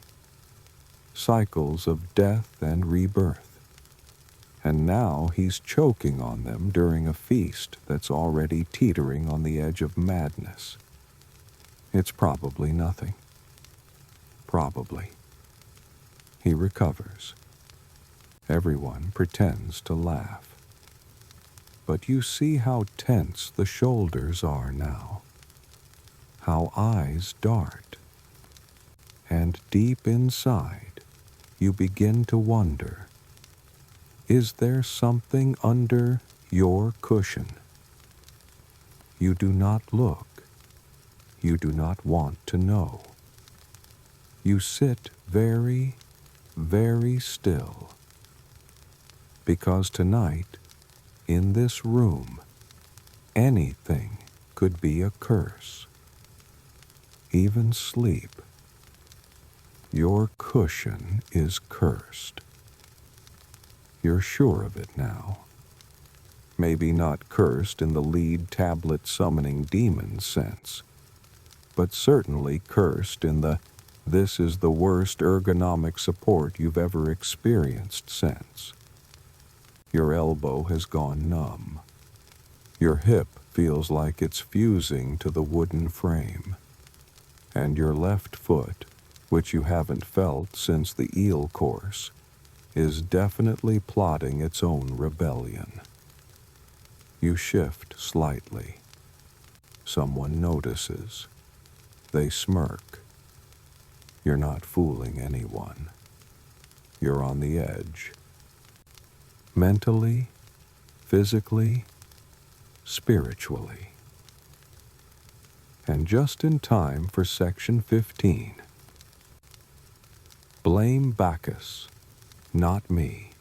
cycles of death and rebirth. And now he's choking on them during a feast that's already teetering on the edge of madness. It's probably nothing. Probably. He recovers. Everyone pretends to laugh. But you see how tense the shoulders are now, how eyes dart. And deep inside, you begin to wonder, is there something under your cushion? You do not look. You do not want to know. You sit very, very still. Because tonight, in this room, anything could be a curse. Even sleep. Your cushion is cursed. You're sure of it now. Maybe not cursed in the lead tablet summoning demons sense, but certainly cursed in the "this is the worst ergonomic support you've ever experienced" sense. Your elbow has gone numb. Your hip feels like it's fusing to the wooden frame. And your left foot, which you haven't felt since the eel course, is definitely plotting its own rebellion. You shift slightly. Someone notices. They smirk. You're not fooling anyone. You're on the edge. Mentally, physically, spiritually. And just in time for section 15. Blame Bacchus, not me.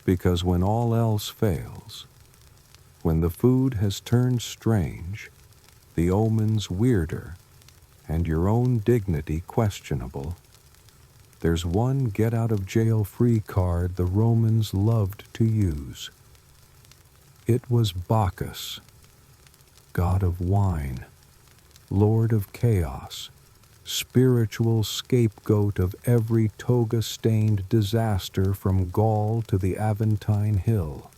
Because when all else fails, when the food has turned strange, the omens weirder, and your own dignity questionable, there's one get-out-of-jail-free card the Romans loved to use. It was Bacchus, god of wine, lord of chaos, spiritual scapegoat of every toga-stained disaster from Gaul to the Aventine Hill.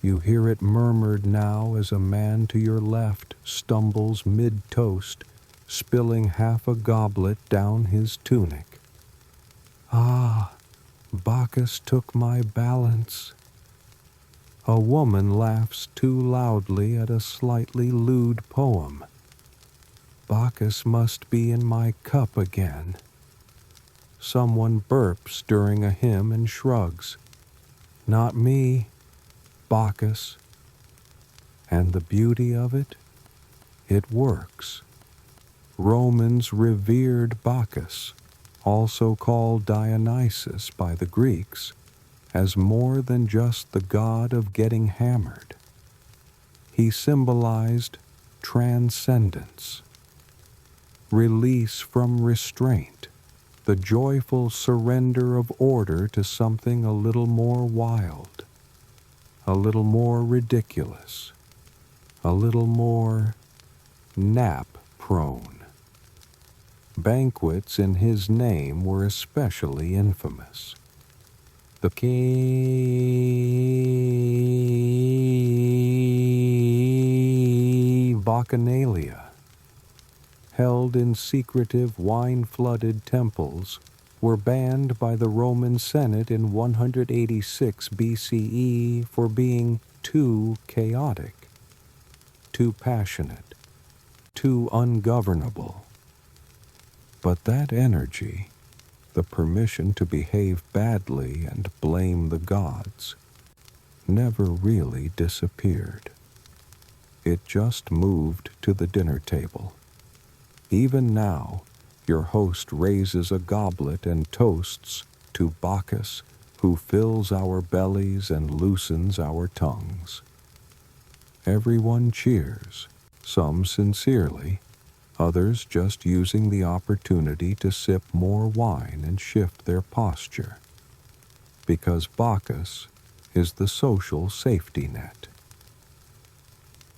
You hear it murmured now as a man to your left stumbles mid-toast, spilling half a goblet down his tunic. Ah, Bacchus took my balance. A woman laughs too loudly at a slightly lewd poem. Bacchus must be in my cup again. Someone burps during a hymn and shrugs. Not me, Bacchus. And the beauty of it? It works. Romans revered Bacchus, also called Dionysus by the Greeks, as more than just the god of getting hammered. He symbolized transcendence, release from restraint, the joyful surrender of order to something a little more wild, a little more ridiculous, a little more nap-prone. Banquets in his name were especially infamous. The Bacchanalia, held in secretive wine-flooded temples, were banned by the Roman Senate in 186 BCE for being too chaotic, too passionate, too ungovernable. But that energy, the permission to behave badly and blame the gods, never really disappeared. It just moved to the dinner table. Even now, your host raises a goblet and toasts to Bacchus, who fills our bellies and loosens our tongues. Everyone cheers, some sincerely, others just using the opportunity to sip more wine and shift their posture, because Bacchus is the social safety net.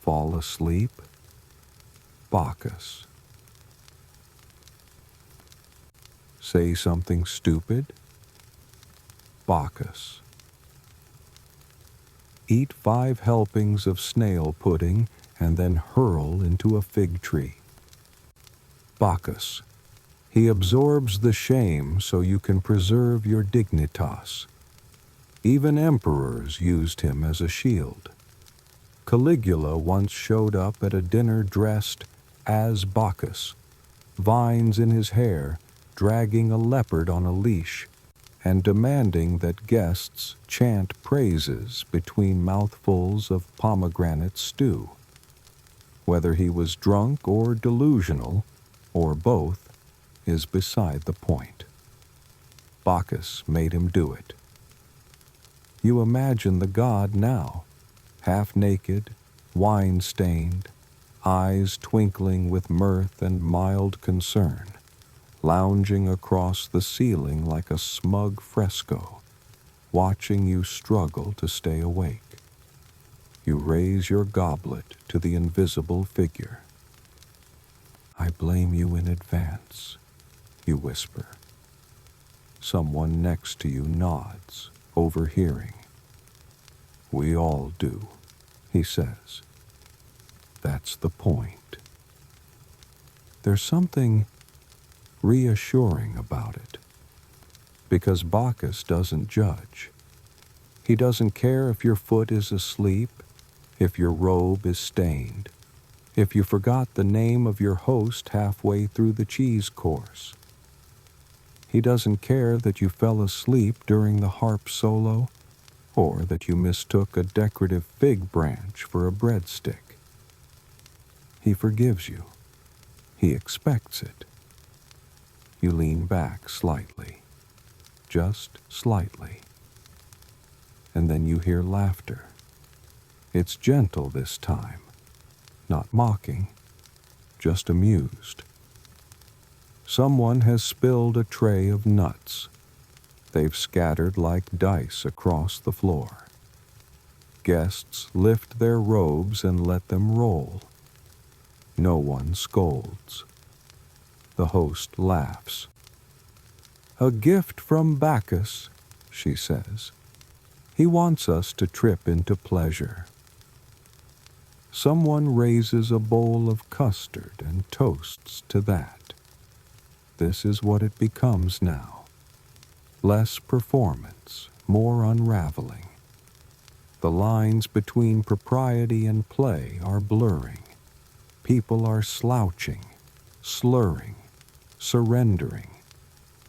Fall asleep, Bacchus. Say something stupid, Bacchus. Eat 5 helpings of snail pudding and then hurl into a fig tree, Bacchus. He absorbs the shame so you can preserve your dignitas. Even emperors used him as a shield. Caligula once showed up at a dinner dressed as Bacchus, vines in his hair, dragging a leopard on a leash, and demanding that guests chant praises between mouthfuls of pomegranate stew. Whether he was drunk or delusional, or both, is beside the point. Bacchus made him do it. You imagine the god now, half naked, wine-stained, eyes twinkling with mirth and mild concern, lounging across the ceiling like a smug fresco, watching you struggle to stay awake. You raise your goblet to the invisible figure. I blame you in advance, you whisper. Someone next to you nods, overhearing. We all do, he says. That's the point. There's something reassuring about it, because Bacchus doesn't judge. He doesn't care if your foot is asleep, if your robe is stained, if you forgot the name of your host halfway through the cheese course. He doesn't care that you fell asleep during the harp solo, or that you mistook a decorative fig branch for a breadstick. He forgives you. He expects it. You lean back slightly, just slightly, and then you hear laughter. It's gentle this time, not mocking, just amused. Someone has spilled a tray of nuts. They've scattered like dice across the floor. Guests lift their robes and let them roll. No one scolds. The host laughs. A gift from Bacchus, she says. He wants us to trip into pleasure. Someone raises a bowl of custard and toasts to that. This is what it becomes now. Less performance, more unraveling. The lines between propriety and play are blurring. People are slouching, slurring, surrendering,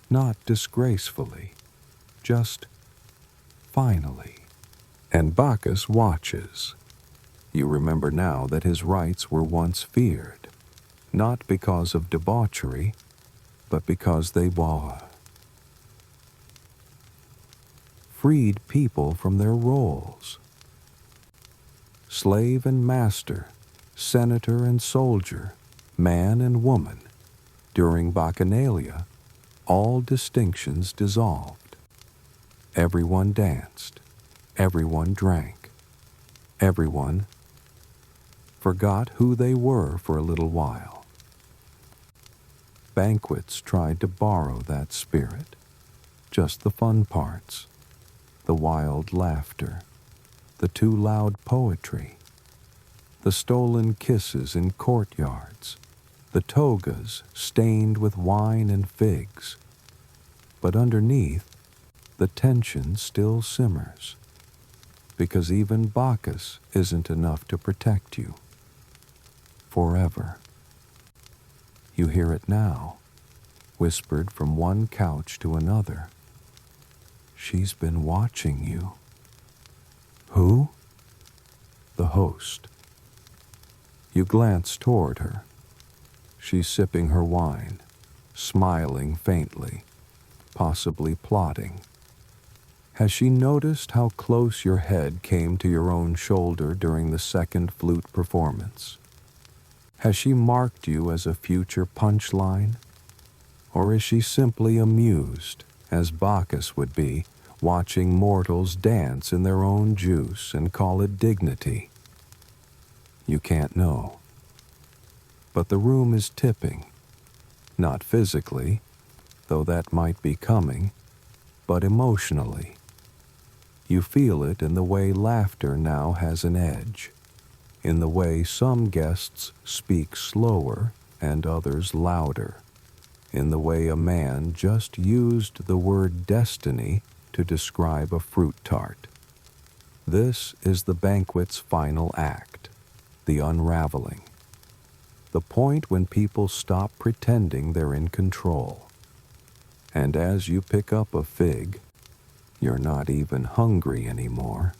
not disgracefully, just finally. And Bacchus watches. You remember now that his rites were once feared, not because of debauchery, but because they freed people from their roles. Slave and master, senator and soldier, man and woman, during Bacchanalia, all distinctions dissolved. Everyone danced, everyone drank, everyone forgot who they were for a little while. Banquets tried to borrow that spirit, just the fun parts, the wild laughter, the too loud poetry, the stolen kisses in courtyards, the togas stained with wine and figs. But underneath, the tension still simmers, because even Bacchus isn't enough to protect you. Forever. You hear it now, whispered from one couch to another. She's been watching you. Who? The host. You glance toward her. She's sipping her wine, smiling faintly, possibly plotting. Has she noticed how close your head came to your own shoulder during the second flute performance? Has she marked you as a future punchline? Or is she simply amused, as Bacchus would be, watching mortals dance in their own juice and call it dignity? You can't know. But the room is tipping, not physically, though that might be coming, but emotionally. You feel it in the way laughter now has an edge, in the way some guests speak slower and others louder, in the way a man just used the word destiny to describe a fruit tart. This is the banquet's final act, the unraveling, the point when people stop pretending they're in control. And as you pick up a fig, you're not even hungry anymore.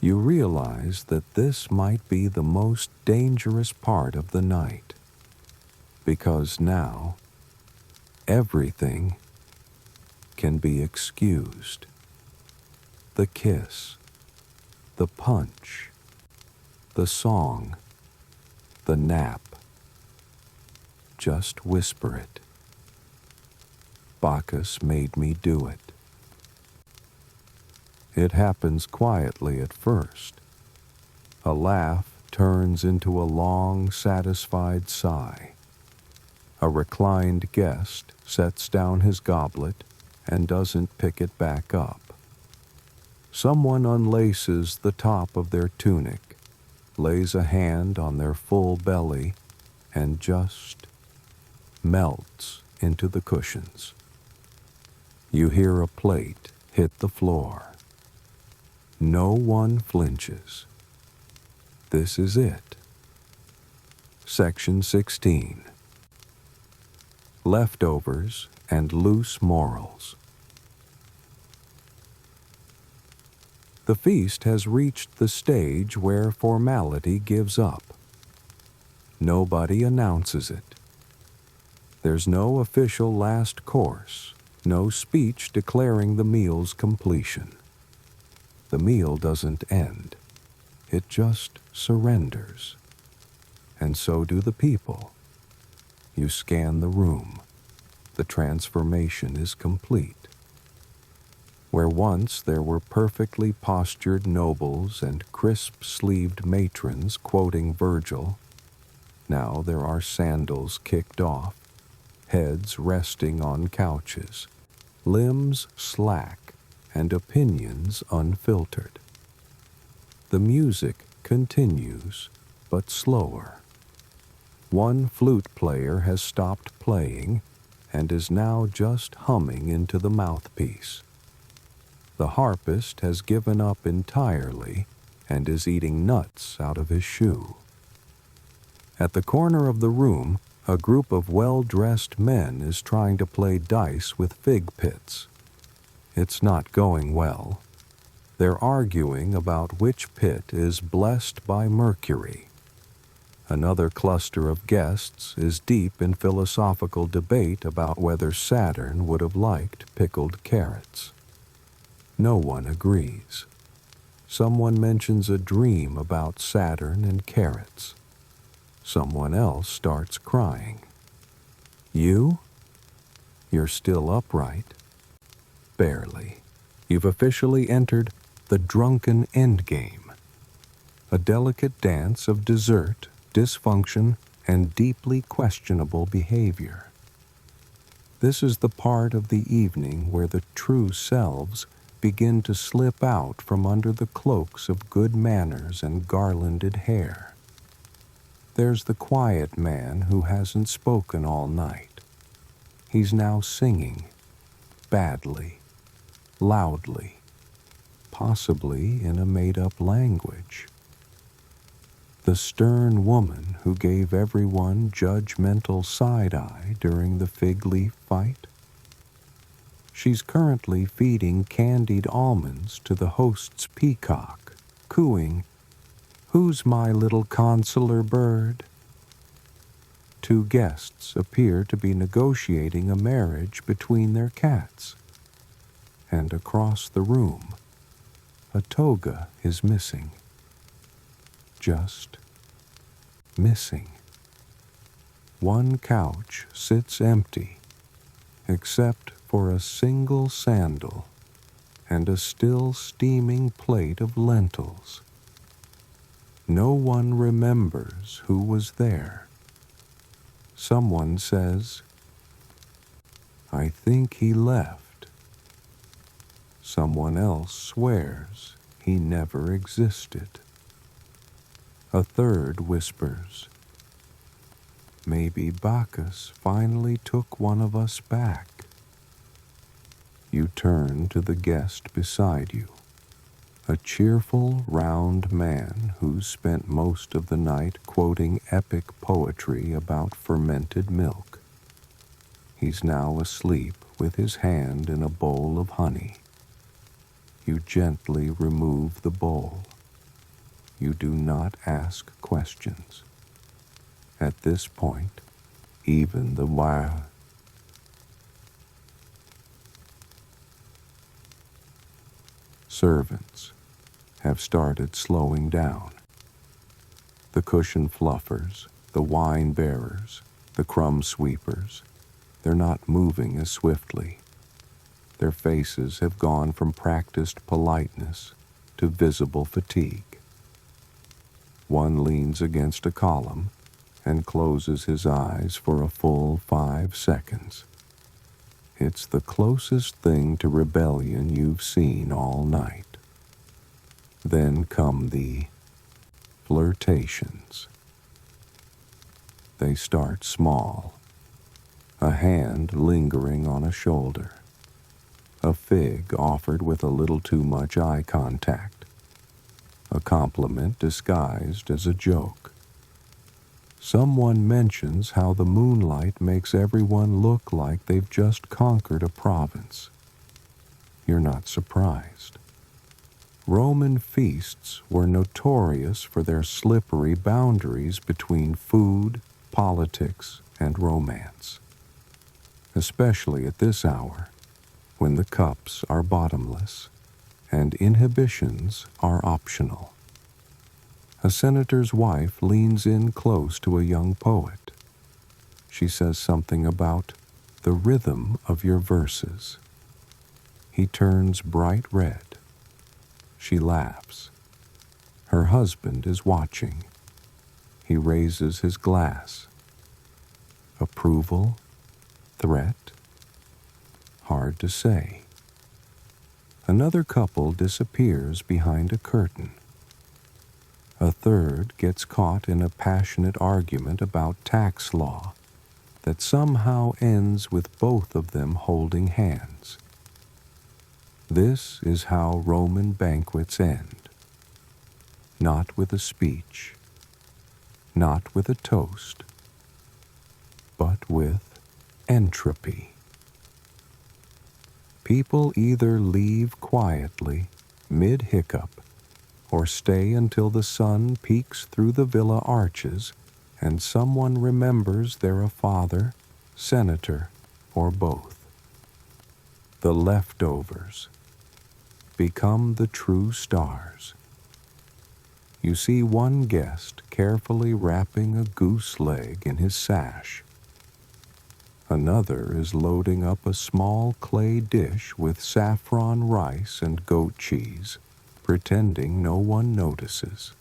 You realize that this might be the most dangerous part of the night, because now everything can be excused. The kiss, the punch, the song, the nap. Just whisper it. Bacchus made me do it. It happens quietly at first. A laugh turns into a long, satisfied sigh. A reclined guest sets down his goblet and doesn't pick it back up. Someone unlaces the top of their tunic, lays a hand on their full belly, and just melts into the cushions. You hear a plate hit the floor. No one flinches. This is it. Section 16. Leftovers and loose morals. The feast has reached the stage where formality gives up. Nobody announces it. There's no official last course, no speech declaring the meal's completion. The meal doesn't end. It just surrenders. And so do the people. You scan the room. The transformation is complete. Where once there were perfectly postured nobles and crisp-sleeved matrons quoting Virgil, now there are sandals kicked off, heads resting on couches, limbs slack, and opinions unfiltered. The music continues, but slower. One flute player has stopped playing and is now just humming into the mouthpiece. The harpist has given up entirely and is eating nuts out of his shoe. At the corner of the room, a group of well-dressed men is trying to play dice with fig pits. It's not going well. They're arguing about which pit is blessed by Mercury. Another cluster of guests is deep in philosophical debate about whether Saturn would have liked pickled carrots. No one agrees. Someone mentions a dream about Saturn and carrots. Someone else starts crying. You? You're still upright. Barely. You've officially entered the drunken endgame, a delicate dance of dessert, dysfunction, and deeply questionable behavior. This is the part of the evening where the true selves begin to slip out from under the cloaks of good manners and garlanded hair. There's the quiet man who hasn't spoken all night. He's now singing, badly, loudly, possibly in a made-up language. The stern woman who gave everyone judgmental side-eye during the fig leaf fight. She's currently feeding candied almonds to the host's peacock, cooing, "Who's my little consular bird?" two guests appear to be negotiating a marriage between their cats. And across the room, a toga is missing. Just missing. One couch sits empty, except for a single sandal and a still steaming plate of lentils. No one remembers who was there. Someone says, "I think he left." Someone else swears he never existed. A third whispers, "Maybe Bacchus finally took one of us back." You turn to the guest beside you, a cheerful, round man who's spent most of the night quoting epic poetry about fermented milk. He's now asleep with his hand in a bowl of honey. You gently remove the bowl. You do not ask questions. At this point, even the wild servants have started slowing down. The cushion fluffers, the wine bearers, the crumb sweepers, they're not moving as swiftly. Their faces have gone from practiced politeness to visible fatigue. One leans against a column and closes his eyes for a full 5 seconds. It's the closest thing to rebellion you've seen all night. Then come the flirtations. They start small, a hand lingering on a shoulder, a fig offered with a little too much eye contact, a compliment disguised as a joke. Someone mentions how the moonlight makes everyone look like they've just conquered a province. You're not surprised. Roman feasts were notorious for their slippery boundaries between food, politics, and romance, especially at this hour, when the cups are bottomless and inhibitions are optional. A senator's wife leans in close to a young poet. She says something about the rhythm of your verses. He turns bright red. She laughs. Her husband is watching. He raises his glass. Approval? Threat? Hard to say. Another couple disappears behind a curtain. A third gets caught in a passionate argument about tax law that somehow ends with both of them holding hands. This is how Roman banquets end. Not with a speech, not with a toast, but with entropy. People either leave quietly, mid-hiccup, or stay until the sun peeks through the villa arches and someone remembers they're a father, senator, or both. The leftovers become the true stars. You see one guest carefully wrapping a goose leg in his sash. Another is loading up a small clay dish with saffron rice and goat cheese, pretending no one notices.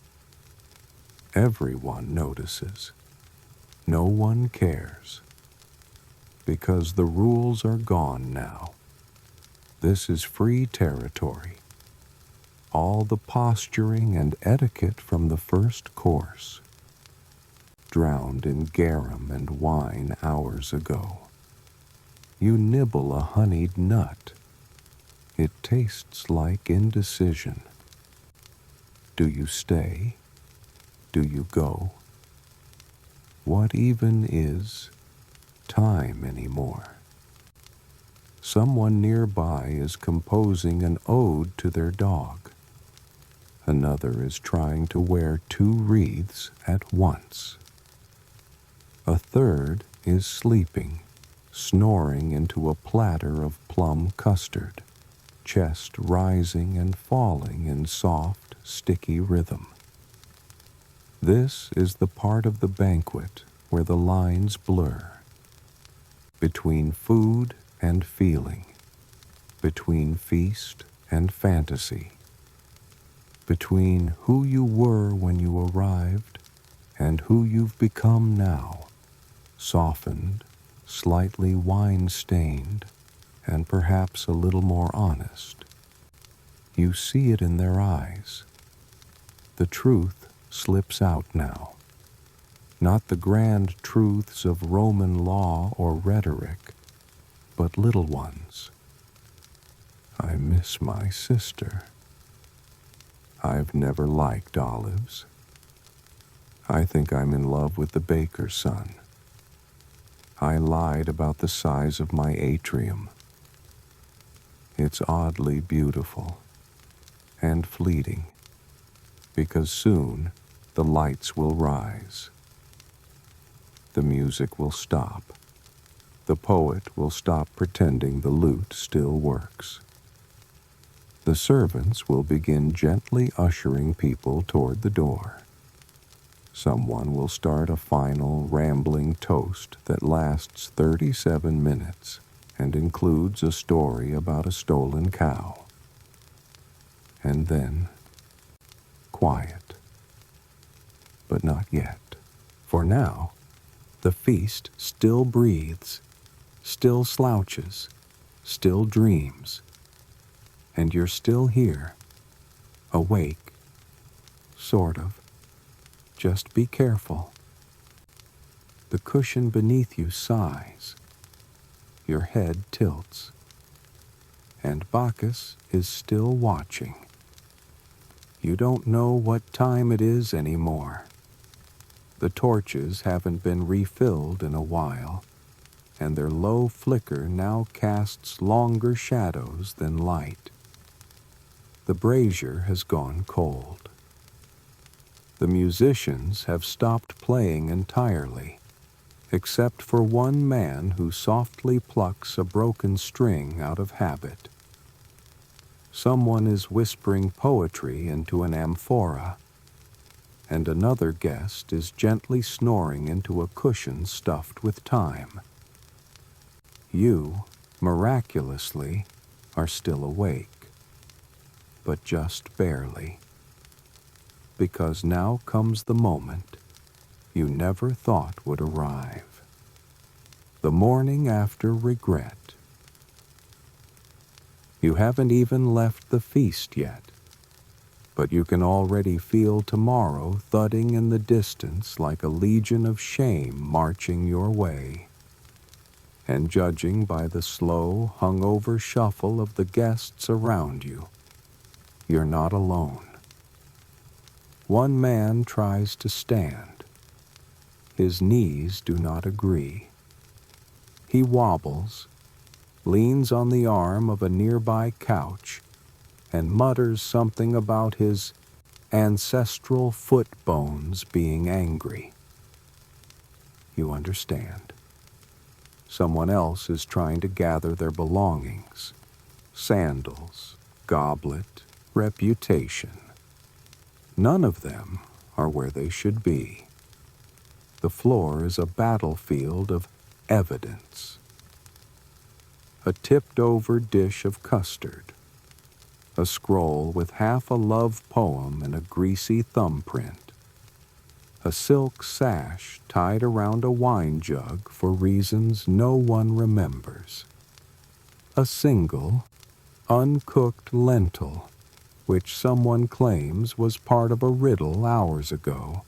Everyone notices. No one cares. Because the rules are gone now. This is free territory. All the posturing and etiquette from the first course, drowned in garum and wine hours ago. You nibble a honeyed nut. It tastes like indecision. Do you stay? Do you go? What even is time anymore? Someone nearby is composing an ode to their dog. Another is trying to wear 2 wreaths at once. A third is sleeping, snoring into a platter of plum custard, chest rising and falling in soft, sticky rhythm. This is the part of the banquet where the lines blur between food and feeling, between feast and fantasy, between who you were when you arrived and who you've become now, softened, slightly wine-stained, and perhaps a little more honest. You see it in their eyes. The truth slips out now. Not the grand truths of Roman law or rhetoric, but little ones. I miss my sister. I've never liked olives. I think I'm in love with the baker's son. I lied about the size of my atrium. It's oddly beautiful and fleeting, because soon the lights will rise. The music will stop. The poet will stop pretending the lute still works. The servants will begin gently ushering people toward the door. Someone will start a final rambling toast that lasts 37 minutes and includes a story about a stolen cow. And then, quiet. But not yet. For now, the feast still breathes, still slouches, still dreams. And you're still here, awake, sort of. Just be careful. The cushion beneath you sighs. Your head tilts. And Bacchus is still watching. You don't know what time it is anymore. The torches haven't been refilled in a while, and their low flicker now casts longer shadows than light. The brazier has gone cold. The musicians have stopped playing entirely, except for one man who softly plucks a broken string out of habit. Someone is whispering poetry into an amphora, and another guest is gently snoring into a cushion stuffed with thyme. You, miraculously, are still awake, but just barely. Because now comes the moment you never thought would arrive. The morning after regret. You haven't even left the feast yet, but you can already feel tomorrow thudding in the distance like a legion of shame marching your way. And judging by the slow, hungover shuffle of the guests around you, you're not alone. One man tries to stand. His knees do not agree. He wobbles, leans on the arm of a nearby couch, and mutters something about his ancestral foot bones being angry. You understand. Someone else is trying to gather their belongings: sandals, goblet, reputation. None of them are where they should be. The floor is a battlefield of evidence. A tipped-over dish of custard. A scroll with half a love poem and a greasy thumbprint. A silk sash tied around a wine jug for reasons no one remembers. A single, uncooked lentil, which someone claims was part of a riddle hours ago.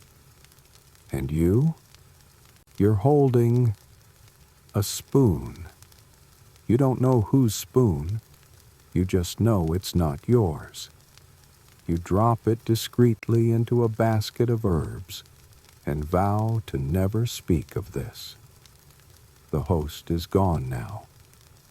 And you're holding a spoon. You don't know whose spoon. You just know it's not yours. You drop it discreetly into a basket of herbs and vow to never speak of this. The host is gone now,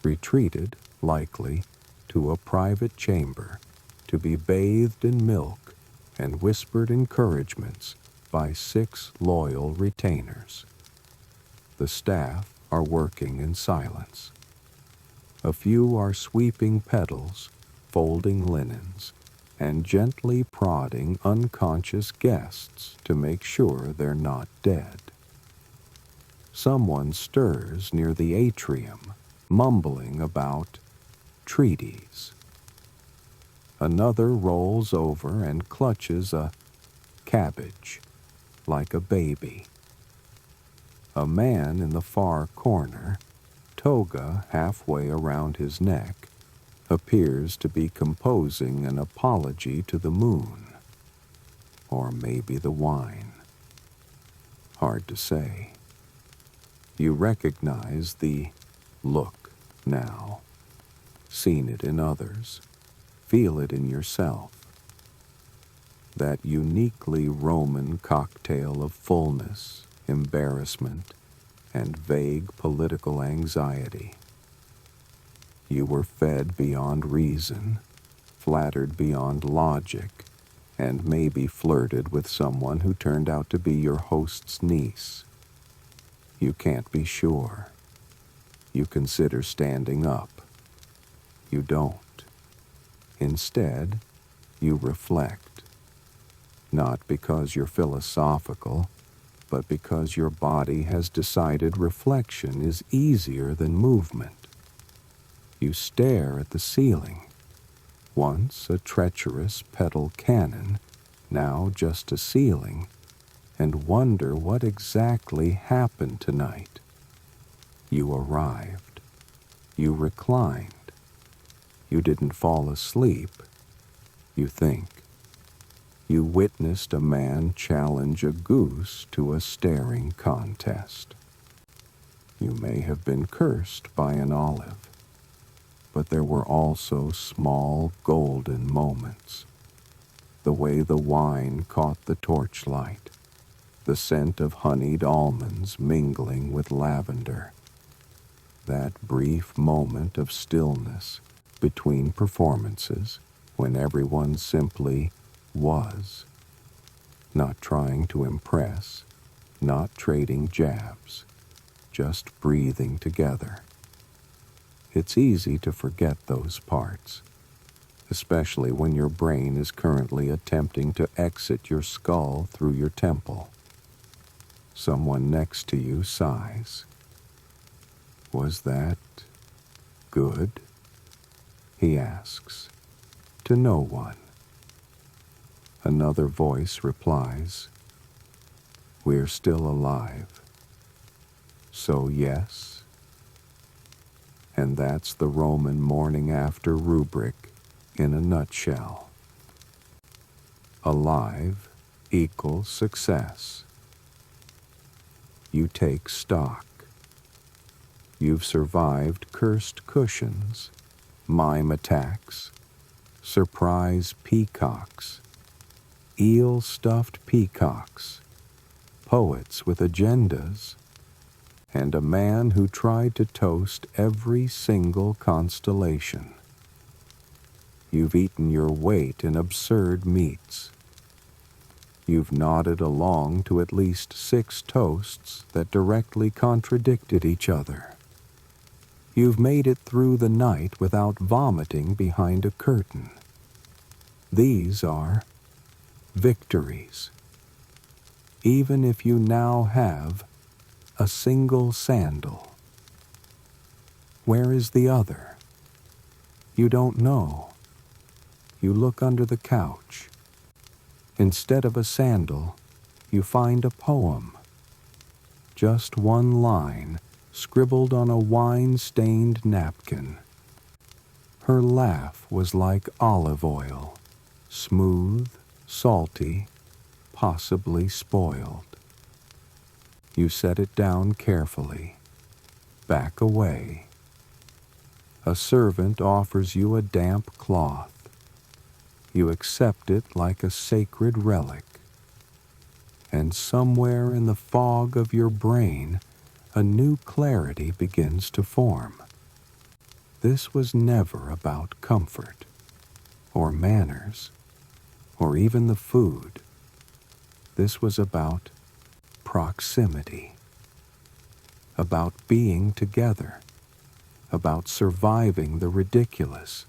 retreated, likely, to a private chamber to be bathed in milk and whispered encouragements by 6 loyal retainers. The staff are working in silence. A few are sweeping petals, folding linens, and gently prodding unconscious guests to make sure they're not dead. Someone stirs near the atrium, mumbling about treaties. Another rolls over and clutches a cabbage like a baby. A man in the far corner, toga halfway around his neck, appears to be composing an apology to the moon. Or maybe the wine. Hard to say. You recognize the look now. Seen it in others. Feel it in yourself. That uniquely Roman cocktail of fullness, embarrassment, and vague political anxiety. You were fed beyond reason, flattered beyond logic, and maybe flirted with someone who turned out to be your host's niece. You can't be sure. You consider standing up. You don't. Instead, you reflect. Not because you're philosophical, but because your body has decided reflection is easier than movement. You stare at the ceiling, once a treacherous petal cannon, now just a ceiling, and wonder what exactly happened tonight. You arrived. You reclined. You didn't fall asleep. You think. You witnessed a man challenge a goose to a staring contest. You may have been cursed by an olive, but there were also small golden moments. The way the wine caught the torchlight, the scent of honeyed almonds mingling with lavender. That brief moment of stillness between performances when everyone simply was, not trying to impress, not trading jabs, just breathing together. It's easy to forget those parts, especially when your brain is currently attempting to exit your skull through your temple. Someone next to you sighs. Was that good? He asks, to no one. Another voice replies, we're still alive. So yes? And that's the Roman morning after rubric in a nutshell. Alive equals success. You take stock. You've survived cursed cushions, mime attacks, surprise peacocks, eel-stuffed peacocks, poets with agendas, and a man who tried to toast every single constellation. You've eaten your weight in absurd meats. You've nodded along to at least 6 toasts that directly contradicted each other. You've made it through the night without vomiting behind a curtain. These are victories. Even if you now have a single sandal. Where is the other? You don't know. You look under the couch. Instead of a sandal, you find a poem. Just one line scribbled on a wine-stained napkin. Her laugh was like olive oil, smooth, salty, possibly spoiled. You set it down carefully. Back away. A servant offers you a damp cloth. You accept it like a sacred relic. And somewhere in the fog of your brain, a new clarity begins to form. This was never about comfort, or manners, or even the food. This was about proximity. about being together, about surviving the ridiculous.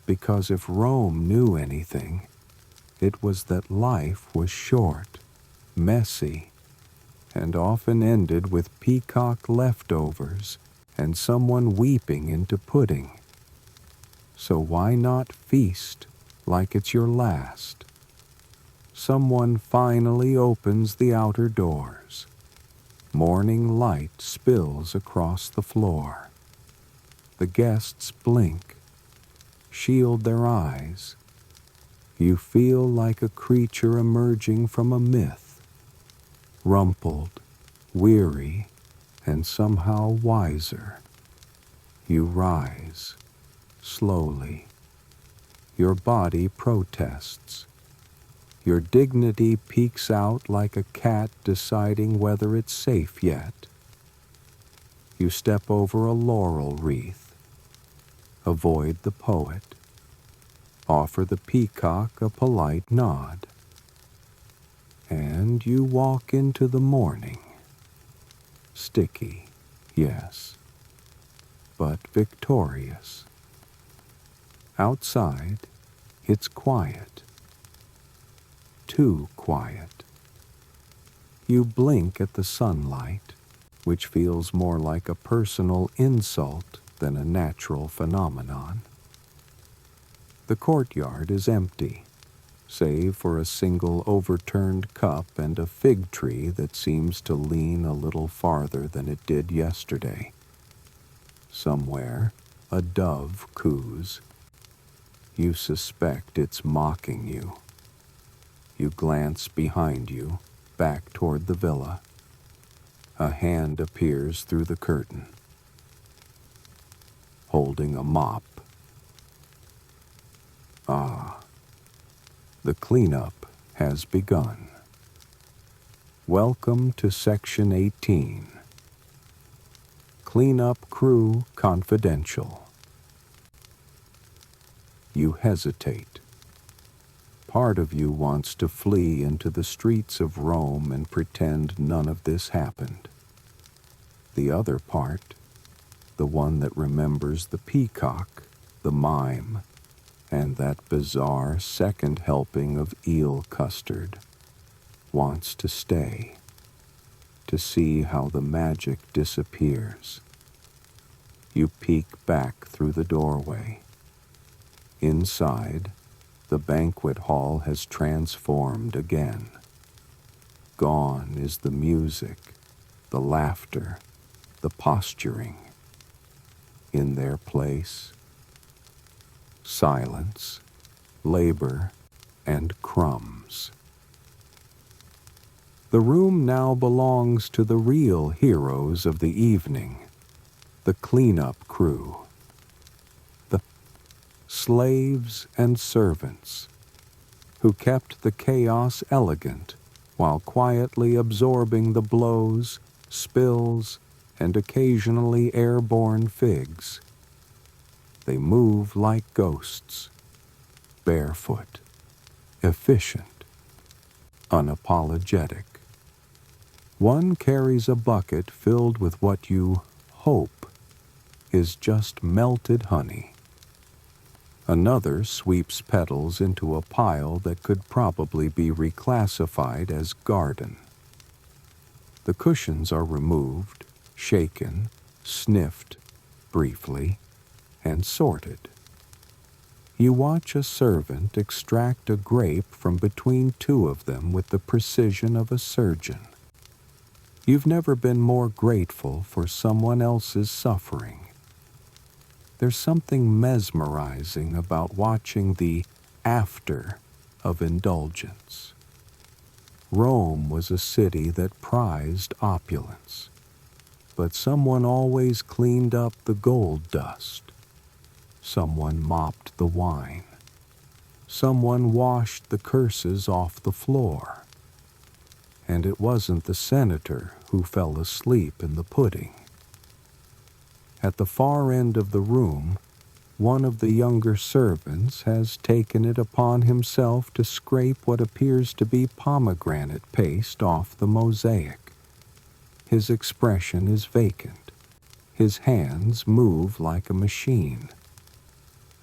Because if Rome knew anything, it was that life was short, messy, and often ended with peacock leftovers and someone weeping into pudding. So why not feast like it's your last? Someone finally opens the outer doors. Morning light spills across the floor. The guests blink, shield their eyes. You feel like a creature emerging from a myth, rumpled, weary, and somehow wiser. You rise, slowly. Your body protests. Your dignity peeks out like a cat deciding whether it's safe yet. You step over a laurel wreath, avoid the poet, offer the peacock a polite nod, and you walk into the morning. Sticky, yes, but victorious. Outside, it's quiet. Too quiet. You blink at the sunlight, which feels more like a personal insult than a natural phenomenon. The courtyard is empty, save for a single overturned cup and a fig tree that seems to lean a little farther than it did yesterday. Somewhere, a dove coos. You suspect it's mocking you. You glance behind you, back toward the villa. A hand appears through the curtain, holding a mop. Ah, the cleanup has begun. Welcome to Section 18. Cleanup Crew Confidential. You hesitate. Part of you wants to flee into the streets of Rome and pretend none of this happened. The other part, the one that remembers the peacock, the mime, and that bizarre second helping of eel custard, wants to stay, to see how the magic disappears. You peek back through the doorway. Inside, the banquet hall has transformed again. Gone is the music, the laughter, the posturing. In their place, silence, labor, and crumbs. The room now belongs to the real heroes of the evening, the cleanup crew, the slaves and servants who kept the chaos elegant while quietly absorbing the blows, spills, and occasionally airborne figs. They move like ghosts, barefoot, efficient, unapologetic. One carries a bucket filled with what you hope is just melted honey. Another sweeps petals into a pile that could probably be reclassified as garden. The cushions are removed, shaken, sniffed briefly, and sorted. You watch a servant extract a grape from between two of them with the precision of a surgeon. You've never been more grateful for someone else's suffering. There's something mesmerizing about watching the after of indulgence. Rome was a city that prized opulence, but someone always cleaned up the gold dust. Someone mopped the wine. Someone washed the curses off the floor. And it wasn't the senator who fell asleep in the pudding. At the far end of the room, one of the younger servants has taken it upon himself to scrape what appears to be pomegranate paste off the mosaic. His expression is vacant. His hands move like a machine.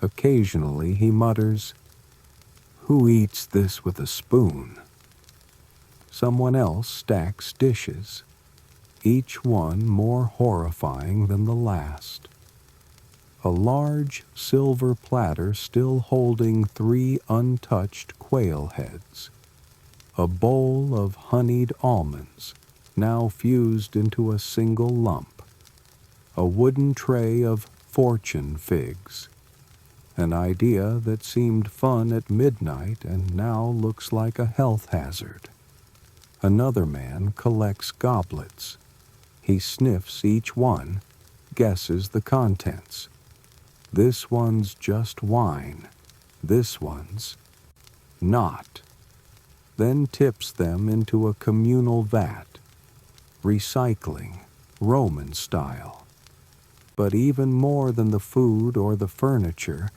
Occasionally he mutters, "Who eats this with a spoon?" Someone else stacks dishes, each one more horrifying than the last. A large silver platter still holding 3 untouched quail heads. A bowl of honeyed almonds, now fused into a single lump. A wooden tray of fortune figs. An idea that seemed fun at midnight and now looks like a health hazard. Another man collects goblets. He sniffs each one, guesses the contents. This one's just wine. This one's not. Then tips them into a communal vat. Recycling, Roman style. But even more than the food or the furniture,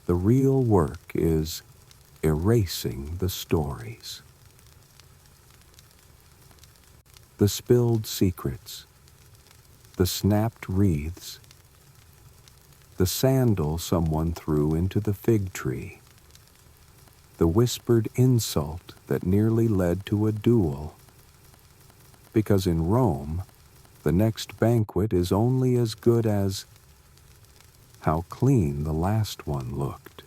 the real work is erasing the stories. The spilled secrets, the snapped wreaths, the sandal someone threw into the fig tree, the whispered insult that nearly led to a duel. Because in Rome, the next banquet is only as good as how clean the last one looked.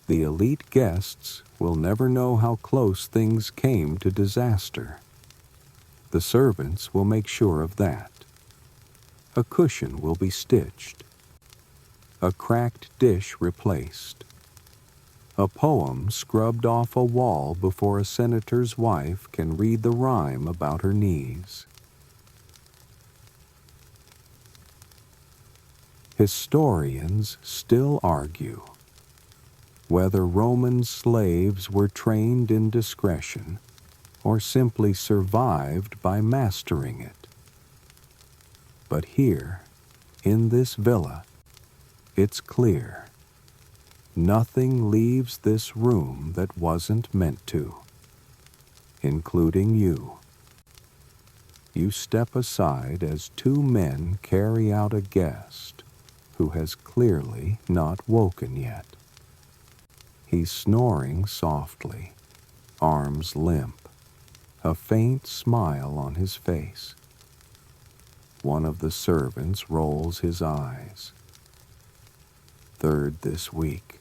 The elite guests will never know how close things came to disaster. The servants will make sure of that. A cushion will be stitched. A cracked dish replaced. A poem scrubbed off a wall before a senator's wife can read the rhyme about her knees. Historians still argue whether Roman slaves were trained in discretion or simply survived by mastering it. But here, in this villa, it's clear. Nothing leaves this room that wasn't meant to, including you. You step aside as 2 men carry out a guest who has clearly not woken yet. He's snoring softly, arms limp, a faint smile on his face. One of the servants rolls his eyes. "Third this week,"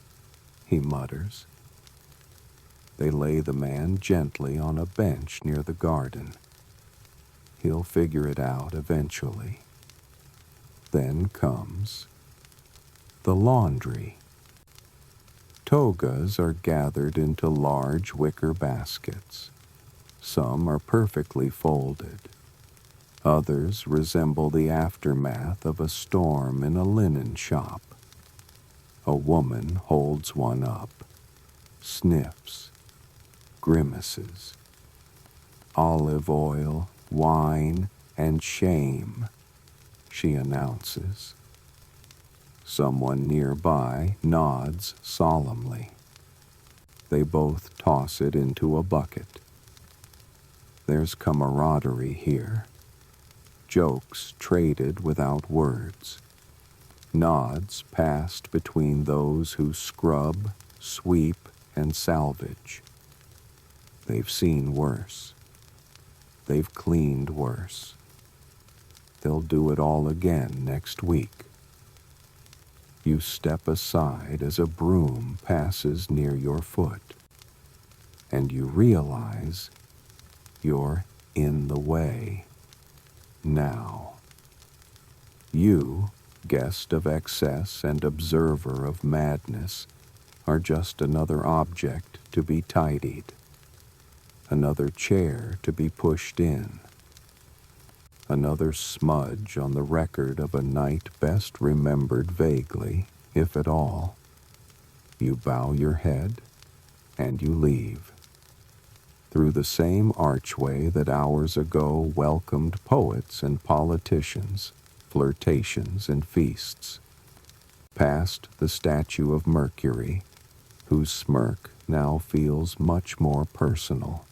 he mutters. They lay the man gently on a bench near the garden. He'll figure it out eventually. Then comes the laundry. Togas are gathered into large wicker baskets. Some are perfectly folded. Others resemble the aftermath of a storm in a linen shop. A woman holds one up, sniffs, grimaces. "Olive oil, wine, and shame," she announces. Someone nearby nods solemnly. They both toss it into a bucket. There's camaraderie here. Jokes traded without words. Nods passed between those who scrub, sweep, and salvage. They've seen worse. They've cleaned worse. They'll do it all again next week. You step aside as a broom passes near your foot, and you realize you're in the way. Now. You, guest of excess and observer of madness, are just another object to be tidied, another chair to be pushed in, another smudge on the record of a night best remembered vaguely, if at all. You bow your head, and you leave. Through the same archway that hours ago welcomed poets and politicians, flirtations and feasts. Past the statue of Mercury, whose smirk now feels much more personal.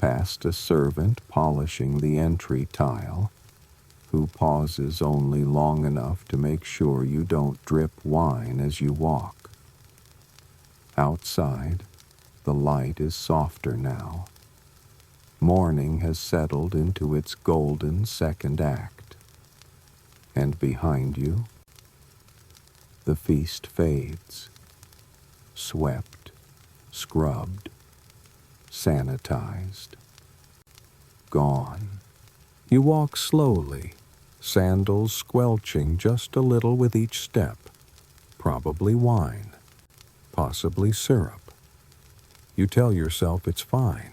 past a servant polishing the entry tile, who pauses only long enough to make sure you don't drip wine as you walk. Outside, the light is softer now. Morning has settled into its golden second act. And behind you, the feast fades, swept, scrubbed, sanitized, gone. You walk slowly, sandals squelching just a little with each step, probably wine, possibly syrup. You tell yourself it's fine.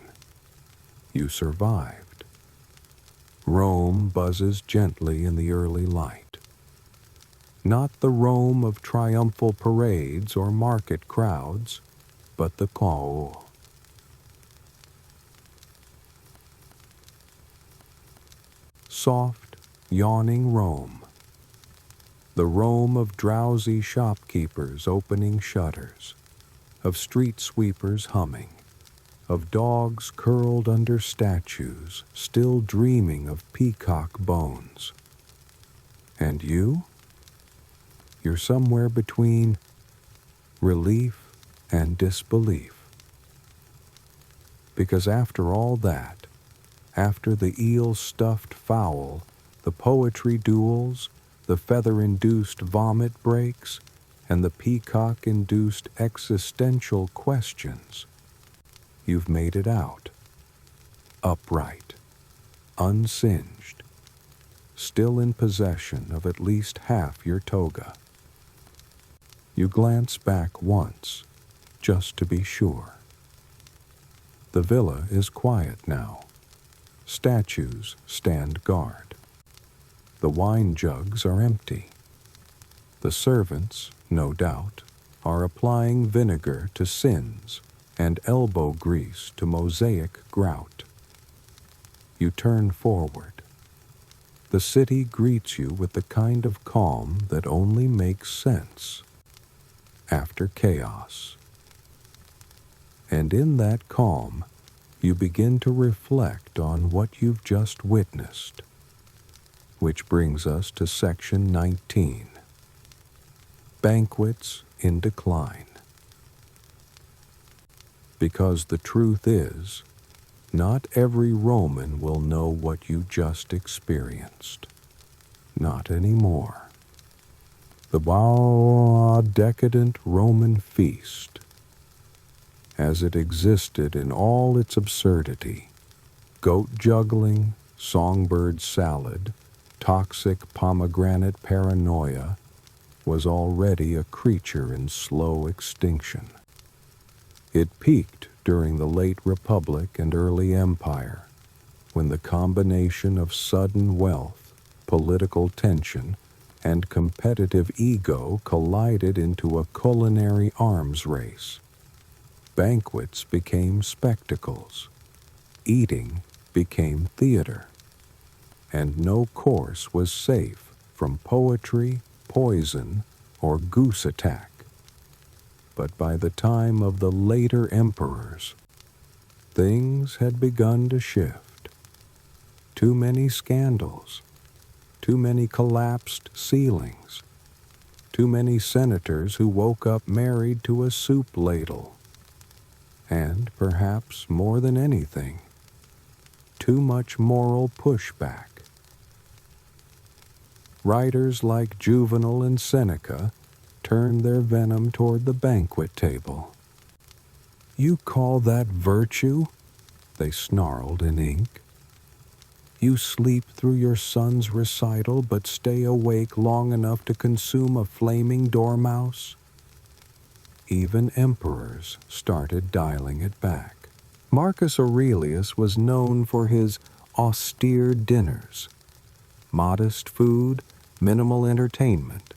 You survived. Rome buzzes gently in the early light. Not the Rome of triumphal parades or market crowds, but the call. Soft, yawning Rome. The Rome of drowsy shopkeepers opening shutters, of street sweepers humming, of dogs curled under statues, still dreaming of peacock bones. And you? You're somewhere between relief and disbelief. Because after all that, after the eel-stuffed fowl, the poetry duels, the feather-induced vomit breaks, and the peacock-induced existential questions, you've made it out. Upright, unsinged, still in possession of at least half your toga. You glance back once, just to be sure. The villa is quiet now. Statues stand guard. The wine jugs are empty. The servants, no doubt, are applying vinegar to sins and elbow grease to mosaic grout. You turn forward. The city greets you with the kind of calm that only makes sense after chaos. And in that calm, you begin to reflect on what you've just witnessed. Which brings us to section 19. Banquets in decline. Because the truth is, not every Roman will know what you just experienced. Not anymore. The decadent Roman feast, as it existed in all its absurdity, goat juggling, songbird salad, toxic pomegranate paranoia, was already a creature in slow extinction. It peaked during the late Republic and early Empire, when the combination of sudden wealth, political tension, and competitive ego collided into a culinary arms race. Banquets became spectacles. Eating became theater. And no course was safe from poetry, poison, or goose attack. But by the time of the later emperors, things had begun to shift. Too many scandals, too many collapsed ceilings, too many senators who woke up married to a soup ladle, and perhaps more than anything, too much moral pushback. Writers like Juvenal and Seneca turned their venom toward the banquet table. "You call that virtue?" they snarled in ink. "You sleep through your son's recital but stay awake long enough to consume a flaming dormouse?" Even emperors started dialing it back. Marcus Aurelius was known for his austere dinners. Modest food, minimal entertainment,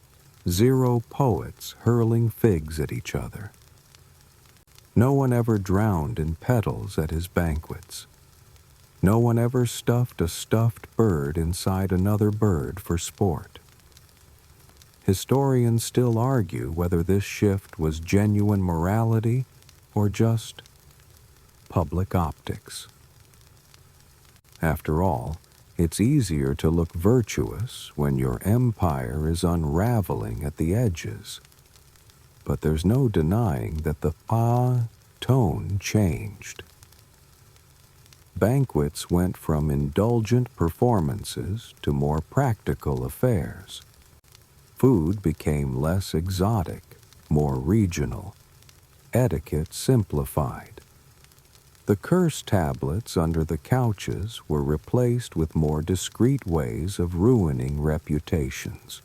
zero poets hurling figs at each other. No one ever drowned in petals at his banquets. No one ever stuffed a stuffed bird inside another bird for sport. Historians still argue whether this shift was genuine morality or just public optics. After all, it's easier to look virtuous when your empire is unraveling at the edges. But there's no denying that the tone changed. Banquets went from indulgent performances to more practical affairs. Food became less exotic, more regional. Etiquette simplified. The curse tablets under the couches were replaced with more discreet ways of ruining reputations.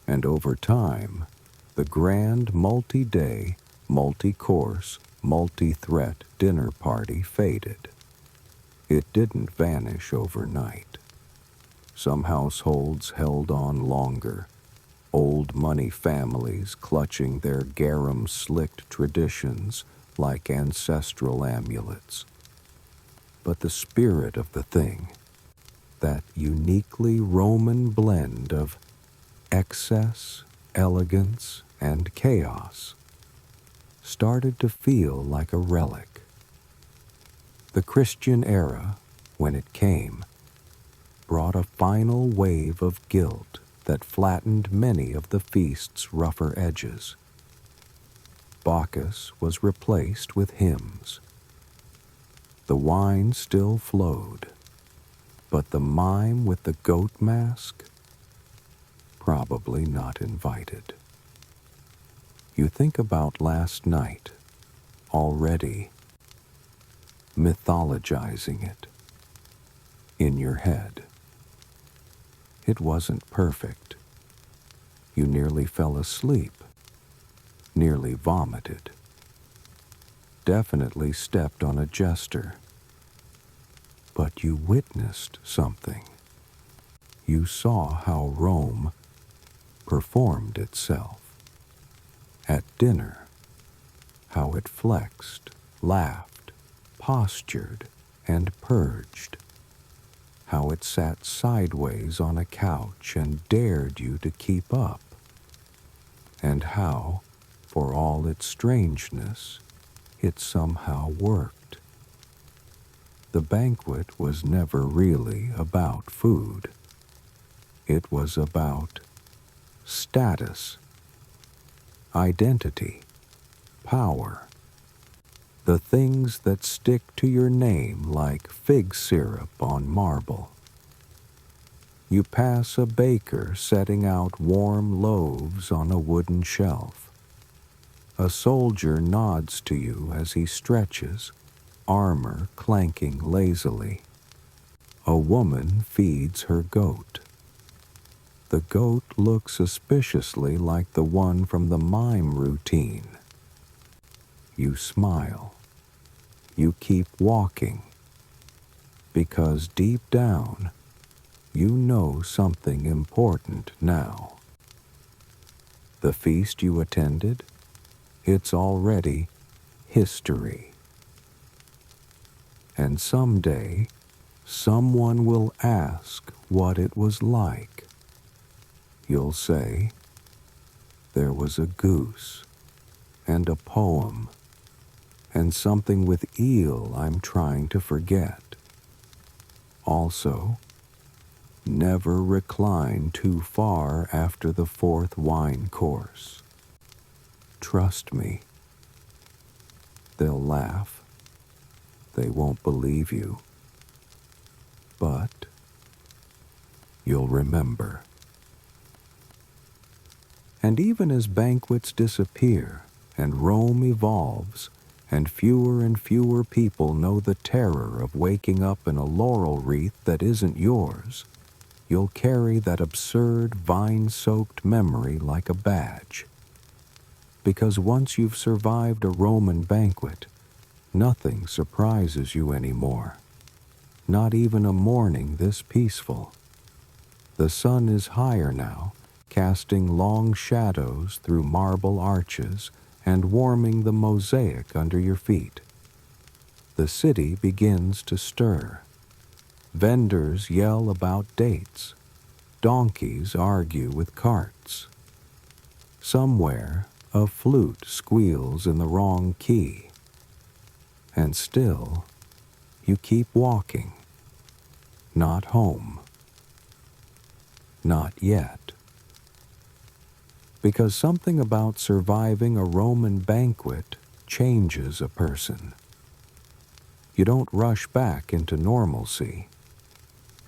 And over time, the grand multi-day, multi-course, multi-threat dinner party faded. It didn't vanish overnight. Some households held on longer, old money families clutching their garum-slicked traditions like ancestral amulets. But the spirit of the thing, that uniquely Roman blend of excess, elegance, and chaos, started to feel like a relic. The Christian era, when it came, brought a final wave of guilt that flattened many of the feast's rougher edges. Bacchus was replaced with hymns. The wine still flowed, but the mime with the goat mask? Probably not invited. You think about last night, already mythologizing it in your head. It wasn't perfect. You nearly fell asleep, nearly vomited, definitely stepped on a jester. But you witnessed something. You saw how Rome performed itself. At dinner, how it flexed, laughed, postured, and purged. How it sat sideways on a couch and dared you to keep up. And how, for all its strangeness, it somehow worked. The banquet was never really about food. It was about status, identity, power, the things that stick to your name like fig syrup on marble. You pass a baker setting out warm loaves on a wooden shelf. A soldier nods to you as he stretches, armor clanking lazily. A woman feeds her goat. The goat looks suspiciously like the one from the mime routine. You smile. You keep walking. Because deep down, you know something important now. The feast you attended, it's already history. And someday, someone will ask what it was like. You'll say, there was a goose, and a poem, and something with eel I'm trying to forget. Also, never recline too far after the fourth wine course. Trust me. They'll laugh. They won't believe you. But you'll remember. And even as banquets disappear and Rome evolves, and fewer people know the terror of waking up in a laurel wreath that isn't yours, you'll carry that absurd vine-soaked memory like a badge. Because once you've survived a Roman banquet, nothing surprises you anymore. Not even a morning this peaceful. The sun is higher now, casting long shadows through marble arches and warming the mosaic under your feet. The city begins to stir. Vendors yell about dates. Donkeys argue with carts. Somewhere, a flute squeals in the wrong key. And still, you keep walking, not home. Not yet. Because something about surviving a Roman banquet changes a person. You don't rush back into normalcy.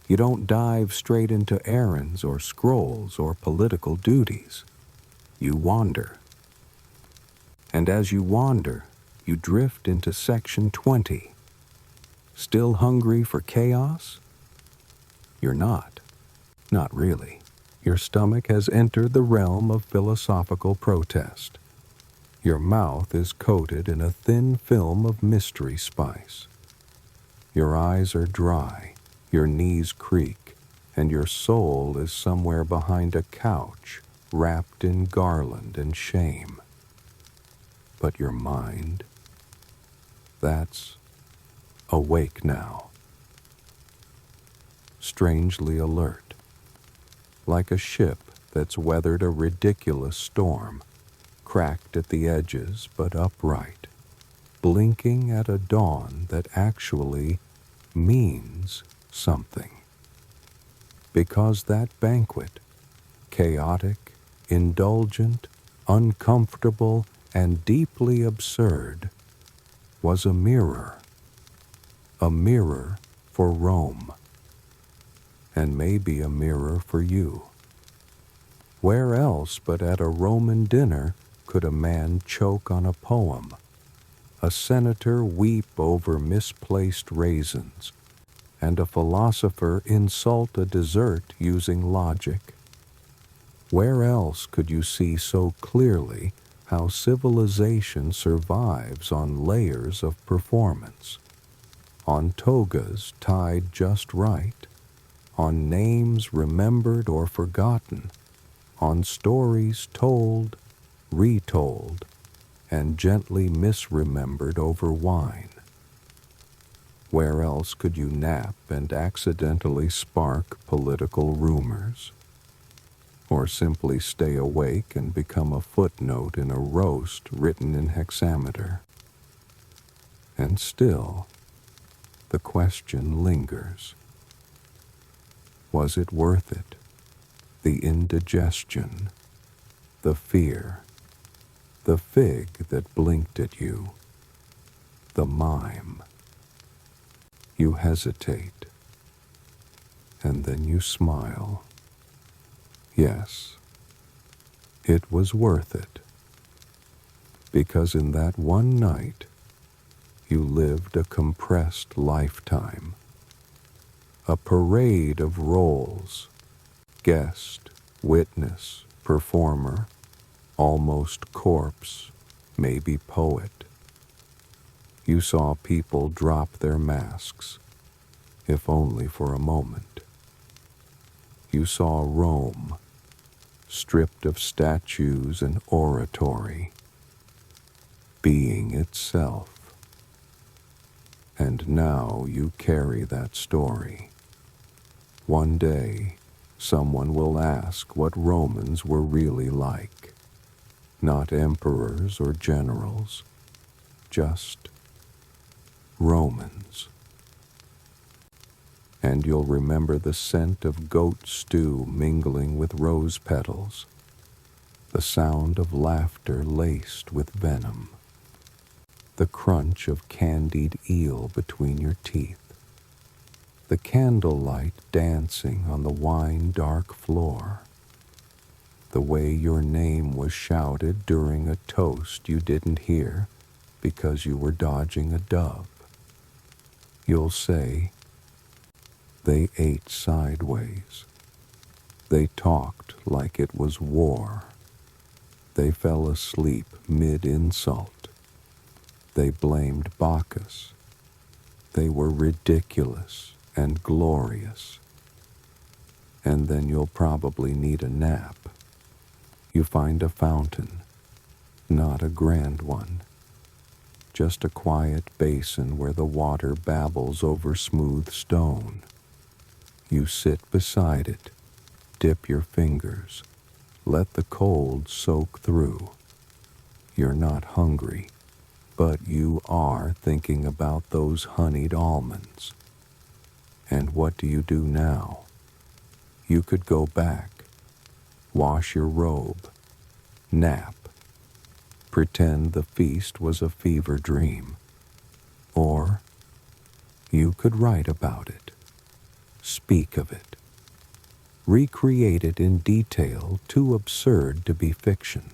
You don't dive straight into errands or scrolls or political duties. You wander. And as you wander, you drift into Section 20. Still hungry for chaos? You're not. Not really. Your stomach has entered the realm of philosophical protest. Your mouth is coated in a thin film of mystery spice. Your eyes are dry, your knees creak, and your soul is somewhere behind a couch, wrapped in garland and shame. But your mind, that's awake now. Strangely alert, like a ship that's weathered a ridiculous storm, cracked at the edges but upright, blinking at a dawn that actually means something. Because that banquet, chaotic, indulgent, uncomfortable, and deeply absurd, was a mirror for Rome, and maybe a mirror for you. Where else but at a Roman dinner could a man choke on a poem, a senator weep over misplaced raisins, and a philosopher insult a dessert using logic? Where else could you see so clearly how civilization survives on layers of performance, on togas tied just right, on names remembered or forgotten, on stories told, retold, and gently misremembered over wine? Where else could you nap and accidentally spark political rumors? Or simply stay awake and become a footnote in a roast written in hexameter? And still, the question lingers. Was it worth it? The indigestion, the fear, the fig that blinked at you, the mime. You hesitate, and then you smile. Yes, it was worth it, because in that one night you lived a compressed lifetime, a parade of roles, guest, witness, performer, almost corpse, maybe poet. You saw people drop their masks, if only for a moment. You saw Rome, stripped of statues and oratory, being itself. And now you carry that story. One day, someone will ask what Romans were really like. Not emperors or generals, just Romans. And you'll remember the scent of goat stew mingling with rose petals, the sound of laughter laced with venom, the crunch of candied eel between your teeth, the candlelight dancing on the wine-dark floor, the way your name was shouted during a toast you didn't hear because you were dodging a dove. You'll say, they ate sideways. They talked like it was war. They fell asleep mid-insult. They blamed Bacchus. They were ridiculous and glorious. And then you'll probably need a nap. You find a fountain, not a grand one, just a quiet basin where the water babbles over smooth stone. You sit beside it, dip your fingers, let the cold soak through. You're not hungry, but you are thinking about those honeyed almonds. And what do you do now? You could go back, wash your robe, nap, pretend the feast was a fever dream. Or you could write about it, speak of it, recreate it in detail too absurd to be fiction.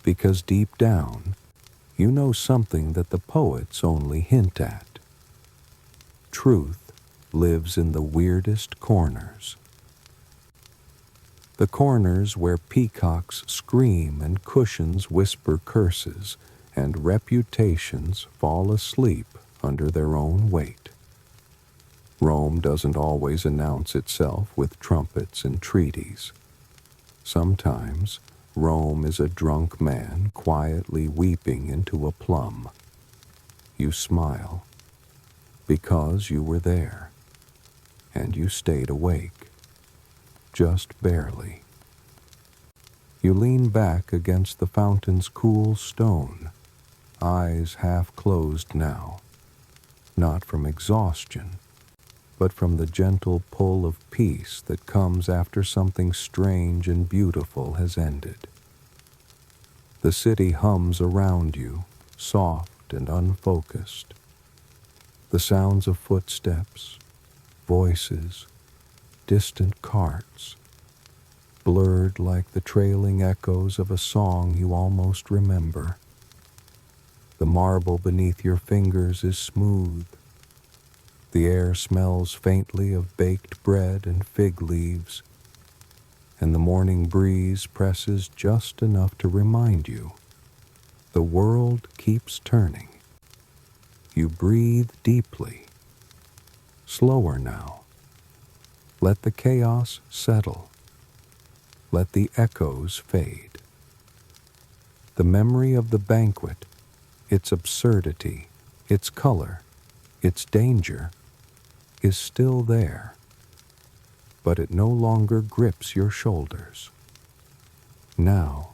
Because deep down, you know something that the poets only hint at. Truth lives in the weirdest corners. The corners where peacocks scream and cushions whisper curses and reputations fall asleep under their own weight. Rome doesn't always announce itself with trumpets and treaties. Sometimes Rome is a drunk man quietly weeping into a plum. You smile because you were there, and you stayed awake, just barely. You lean back against the fountain's cool stone, eyes half closed now, not from exhaustion, but from the gentle pull of peace that comes after something strange and beautiful has ended. The city hums around you, soft and unfocused. The sounds of footsteps, voices, distant carts, blurred like the trailing echoes of a song you almost remember. The marble beneath your fingers is smooth. The air smells faintly of baked bread and fig leaves, and the morning breeze presses just enough to remind you the world keeps turning. You breathe deeply, slower now. Let the chaos settle. Let the echoes fade. The memory of the banquet, its absurdity, its color, its danger, is still there, but it no longer grips your shoulders. Now,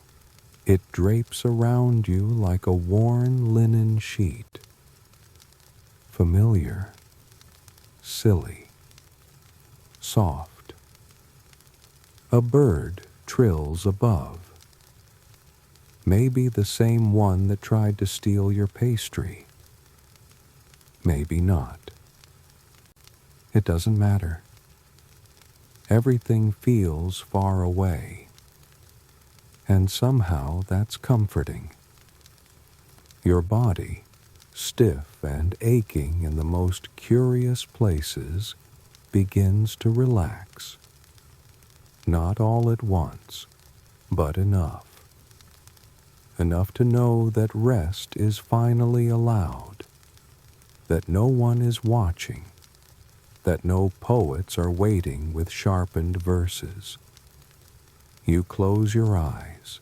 it drapes around you like a worn linen sheet. Familiar, silly, soft. A bird trills above. Maybe the same one that tried to steal your pastry. Maybe not. It doesn't matter. Everything feels far away, and somehow that's comforting. Your body, stiff and aching in the most curious places, begins to relax. Not all at once, but enough. Enough to know that rest is finally allowed, that no one is watching, that no poets are waiting with sharpened verses. You close your eyes.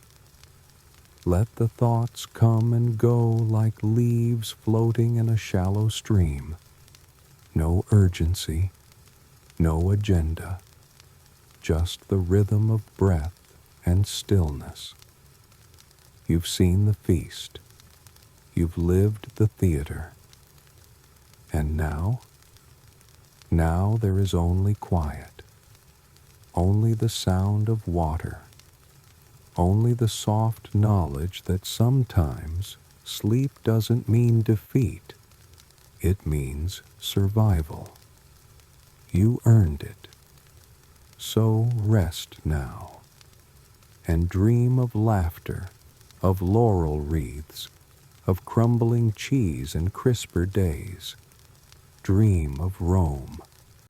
Let the thoughts come and go like leaves floating in a shallow stream. No urgency, no agenda, just the rhythm of breath and stillness. You've seen the feast. You've lived the theater. And now? Now there is only quiet. Only the sound of water. Only the soft knowledge that sometimes sleep doesn't mean defeat. It means survival. You earned it. So rest now, and dream of laughter, of laurel wreaths, of crumbling cheese and crisper days. Dream of Rome,